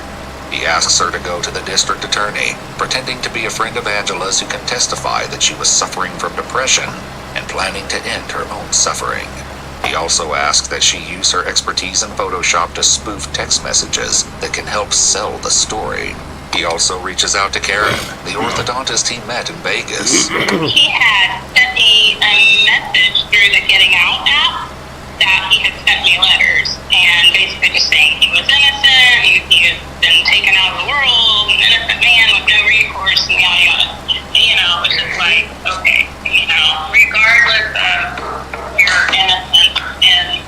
He asks her to go to the district attorney, pretending to be a friend of Angela's who can testify that she was suffering from depression and planning to end her own suffering. He also asks that she use her expertise in Photoshop to spoof text messages that can help sell the story. He also reaches out to Karen, the orthodontist he met in Vegas. He had sent me a message through the Getting Out app that he had sent me letters and basically just saying he was innocent, he had been taken out of the world, an innocent man with no recourse, and yada yada. You know, it's just like, okay, you know, regardless of your innocence in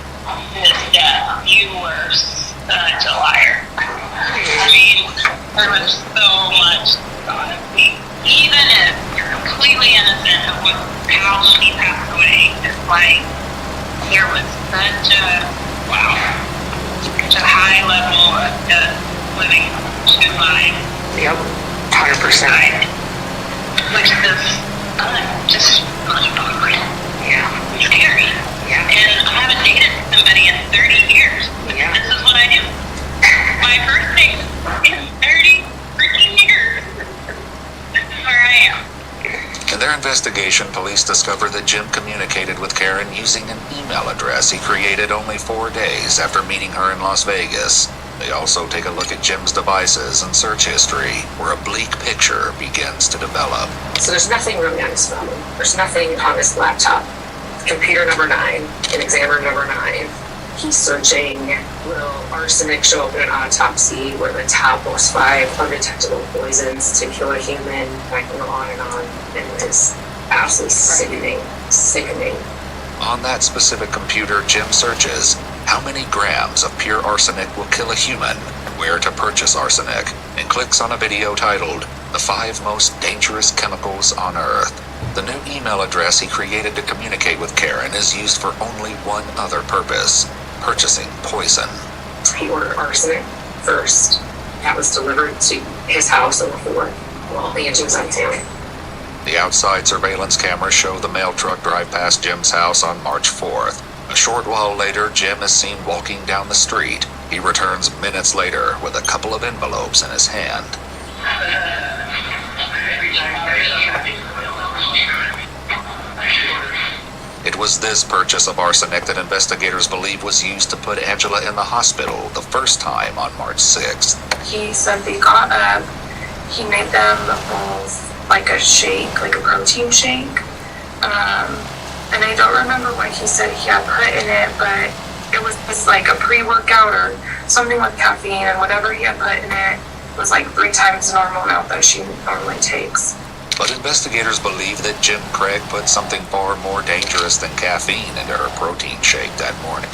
this death, you were such a liar. I mean, there was so much honesty. Even if you're completely innocent of how she passed away, it's like there was such a high level of just living two lives. Yep, 100%. Which is just mind-boggling. Yeah. It's scary. Yeah. And I haven't dated somebody in 30 years. Yeah. This is what I do. My first date in 30 freaking years. This is where I am. In their investigation, police discovered that Jim communicated with Karen using an email address he created only 4 days after meeting her in Las Vegas. They also take a look at Jim's devices and search history, where a bleak picture begins to develop. So there's nothing really on his phone. There's nothing on his laptop. Computer number 9, and examiner number 9. He's searching, will arsenic show up in an autopsy where the top most 5 undetectable poisons to kill a human. I can go on and on. And it's absolutely sickening. On that specific computer, Jim searches how many grams of pure arsenic will kill a human, where to purchase arsenic, and clicks on a video titled, The 5 Most Dangerous Chemicals on Earth. The new email address he created to communicate with Karen is used for only one other purpose: purchasing poison. He ordered arsenic first. That was delivered to his house on the 4th while Angie was out of town. The outside surveillance cameras show the mail truck drive past Jim's house on March 4th. A short while later, Jim is seen walking down the street. He returns minutes later with a couple of envelopes in his hand. It was this purchase of arsenic that investigators believe was used to put Angela in the hospital the first time on March 6th. He said they got up, he made them both like a shake, like a protein shake. And I don't remember what he said he had put in it, but it was just like a pre-workout or something with caffeine, and whatever he had put in it was like 3 times the normal amount that she normally takes. But investigators believe that Jim Craig put something far more dangerous than caffeine into her protein shake that morning.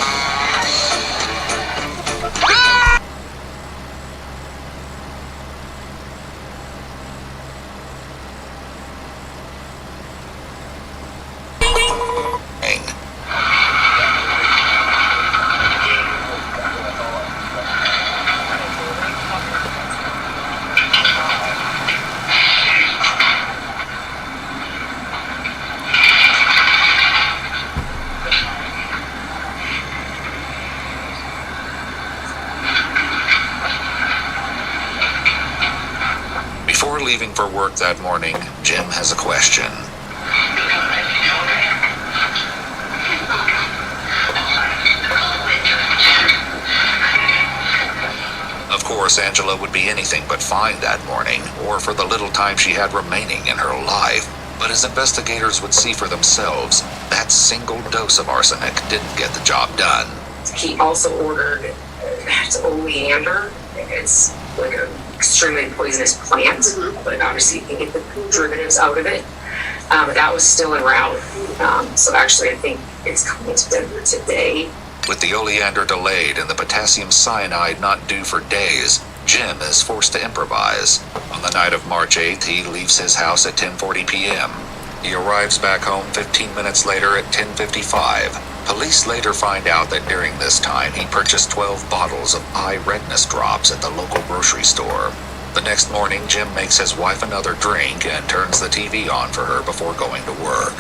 Before leaving for work that morning, Jim has a question. Of course, Angela would be anything but fine that morning, or for the little time she had remaining in her life. But as investigators would see for themselves, that single dose of arsenic didn't get the job done. He also ordered, it's oleander. It's like an extremely poisonous plant, but obviously you can get the derivatives out of it. But that was still en route. So actually, I think it's coming to Denver today. With the oleander delayed and the potassium cyanide not due for days, Jim is forced to improvise. On the night of March 8th, he leaves his house at 10:40 p.m. He arrives back home 15 minutes later at 10:55. Police later find out that during this time, he purchased 12 bottles of eye redness drops at the local grocery store. The next morning, Jim makes his wife another drink and turns the TV on for her before going to work.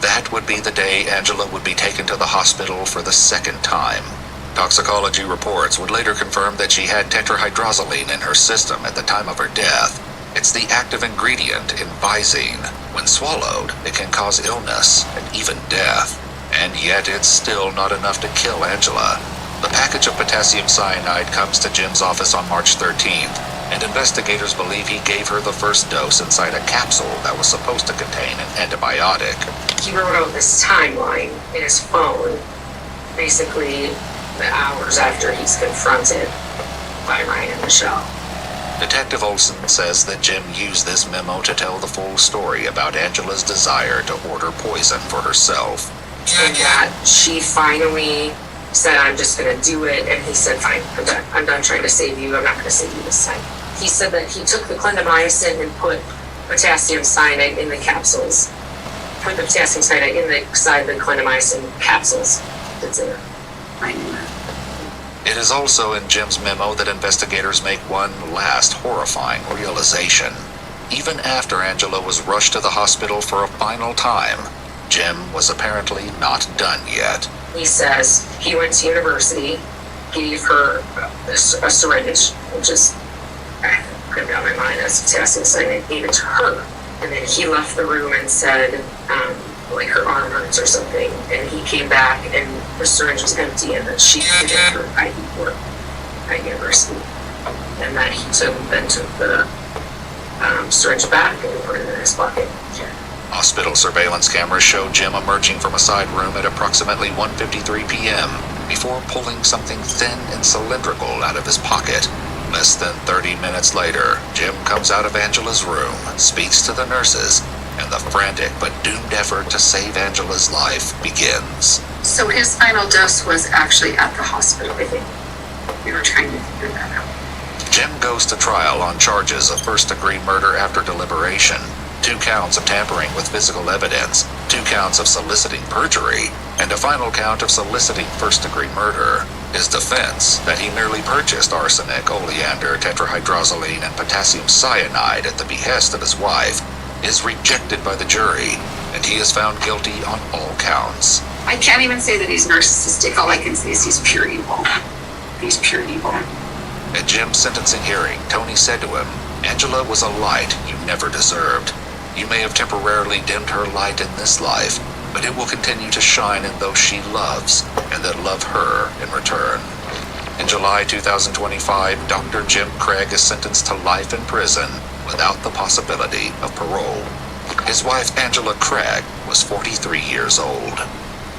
That would be the day Angela would be taken to the hospital for the second time. Toxicology reports would later confirm that she had tetrahydrozoline in her system at the time of her death. It's the active ingredient in Visine. When swallowed, it can cause illness and even death. And yet it's still not enough to kill Angela. The package of potassium cyanide comes to Jim's office on March 13th, and investigators believe he gave her the first dose inside a capsule that was supposed to contain an antibiotic. He wrote out this timeline in his phone, basically the hours after he's confronted by Ryan and Michelle. Detective Olson says that Jim used this memo to tell the full story about Angela's desire to order poison for herself. And that she finally said, I'm just going to do it. And he said, fine, I'm done trying to save you. I'm not going to save you this time. He said that he took the clindamycin and put potassium cyanide in the capsules. Put the potassium cyanide inside the clindamycin capsules. That's it. It is also in Jim's memo that investigators make one last horrifying realization. Even after Angela was rushed to the hospital for a final time, Jim was apparently not done yet. He says he went to university, gave her a syringe, which is, put it on my mind as potassium cyanide, gave it to her. And then he left the room and said, like her arm hurts or something. And he came back and the syringe was empty and that she did her IV work at university. And that he then took the syringe back and put it in his pocket. Hospital surveillance cameras show Jim emerging from a side room at approximately 1:53 p.m. before pulling something thin and cylindrical out of his pocket. Less than 30 minutes later, Jim comes out of Angela's room, speaks to the nurses, and the frantic but doomed effort to save Angela's life begins. So his final dose was actually at the hospital, I think. We were trying to figure that out. Jim goes to trial on charges of first-degree murder after deliberation, 2 counts of tampering with physical evidence, 2 counts of soliciting perjury, and a final count of soliciting first-degree murder. His defense, that he merely purchased arsenic, oleander, tetrahydrozoline, and potassium cyanide at the behest of his wife, is rejected by the jury, and he is found guilty on all counts. I can't even say that he's narcissistic. All I can say is he's pure evil. He's pure evil. At Jim's sentencing hearing, Tony said to him, "Angela was a light you never deserved. You may have temporarily dimmed her light in this life, but it will continue to shine in those she loves and that love her in return." In July 2025, Dr. Jim Craig is sentenced to life in prison without the possibility of parole. His wife, Angela Craig, was 43 years old.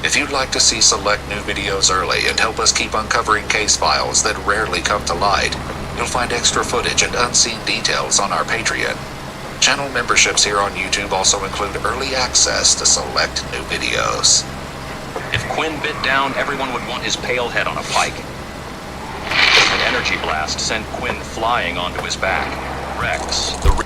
If you'd like to see select new videos early and help us keep uncovering case files that rarely come to light, you'll find extra footage and unseen details on our Patreon. Channel memberships here on YouTube also include early access to select new videos. If Quinn bit down, everyone would want his pale head on a pike. An energy blast sent Quinn flying onto his back. Rex, the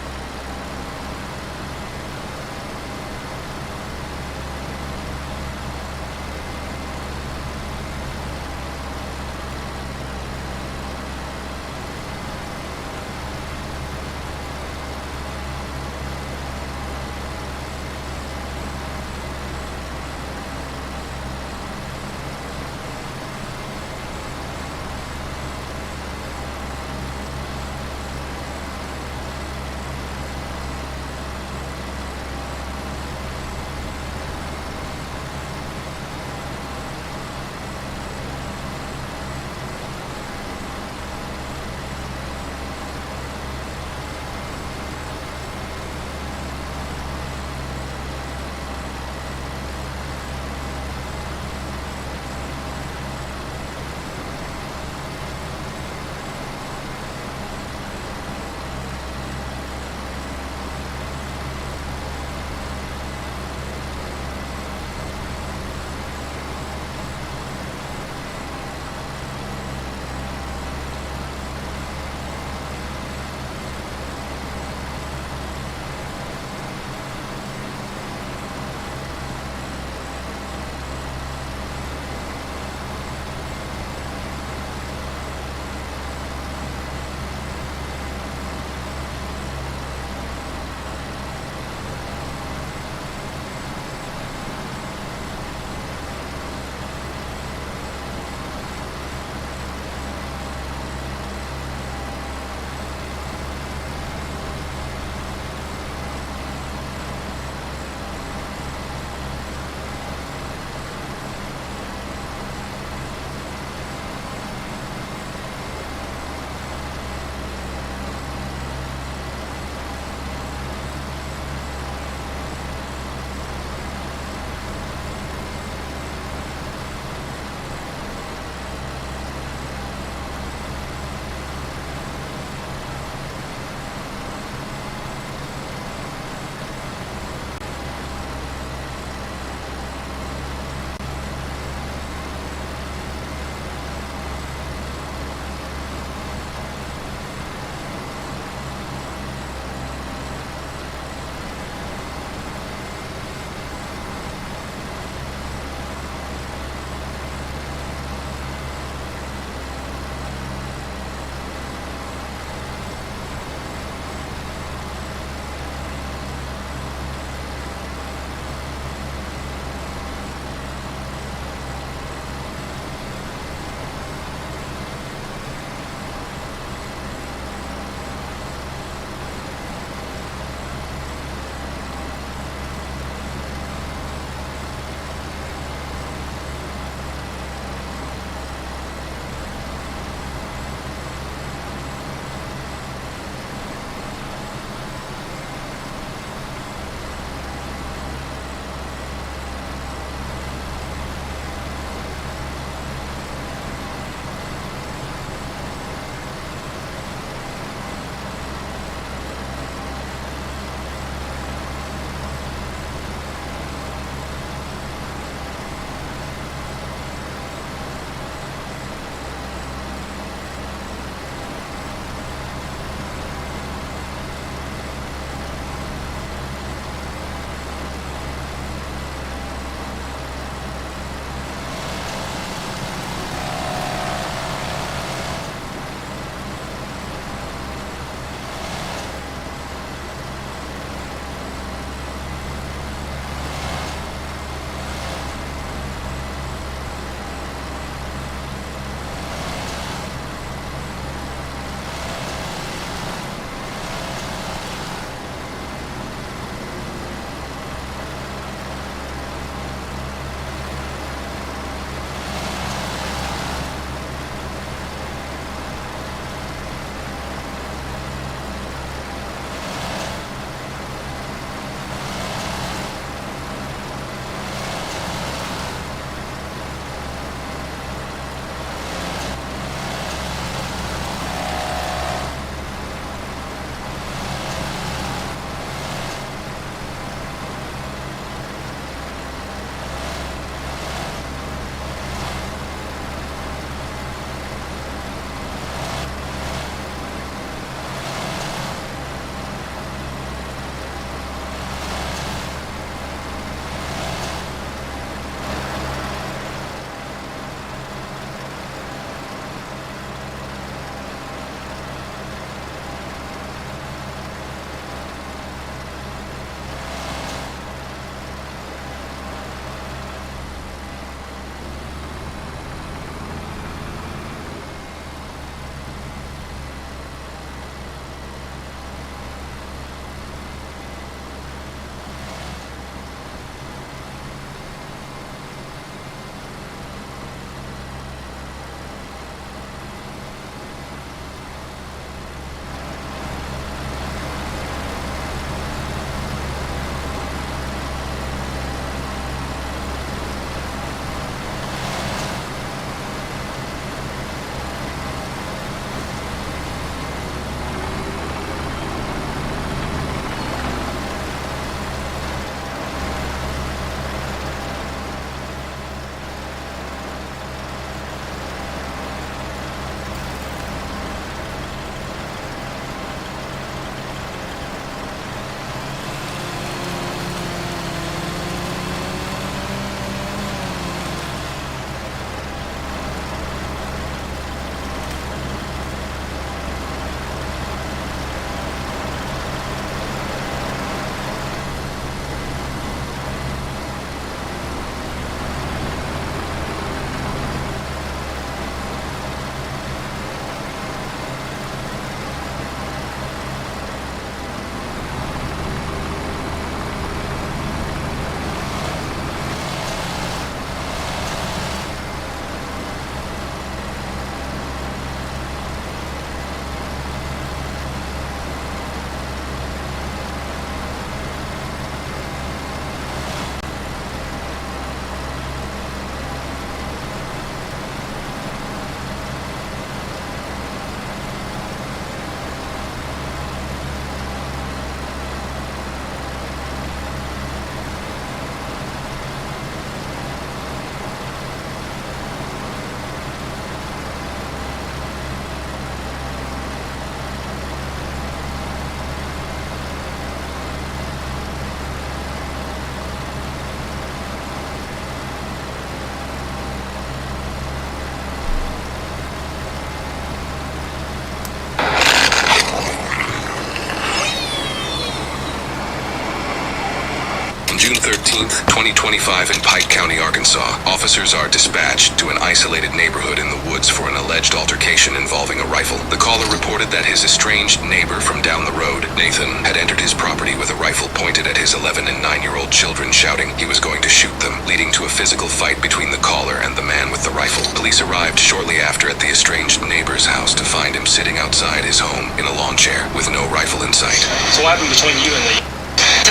June 13th, 2025 in Pike County, Arkansas, officers are dispatched to an isolated neighborhood in the woods for an alleged altercation involving a rifle. The caller reported that his estranged neighbor from down the road, Nathan, had entered his property with a rifle pointed at his 11 and 9-year-old children, shouting he was going to shoot them, leading to a physical fight between the caller and the man with the rifle. Police arrived shortly after at the estranged neighbor's house to find him sitting outside his home in a lawn chair with no rifle in sight. So what happened between you and the...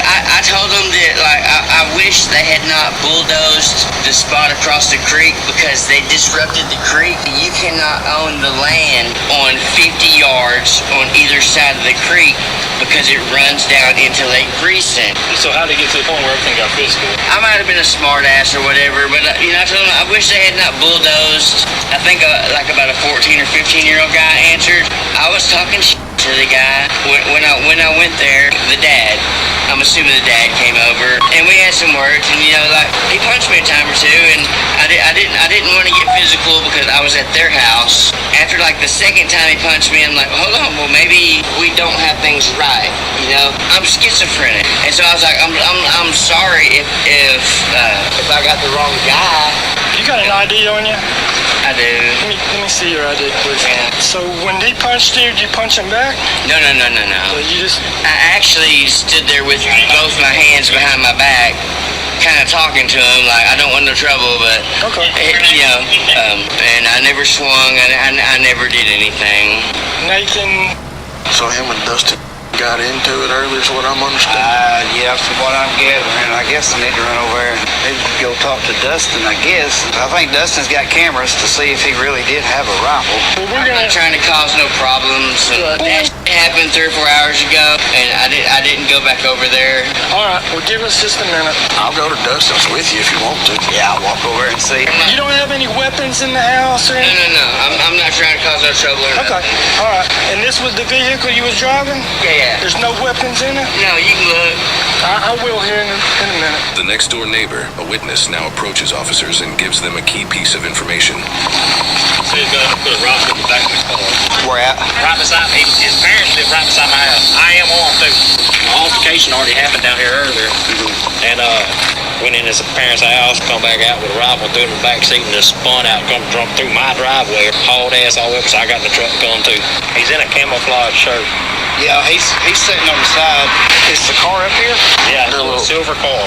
I told them that, like, I wish they had not bulldozed the spot across the creek because they disrupted the creek. You cannot own the land on 50 yards on either side of the creek because it runs down into Lake Greason. So how did it get to the point where everything got physical? I might have been a smart ass or whatever, but, I told them I wish they had not bulldozed. I think, like, about a 14 or 15-year-old guy answered. I was talking shit to the guy when I went there. The dad, I'm assuming the dad came over, and we had some words, and like he punched me a time or two, and I didn't want to get physical because I was at their house. After like the second time he punched me, I'm like, hold on, well maybe we don't have things right, I'm schizophrenic, and so I was like, I'm sorry if I got the wrong guy. You got an ID on you? I do. Let me see your ID, please. Yeah. So when he punched you, did you punch him back? No. So you just... I actually stood there with both my hands behind my back, kind of talking to him like I don't want no trouble, but okay. And I never swung. I never did anything. Nathan. So him and Dustin got into it earlier is what I'm understanding? Yeah, from what I'm gathering, I guess I need to run over there and maybe go talk to Dustin, I guess. I think Dustin's got cameras to see if he really did have a rifle. I'm not trying to cause no problems. That happened 3 or 4 hours ago, and I didn't go back over there. All right, well, give us just a minute. I'll go to Dustin's with you if you want to. Yeah, I'll walk over and see. You don't have any weapons in the house or anything? No. I'm not trying to cause no trouble or nothing. Okay, all right. And this was the vehicle you was driving? Yeah. There's no weapons in it? No, you can look. I will here in a minute. The next door neighbor, a witness, now approaches officers and gives them a key piece of information. So he's gonna put a rifle in the back of his car. Where at? Right beside me. His parents live right beside my house. I am armed too. The altercation already happened down here earlier. And went in his parents' house, come back out with a rifle, threw it in the back seat, and just spun out, come through my driveway, hauled ass all up, so I got in the truck going too. He's in a camouflage shirt. Yeah, he's sitting on the side. Is the car up here? Yeah, a little silver car.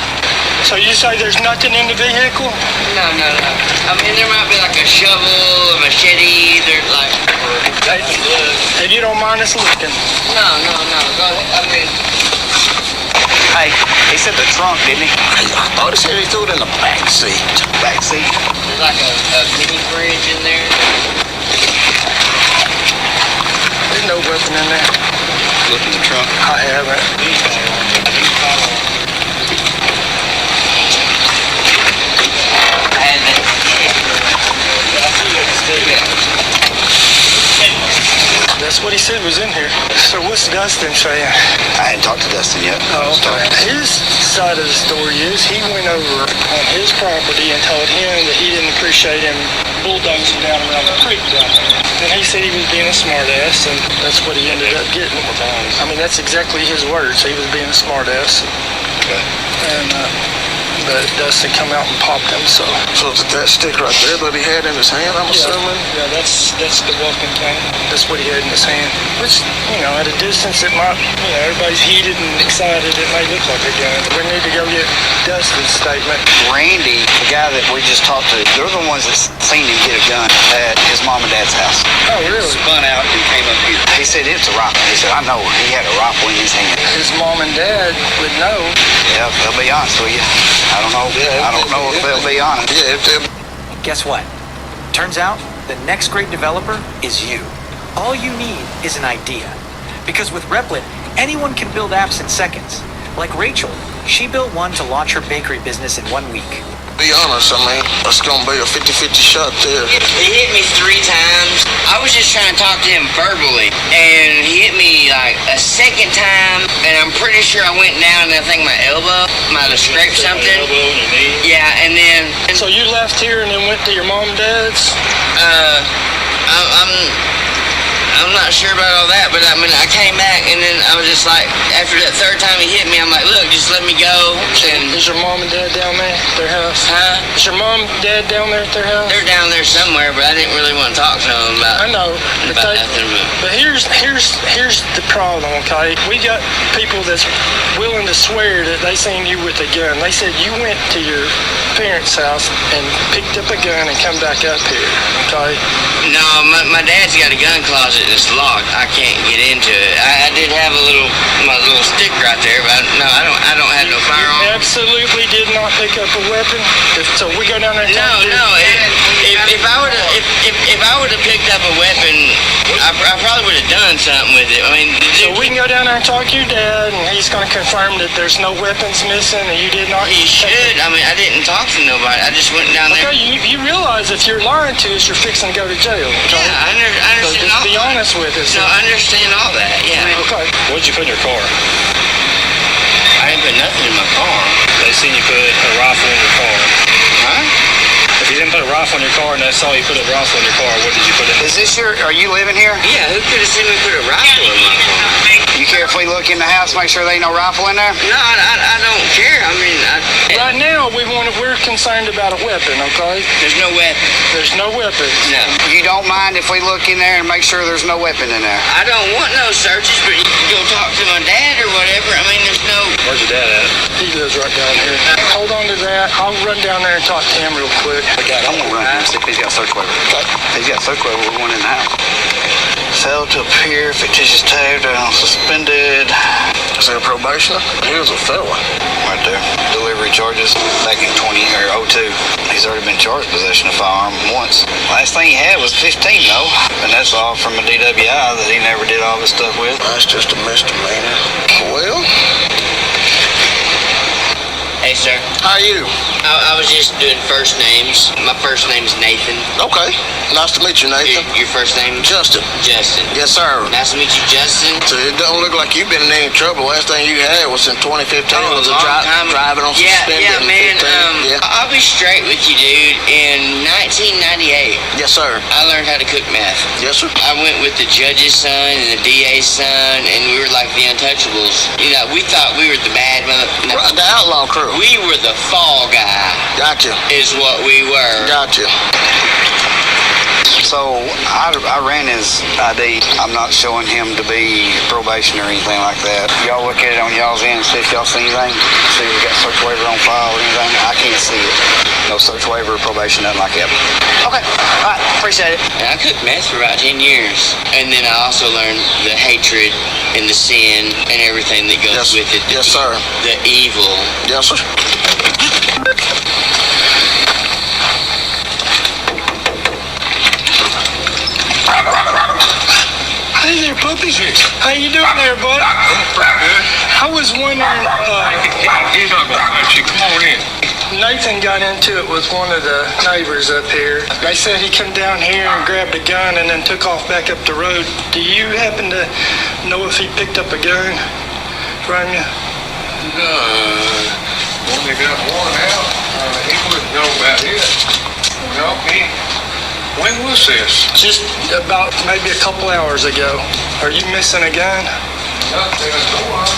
So you say there's nothing in the vehicle? No. I mean, there might be like a shovel, a machete, there's like... And you don't mind us looking? No. Go ahead. I mean... Hey, he said the trunk, didn't he? I thought he said he threw it in the back seat. Back seat? There's like a mini fridge in there. There's no weapon in there. Look in the trunk. I haven't. That's what he said was in here. So what's Dustin saying? I hadn't talked to Dustin yet. Oh, okay. His side of the story is he went over on his property and told him that he didn't appreciate him bulldozing down around the creek down there. And he said he was being a smartass, and that's what he ended up getting. I mean, that's exactly his words. He was being a smartass. Okay. And but Dustin come out and popped him, so. So is that stick right there that he had in his hand, I'm assuming? Yeah, that's the walking thing. That's what he had in his hand. Which, at a distance it might, everybody's heated and excited. It may look like a gun. We need to go get Dustin's statement. Randy, the guy that we just talked to, they're the ones that seen him get a gun at his mom and dad's house. Oh, really? Spun out and came up here. He said it's a rifle. He said, I know. He had a rifle in his hand. His mom and dad would know. Yeah, they'll be honest with you. I don't know. I don't know if they'll be honest. Guess what? Turns out the next great developer is you. All you need is an idea. Because with Replit, anyone can build apps in seconds. Like Rachel, she built one to launch her bakery business in 1 week. Be honest, I mean, it's gonna be a 50-50 shot there. He hit me 3 times. I was just trying to talk to him verbally, and he hit me like a second time, and I'm pretty sure I went down and I think my elbow might have scraped something. Yeah, and then... So you left here and then went to your mom and dad's? I'm not sure about all that, but I mean, I came back and then I was just like, after that 3rd time he hit me, I'm like, look, just just let me go. And is your mom and dad down there at their house? Huh? Is your mom and dad down there at their house? They're down there somewhere, but I didn't really want to talk to them about. I know. About nothing. But here's the problem, okay? We got people that's willing to swear that they seen you with a gun. They said you went to your parents' house and picked up a gun and come back up here, okay? No, my dad's got a gun closet that's locked. I can't get into it. I did have my little stick right there, but no, I don't have no firearm. You absolutely did not pick up a weapon. So we go down there and talk to you. No. If I would have picked up a weapon, I probably would have done something with it. I mean, so we can go down there and talk to your dad, and he's going to confirm that there's no weapons missing, and you did not. He should. I mean, I didn't talk to nobody. I just went down there. Okay, you realize if you're lying to us, you're fixing to go to jail. Okay? Yeah, I understand. So just be honest with us. No, I understand all that. Yeah. Okay. What'd you put in your car? I didn't put nothing in my car. They seen you put a rifle in your car. Huh? If you didn't put a rifle in your car and they saw you put a rifle in your car, what did you put in? Are you living here? Yeah, who could have seen me put a rifle in my car? You care if we look in the house, make sure there ain't no rifle in there? No, I don't care. I mean, right now we're concerned about a weapon, okay? There's no weapon. There's no weapon. No. You don't mind if we look in there and make sure there's no weapon in there? I don't want no searches, but you can go talk to my dad or whatever. I mean, there's no. Where's your dad at? He lives right down here. Hold on to that. I'll run down there and talk to him real quick. Dad, I'm gonna run and see if he's got a search waiver. If he's got a search waiver, we're going in the house. Failed to appear, fictitious tag, suspended. Is that a probationer? He was a felon. Right there. Delivery charges back in 02. He's already been charged possession of firearm once. Last thing he had was 15 though. And that's all from a DWI that he never did all this stuff with. That's just a misdemeanor. Well. Hey, sir. How are you? I was just doing first names. My first name's Nathan. Okay. Nice to meet you, Nathan. Your first name? Justin. Justin. Yes, sir. Nice to meet you, Justin. So it don't look like you've been in any trouble. Last thing you had was in 2015. Oh, was a driving on suspended. Yeah, man. 15. I'll be straight with you, dude. In 1998. Yes, sir. I learned how to cook meth. Yes, sir. I went with the judge's son and the DA's son, and we were like the untouchables. You know, we thought we were the bad mother. No, The outlaw crew. we were the fall guy. Gotcha. Is what we were. Gotcha. So I ran his ID. I'm not showing him to be probation or anything like that. Y'all look at it on y'all's end, see if y'all see anything. See if we got search waiver on file or anything. I can't see it. No search waiver, probation, nothing like that. Okay. All right. Appreciate it. And I cooked meth for about 10 years. And then I also learned the hatred and the sin and everything that goes with it. Yes, sir. The evil. Yes, sir. Hey there, puppy. How you doing there, bud? I was wondering, He's not gonna let you. Come on in. Nathan got into it with one of the neighbors up here. They said he come down here and grabbed a gun and then took off back up the road. Do you happen to know if he picked up a gun from you? No, only got one out. He wouldn't know about it. No, when was this? Just about maybe a couple hours ago. Are you missing a gun?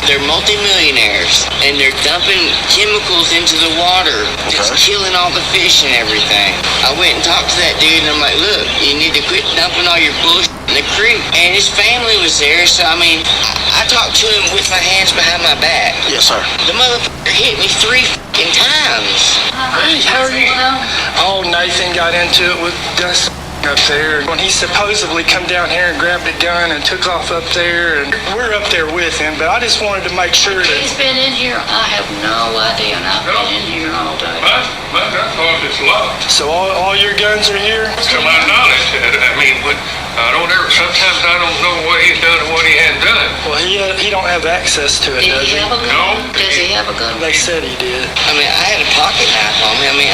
They're multimillionaires, and they're dumping chemicals into the water. It's killing all the fish and everything. I went and talked to that dude, and I'm like, look, you need to quit dumping all your bullshit in the creek. And his family was there, so I mean, I talked to him with my hands behind my back. Yes, sir. The motherfucker hit me 3 times. Hey, how are you? Oh, Nathan got into it with Dustin up there when he supposedly come down here and grabbed a gun and took off up there, and we're up there with him, but I just wanted to make sure that He's been in here, I have no idea, and I've been in here all day. But I thought it's locked. So all your guns are here? To my knowledge, I mean, I don't ever. Sometimes I don't know what he's done and what he hadn't done. Well, he don't have access to it, Did does he he? have a gun? No. Does he have a gun? They said he did. I mean, I had a pocket knife on me. I mean,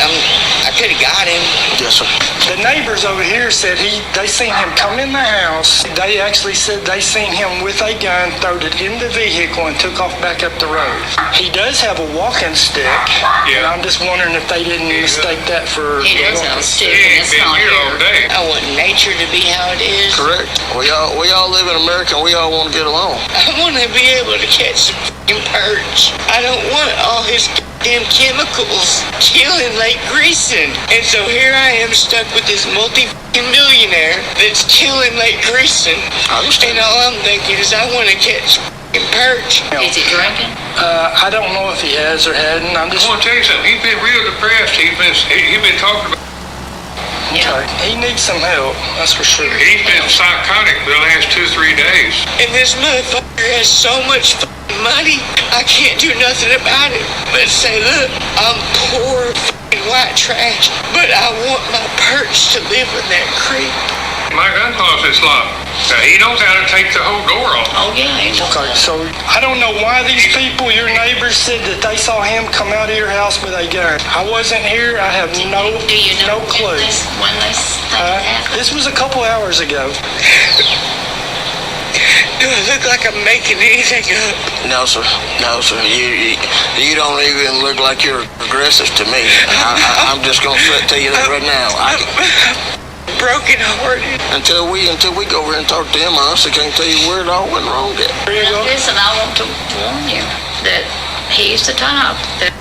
I could have got him. Yes, sir. The neighbors over here said they seen him come in the house. They actually said they seen him with a gun, throwed it in the vehicle, and took off back up the road. He does have a walking stick. Yeah. And I'm just wondering if they didn't mistake that for. He does have a stick, He and ain't it's been not here all here. day. I want nature to be how it is. Correct. We all live in America and we all want to get along. I want to be able to catch some perch. I don't want all his damn chemicals killing Lake Greason. And so here I am stuck with this multi-millionaire that's killing Lake Greason. And all I'm thinking is I want to catch perch. Is he drinking? I don't know if he has or hadn't. I'm just. I want to tell you something. He's been real depressed. He's been talking about. Okay. He needs some help. That's for sure. He's been psychotic for the last 2-3 days. And this motherfucker has so much money, I can't do nothing about it but say, look, I'm poor white trash, but I want my perch to live in that creek. My gun closet's locked. He knows how to take the whole door off. Oh, yeah. Okay, so I don't know why these people, your neighbors, said that they saw him come out of your house with a gun. I wasn't here. I have no clue. When this thing happened? This was a couple hours ago. Do I look like I'm making anything up? No, sir. No, sir. You don't even look like you're aggressive to me. I'm just gonna tell you that right now. I'm broken hearted. Until we go over and talk to him, I honestly can't tell you where it all went wrong yet. Listen, I want to warn you that he's the type that.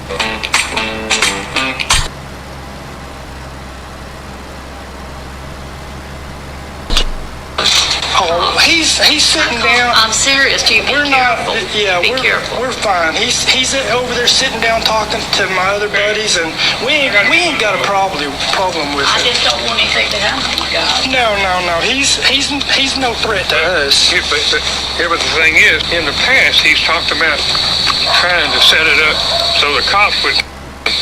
Oh, he's sitting down. I'm serious. You be careful. Be careful. We're fine. He's over there sitting down talking to my other buddies, and we ain't got a problem with I him. just don't want anything to happen to you guys. No. He's no threat to us. Yeah, but the thing is, in the past, he's talked about trying to set it up so the cops would.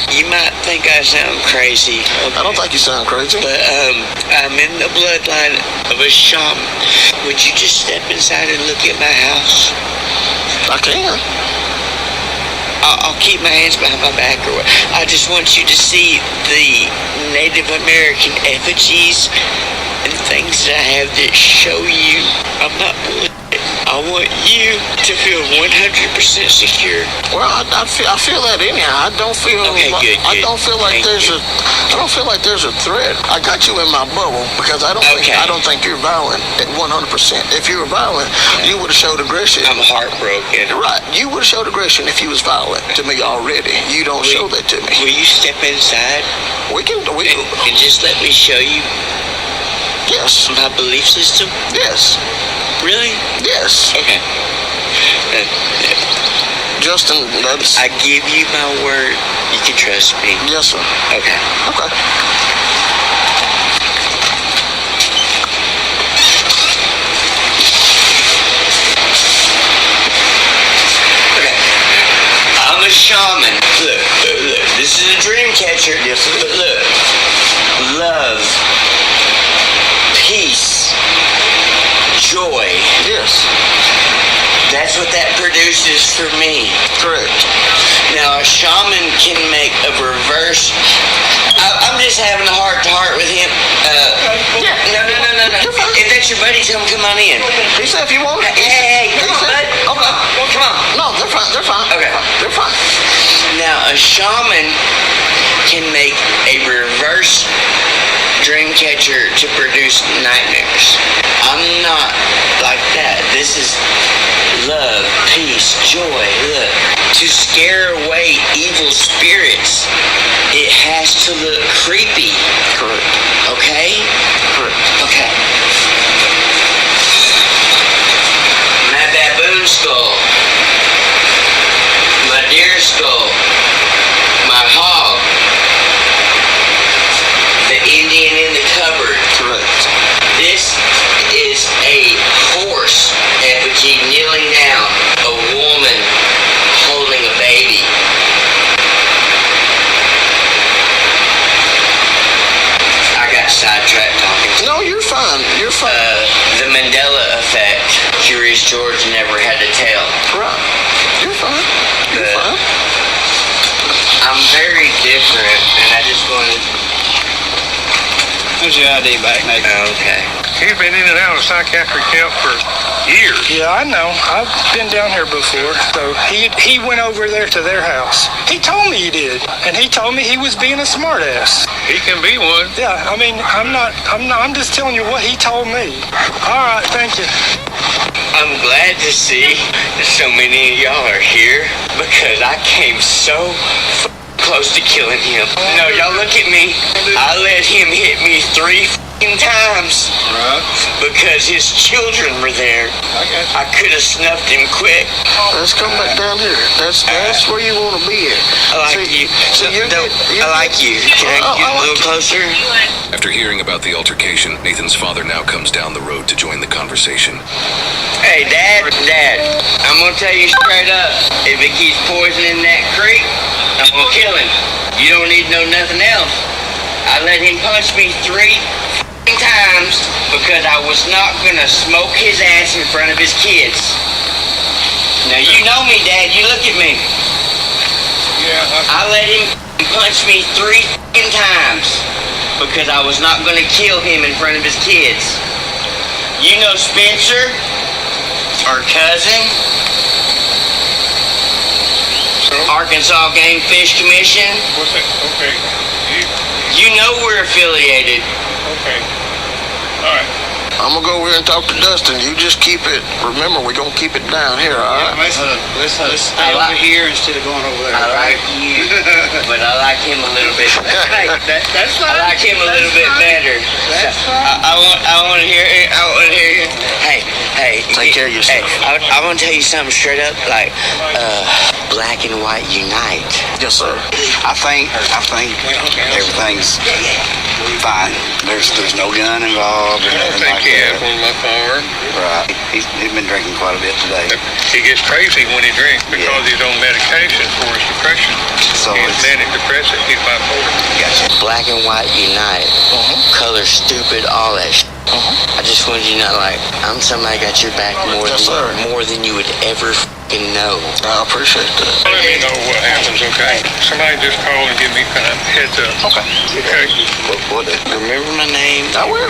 You might think I sound crazy. I don't think you sound crazy. But I'm in the bloodline of a shaman. Would you just step inside and look at my house? I can. I'll keep my hands behind my back, or what. I just want you to see the Native American effigies and things that I have that show you I'm not bullshit. I want you to feel 100% secure. Well, I feel that anyhow. I don't feel. Okay, good. I don't feel like there's a threat. I got you in my bubble because I don't think you're violent at 100%. If you were violent, you would have showed aggression. I'm heartbroken. Right. You would have showed aggression if you was violent to me already. You don't show that to me. Will you step inside? We can. And just let me show you. Yes. My belief system? Yes. Really? Yes. Okay. Justin, I give you my word. You can trust me. Yes, sir. Okay. Okay. Okay. I'm a shaman. Look. This is a dream catcher. Yes, sir. But look. Love. Peace. Joy. Yes. That's what that produces for me. Correct. Now, a shaman can make a reverse. I'm just having a heart-to-heart with him. No. If that's your buddy, tell him come on in. He said if you want. Hey, come on, bud. Okay. Come on. No, they're fine. Okay. They're fine. Now, a shaman can make a reverse dream catcher to produce nightmares. I'm not like that. This is love, peace, joy. Look, to scare away evil spirits, it has to look creepy. Correct. Okay? Correct. Okay. My baboon skull. My deer skull. My hog. The Indian in the cupboard. Correct. This is a horse effigy kneeling down. A woman holding a baby. I got sidetracked talking. No, you're fine. You're fine. The Mandela effect. Curious George never had to tell. Right. You're fine. You're fine. I'm very different, and I just wanted. Where's your ID back, Nathan? Okay. He's been in and out of psychiatric help for years. Yeah, I know. I've been down here before. So he went over there to their house. He told me he did, and he told me he was being a smartass. He can be one. Yeah, I mean, I'm just telling you what he told me. All right, thank you. I'm glad to see so many of y'all are here because I came so close to killing him. No, y'all look at me. I let him hit me 3 times because his children were there. I could have snuffed him quick. Let's come back down here. That's where you want to be at. I like you. I like you. Can I get a little closer? After hearing about the altercation, Nathan's father now comes down the road to join the conversation. Hey, Dad, I'm gonna tell you straight up. If it keeps poisoning that creek, I'm gonna kill him. You don't need to know nothing else. I let him punch me 3 times because I was not gonna smoke his ass in front of his kids. Now you know me, Dad. You look at me. I let him punch me 3 times because I was not gonna kill him in front of his kids. You know Spencer, our cousin, Arkansas Game Fish Commission. Okay. You know we're affiliated. Okay. All right. I'm gonna go over here and talk to Dustin. You just keep it. Remember, we're gonna keep it down here, all right? Let's stay over here instead of going over there. I like you, but I like him a little bit. Hey, that's fine. I like him a little bit better. That's fine. I want to hear it. I want to hear it. Hey. Take care of yourself. Hey, I want to tell you something straight up. Like, black and white unite. Yes, sir. I think everything's fine. There's no gun involved or I don't nothing think like he that. has one of my farm. Right. He's been drinking quite a bit today. He gets crazy when he drinks because he's on medication for his depression. So he's manic depressive. He's bipolar. Gotcha. Black and white unite. Color stupid, all that shit. I just wanted you to know, like, I'm somebody got your back more than you would ever f***ing know. I appreciate that. Let me know what happens, okay? Somebody just call and give me kind of heads up. Okay. Remember my name? I will.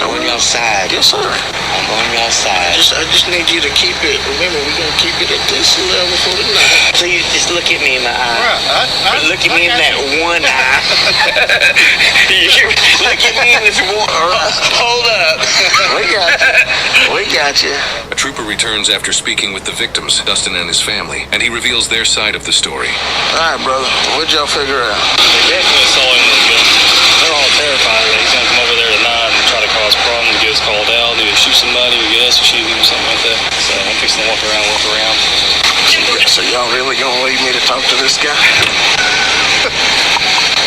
I'm on your side. Yes, sir. I'm on your side. I just need you to keep it. Remember, we're gonna keep it at this level for tonight. Please just look at me in my eye. Right. Look at me in that one eye. Look at me in this one. Hold up. We got you. A trooper returns after speaking with the victims, Dustin and his family, and he reveals their side of the story. All right, brother. What'd y'all figure out? They definitely saw him with a gun. They're all terrified that he's gonna come over there tonight and try to cause problems, get us called out, either shoot somebody or get us to shoot him, something like that. So I'm fixing to walk around. So y'all really gonna leave me to talk to this guy?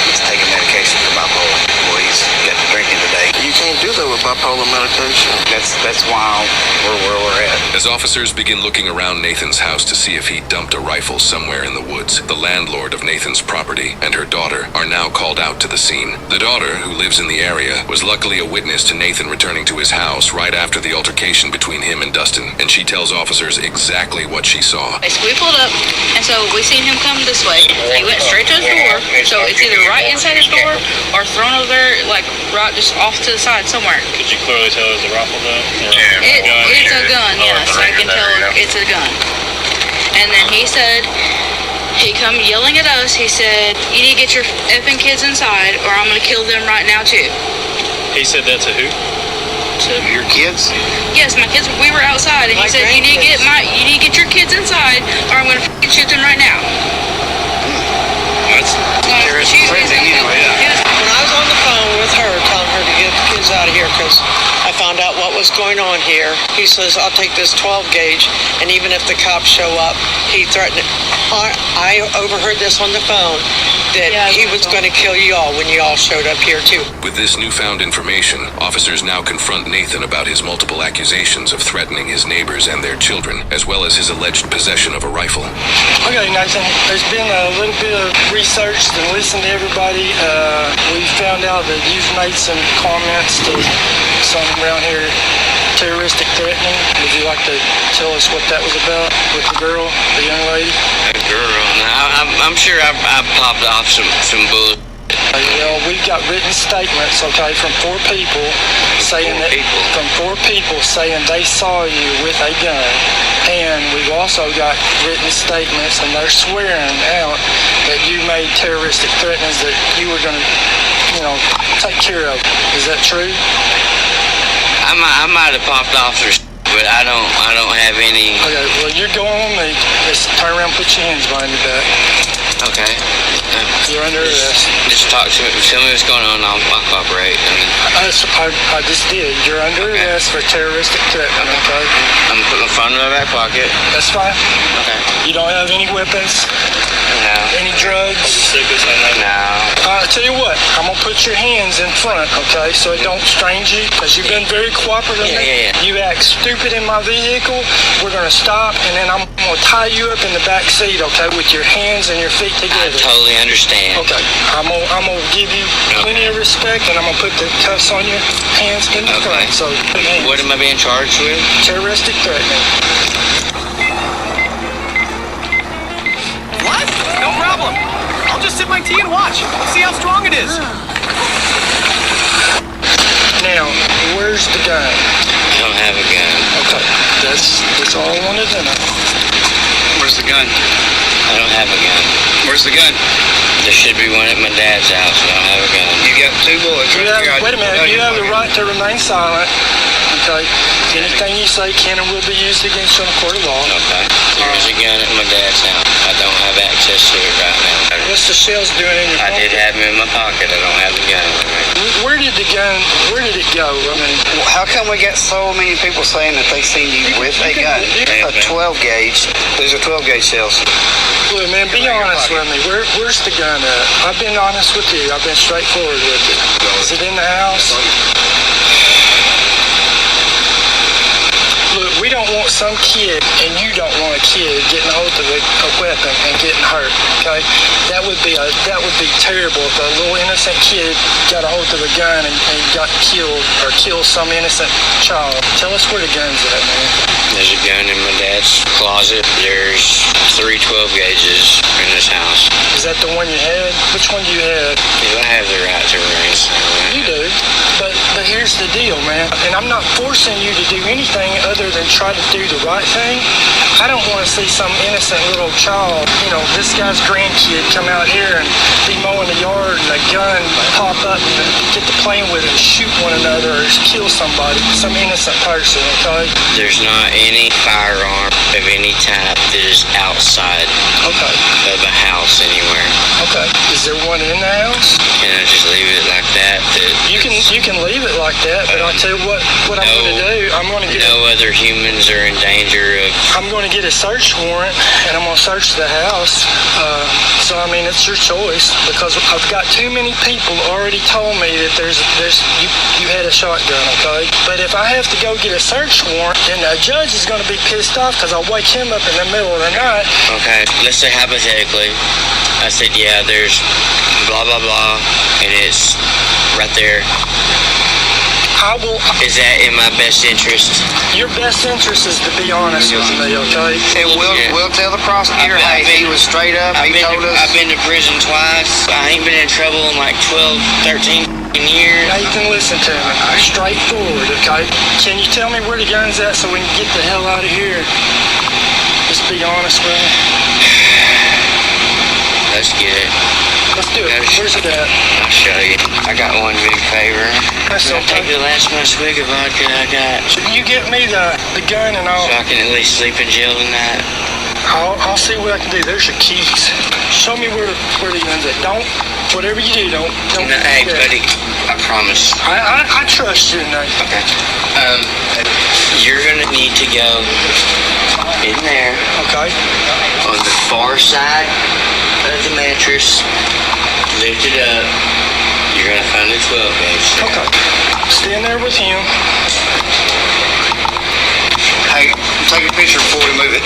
He's taking medication for bipolar. Well, he's got to drinking today. You can't do that with bipolar medication. That's why we're where we're at. As officers begin looking around Nathan's house to see if he dumped a rifle somewhere in the woods, the landlord of Nathan's property and her daughter are now called out to the scene. The daughter, who lives in the area, was luckily a witness to Nathan returning to his house right after the altercation between him and Dustin, and she tells officers exactly what she saw. Basically, we pulled up, and so we seen him come this way. He went straight to his door, so it's either right inside his door or thrown over there, like right just off to the side somewhere. Could you clearly tell it was a rifle gun? It's a gun, yes. I can tell it's a gun. And then he said, he come yelling at us. He said, "You need to get your effing kids inside, or I'm gonna kill them right now too." He said that to who? To your kids? Yes, my kids. We were outside, and he said, "You need to get your kids inside, or I'm gonna f***ing shoot them right now." That's crazy anyway. When I was on the phone with her, telling her to get the kids out of here because I found out what was going on here, he says, "I'll take this 12 gauge, and even if the cops show up," he threatened it. I overheard this on the phone, that he was going to kill you all when you all showed up here too. With this newfound information, officers now confront Nathan about his multiple accusations of threatening his neighbors and their children, as well as his alleged possession of a rifle. Okay, Nathan, there's been a little bit of research and listened to everybody. We found out that you've made some comments to some around here, terroristic threatening. Would you like to tell us what that was about with the girl, the young lady? The girl. I'm sure I popped off some bullshit. We've got written statements, okay, from four people saying they saw you with a gun, and we've also got written statements, and they're swearing out that you made terroristic threatenings that you were going to, take care of. Is that true? I might have popped off their but but I don't have any. Okay, well, you're going on me. Just turn around, put your hands behind your back. Okay. You're under arrest. Just talk to me. Tell me what's going on. I'll cooperate. I just did. You're under arrest for terroristic threat. Okay. I'm putting my phone in my back pocket. That's fine. Okay. You don't have any weapons? No. Any drugs? No. I tell you what, I'm gonna put your hands in front, okay, so it don't strange you, because you've been very cooperative. Yeah. You act stupid in my vehicle. We're gonna stop, and then I'm gonna tie you up in the back seat, okay, with your hands and your feet together. I totally understand. Okay. I'm gonna give you plenty of respect, and I'm gonna put the cuffs on your hands in the front. So what am I being charged with? Terroristic threatening. What? No problem. I'll just sip my tea and watch. See how strong it is. Now, where's the gun? I don't have a gun. Okay. That's all I wanted to know. Where's the gun? I don't have a gun. Where's the gun? There should be one at my dad's house. I don't have a gun. You got 2 bullets. Wait a minute. You have the right to remain silent. Okay. Anything you say can and will be used against you in a court of law. Okay. There is a gun at my dad's house. I don't have access to it right now. What's the shells doing in your pocket? I did have them in my pocket. I don't have the gun with me. Where did it go? I mean, how come we got so many people saying that they seen you with a gun? A 12 gauge. These are 12 gauge shells. Look, man, be honest with me. Where's the gun at? I've been honest with you. I've been straightforward with you. Is it in the house? Look, we don't want some kid, and you don't want a kid getting a hold of a weapon and getting hurt. Okay, that would be terrible if a little innocent kid got a hold of a gun and got killed or killed some innocent child. Tell us where the gun's at, man. There's a gun in my dad's closet. There's 3 12 gauges in this house. Is that the one you had? Which one do you have? I have the right to remain silent. You do, but here's the deal, man. And I'm not forcing you to do anything other than try to do the right thing. I don't want to see some innocent little child, this guy's grandkid come out here and be mowing the yard and a gun pop up and get to playing with it and shoot one another or kill somebody, some innocent person, okay? There's not any firearm of any type that is outside of a house anywhere. Okay. Is there one in the house? Can I just leave it like that? You can leave it like that, but I'll tell you what I'm going to do. I'm going to get other humans are in danger of. I'm going to get a search warrant and I'm going to search the house. So I mean, it's your choice because I've got too many people already told me that you had a shotgun. Okay. But if I have to go get a search warrant, then the judge is going to be pissed off because I'll wake him up in the middle of the night. Okay. Let's say hypothetically, I said, yeah, there's blah blah blah, and it's right there. Is that in my best interest? Your best interest is to be honest with me, okay? And we'll tell the prosecutor, hey, he was straight up, he told us. I've been to prison twice. I ain't been in trouble in like 12, 13 years. Now you can listen to me. Straightforward, okay? Can you tell me where the gun's at so we can get the hell out of here? Just be honest with me. Let's get it. Let's do it. Where's it at? I'll show you. I got one big favor. That's I'll take the last swig of vodka I got. You get me the gun and I'll... So I can at least sleep in jail tonight. I'll see what I can do. There's your keys. Show me where the gun's at. Whatever you do, don't hey, buddy, I promise. I trust you, Nate. Okay. You're gonna need to go in there. Okay. On the far side of the mattress, lift it up. You're gonna find a 12 gauge. Okay. Stand there with him. Hey, take a picture before we move it.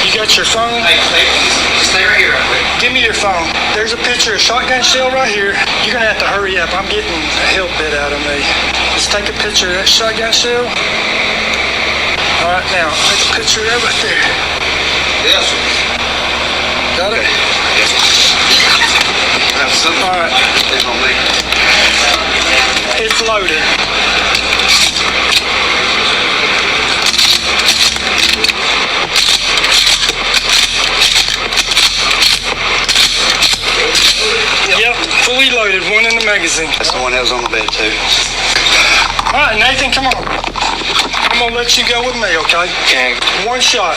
You got your phone? Hey, stay right here real quick. Give me your phone. There's a picture of shotgun shell right here. You're gonna have to hurry up. I'm getting a hell bit out of me. Let's take a picture of that shotgun shell. All right, now take a picture of it right there. Yes. Got it? Yes. All right. It's loaded. Yep, fully loaded. One in the magazine. That's the one that was on the bed too. All right, Nathan, come on. I'm gonna let you go with me, okay? Okay. One shot.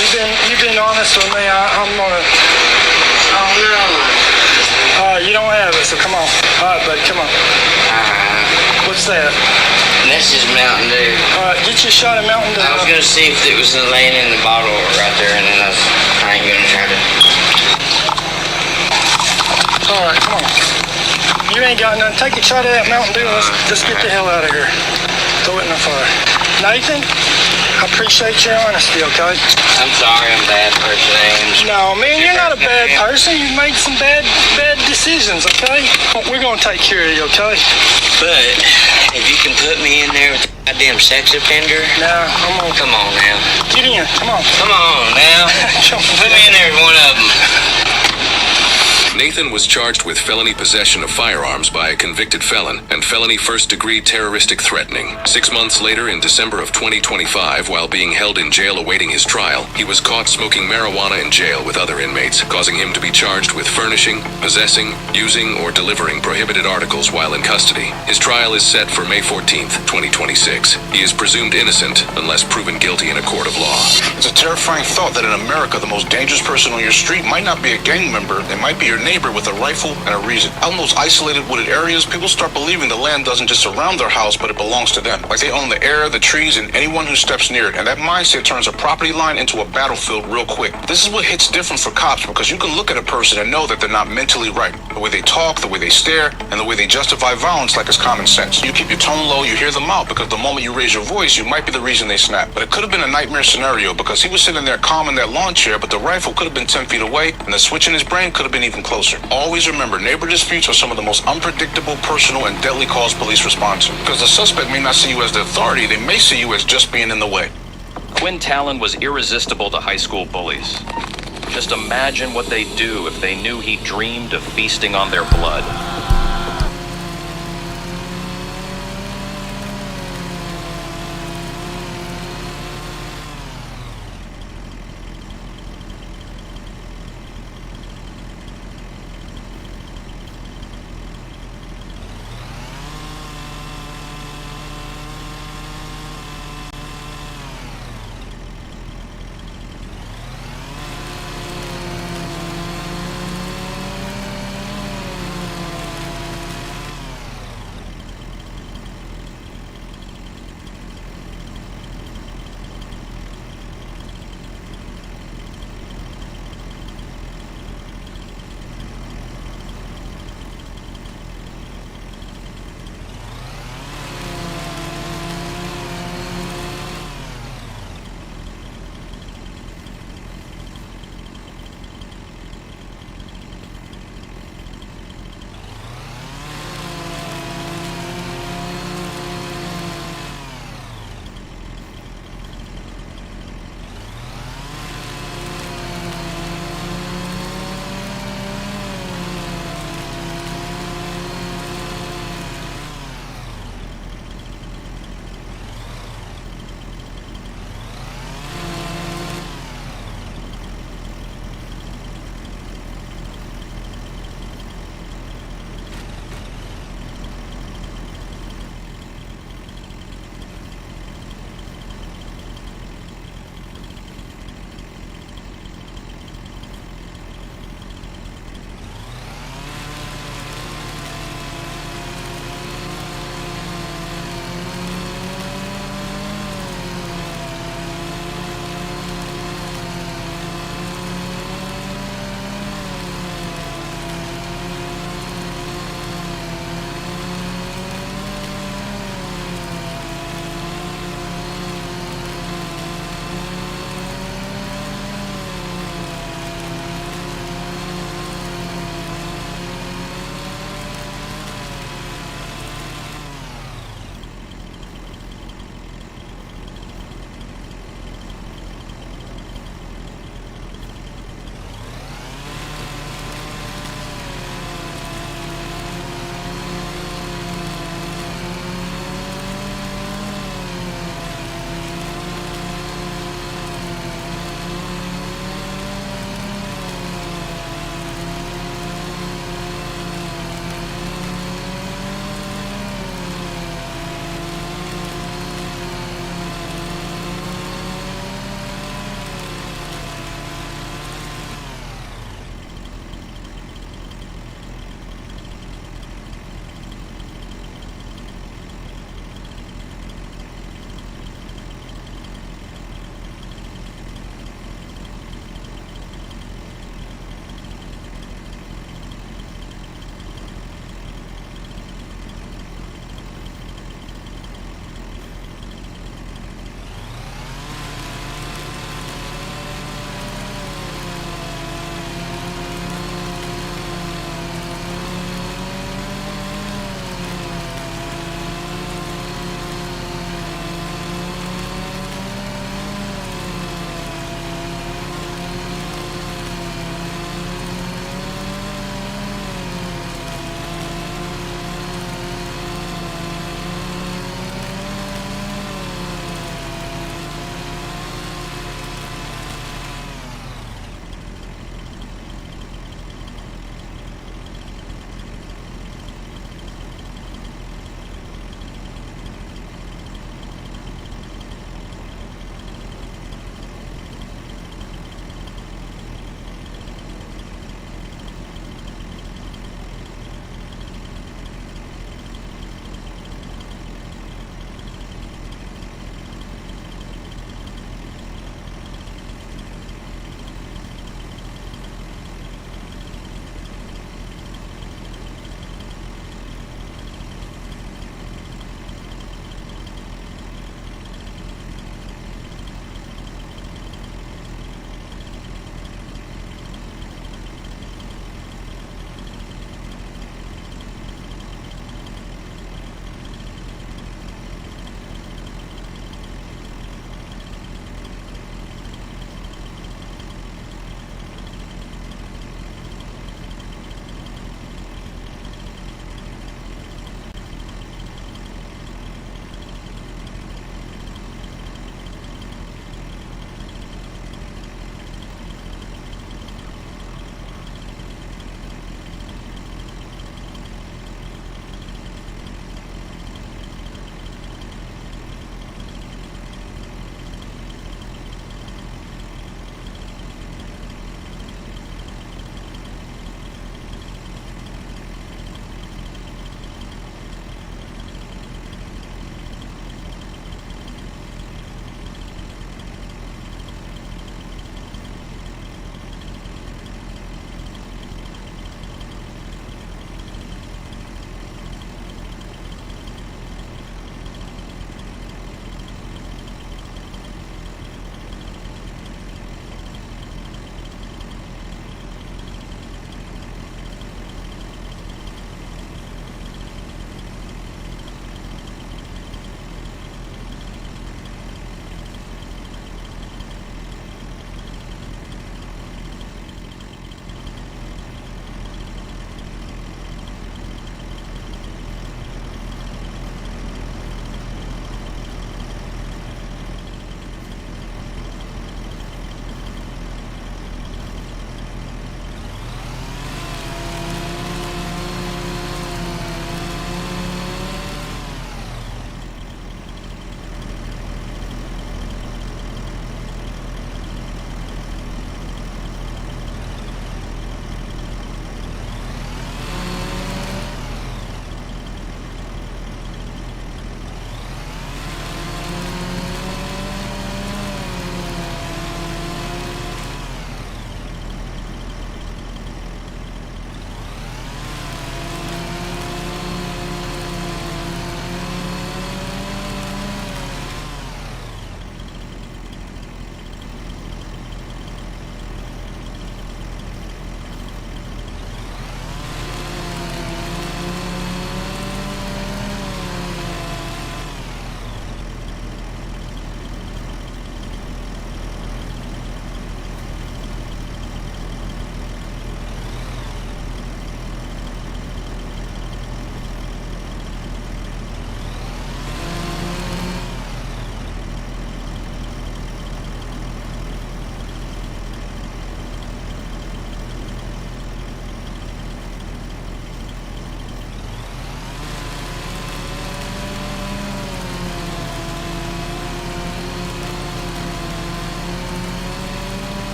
You've been honest with me. I'm gonna. Oh no. You don't have it, so come on. All right, bud, come on. What's that? This is Mountain Dew. All right, get your shot of Mountain Dew. I was gonna see if it was laying in the bottle right there, and then I ain't gonna try to. All right, come on. You ain't got nothing. Take a shot of that Mountain Dew. Let's get the hell out of here. Throw it in the fire. Nathan, I appreciate your honesty, okay? I'm sorry, I'm a bad person, Ames. No, man, you're not a bad person. You've made some bad decisions, okay? We're gonna take care of you, okay? But if you can put me in there with the goddamn sex offender. Nah, I'm gonna. Come on now. Get in. Come on. Come on now. Put me in there with one of them. Nathan was charged with felony possession of firearms by a convicted felon and felony first-degree terroristic threatening. 6 months later, in December of 2025, while being held in jail awaiting his trial, he was caught smoking marijuana in jail with other inmates, causing him to be charged with furnishing, possessing, using, or delivering prohibited articles while in custody. His trial is set for May 14th, 2026. He is presumed innocent unless proven guilty in a court of law. It's a terrifying thought that in America, the most dangerous person on your street might not be a gang member, they might be your neighbor with a rifle and a reason. Out in those isolated wooded areas, people start believing the land doesn't just surround their house, but it belongs to them. Like they own the air, the trees, and anyone who steps near it. And that mindset turns a property line into a battlefield real quick. This is what hits different for cops, because you can look at a person and know that they're not mentally right. The way they talk, the way they stare, and the way they justify violence like it's common sense. You keep your tone low, you hear them out, because the moment you raise your voice, you might be the reason they snap. But it could have been a nightmare scenario, because he was sitting there calm in that lawn chair, but the rifle could have been 10 feet away, and the switch in his brain could have been even closer. Always remember, neighbor disputes are some of the most unpredictable, personal, and deadly calls police respond to. Because the suspect may not see you as the authority, they may see you as just being in the way. Quinn Talon was irresistible to high school bullies. Just imagine what they'd do if they knew he dreamed of feasting on their blood.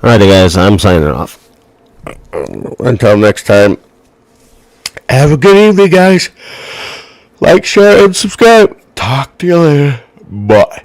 Alrighty, guys, I'm signing off. Until next time, have a good evening, guys. Like, share, and subscribe. Talk to you later. Bye.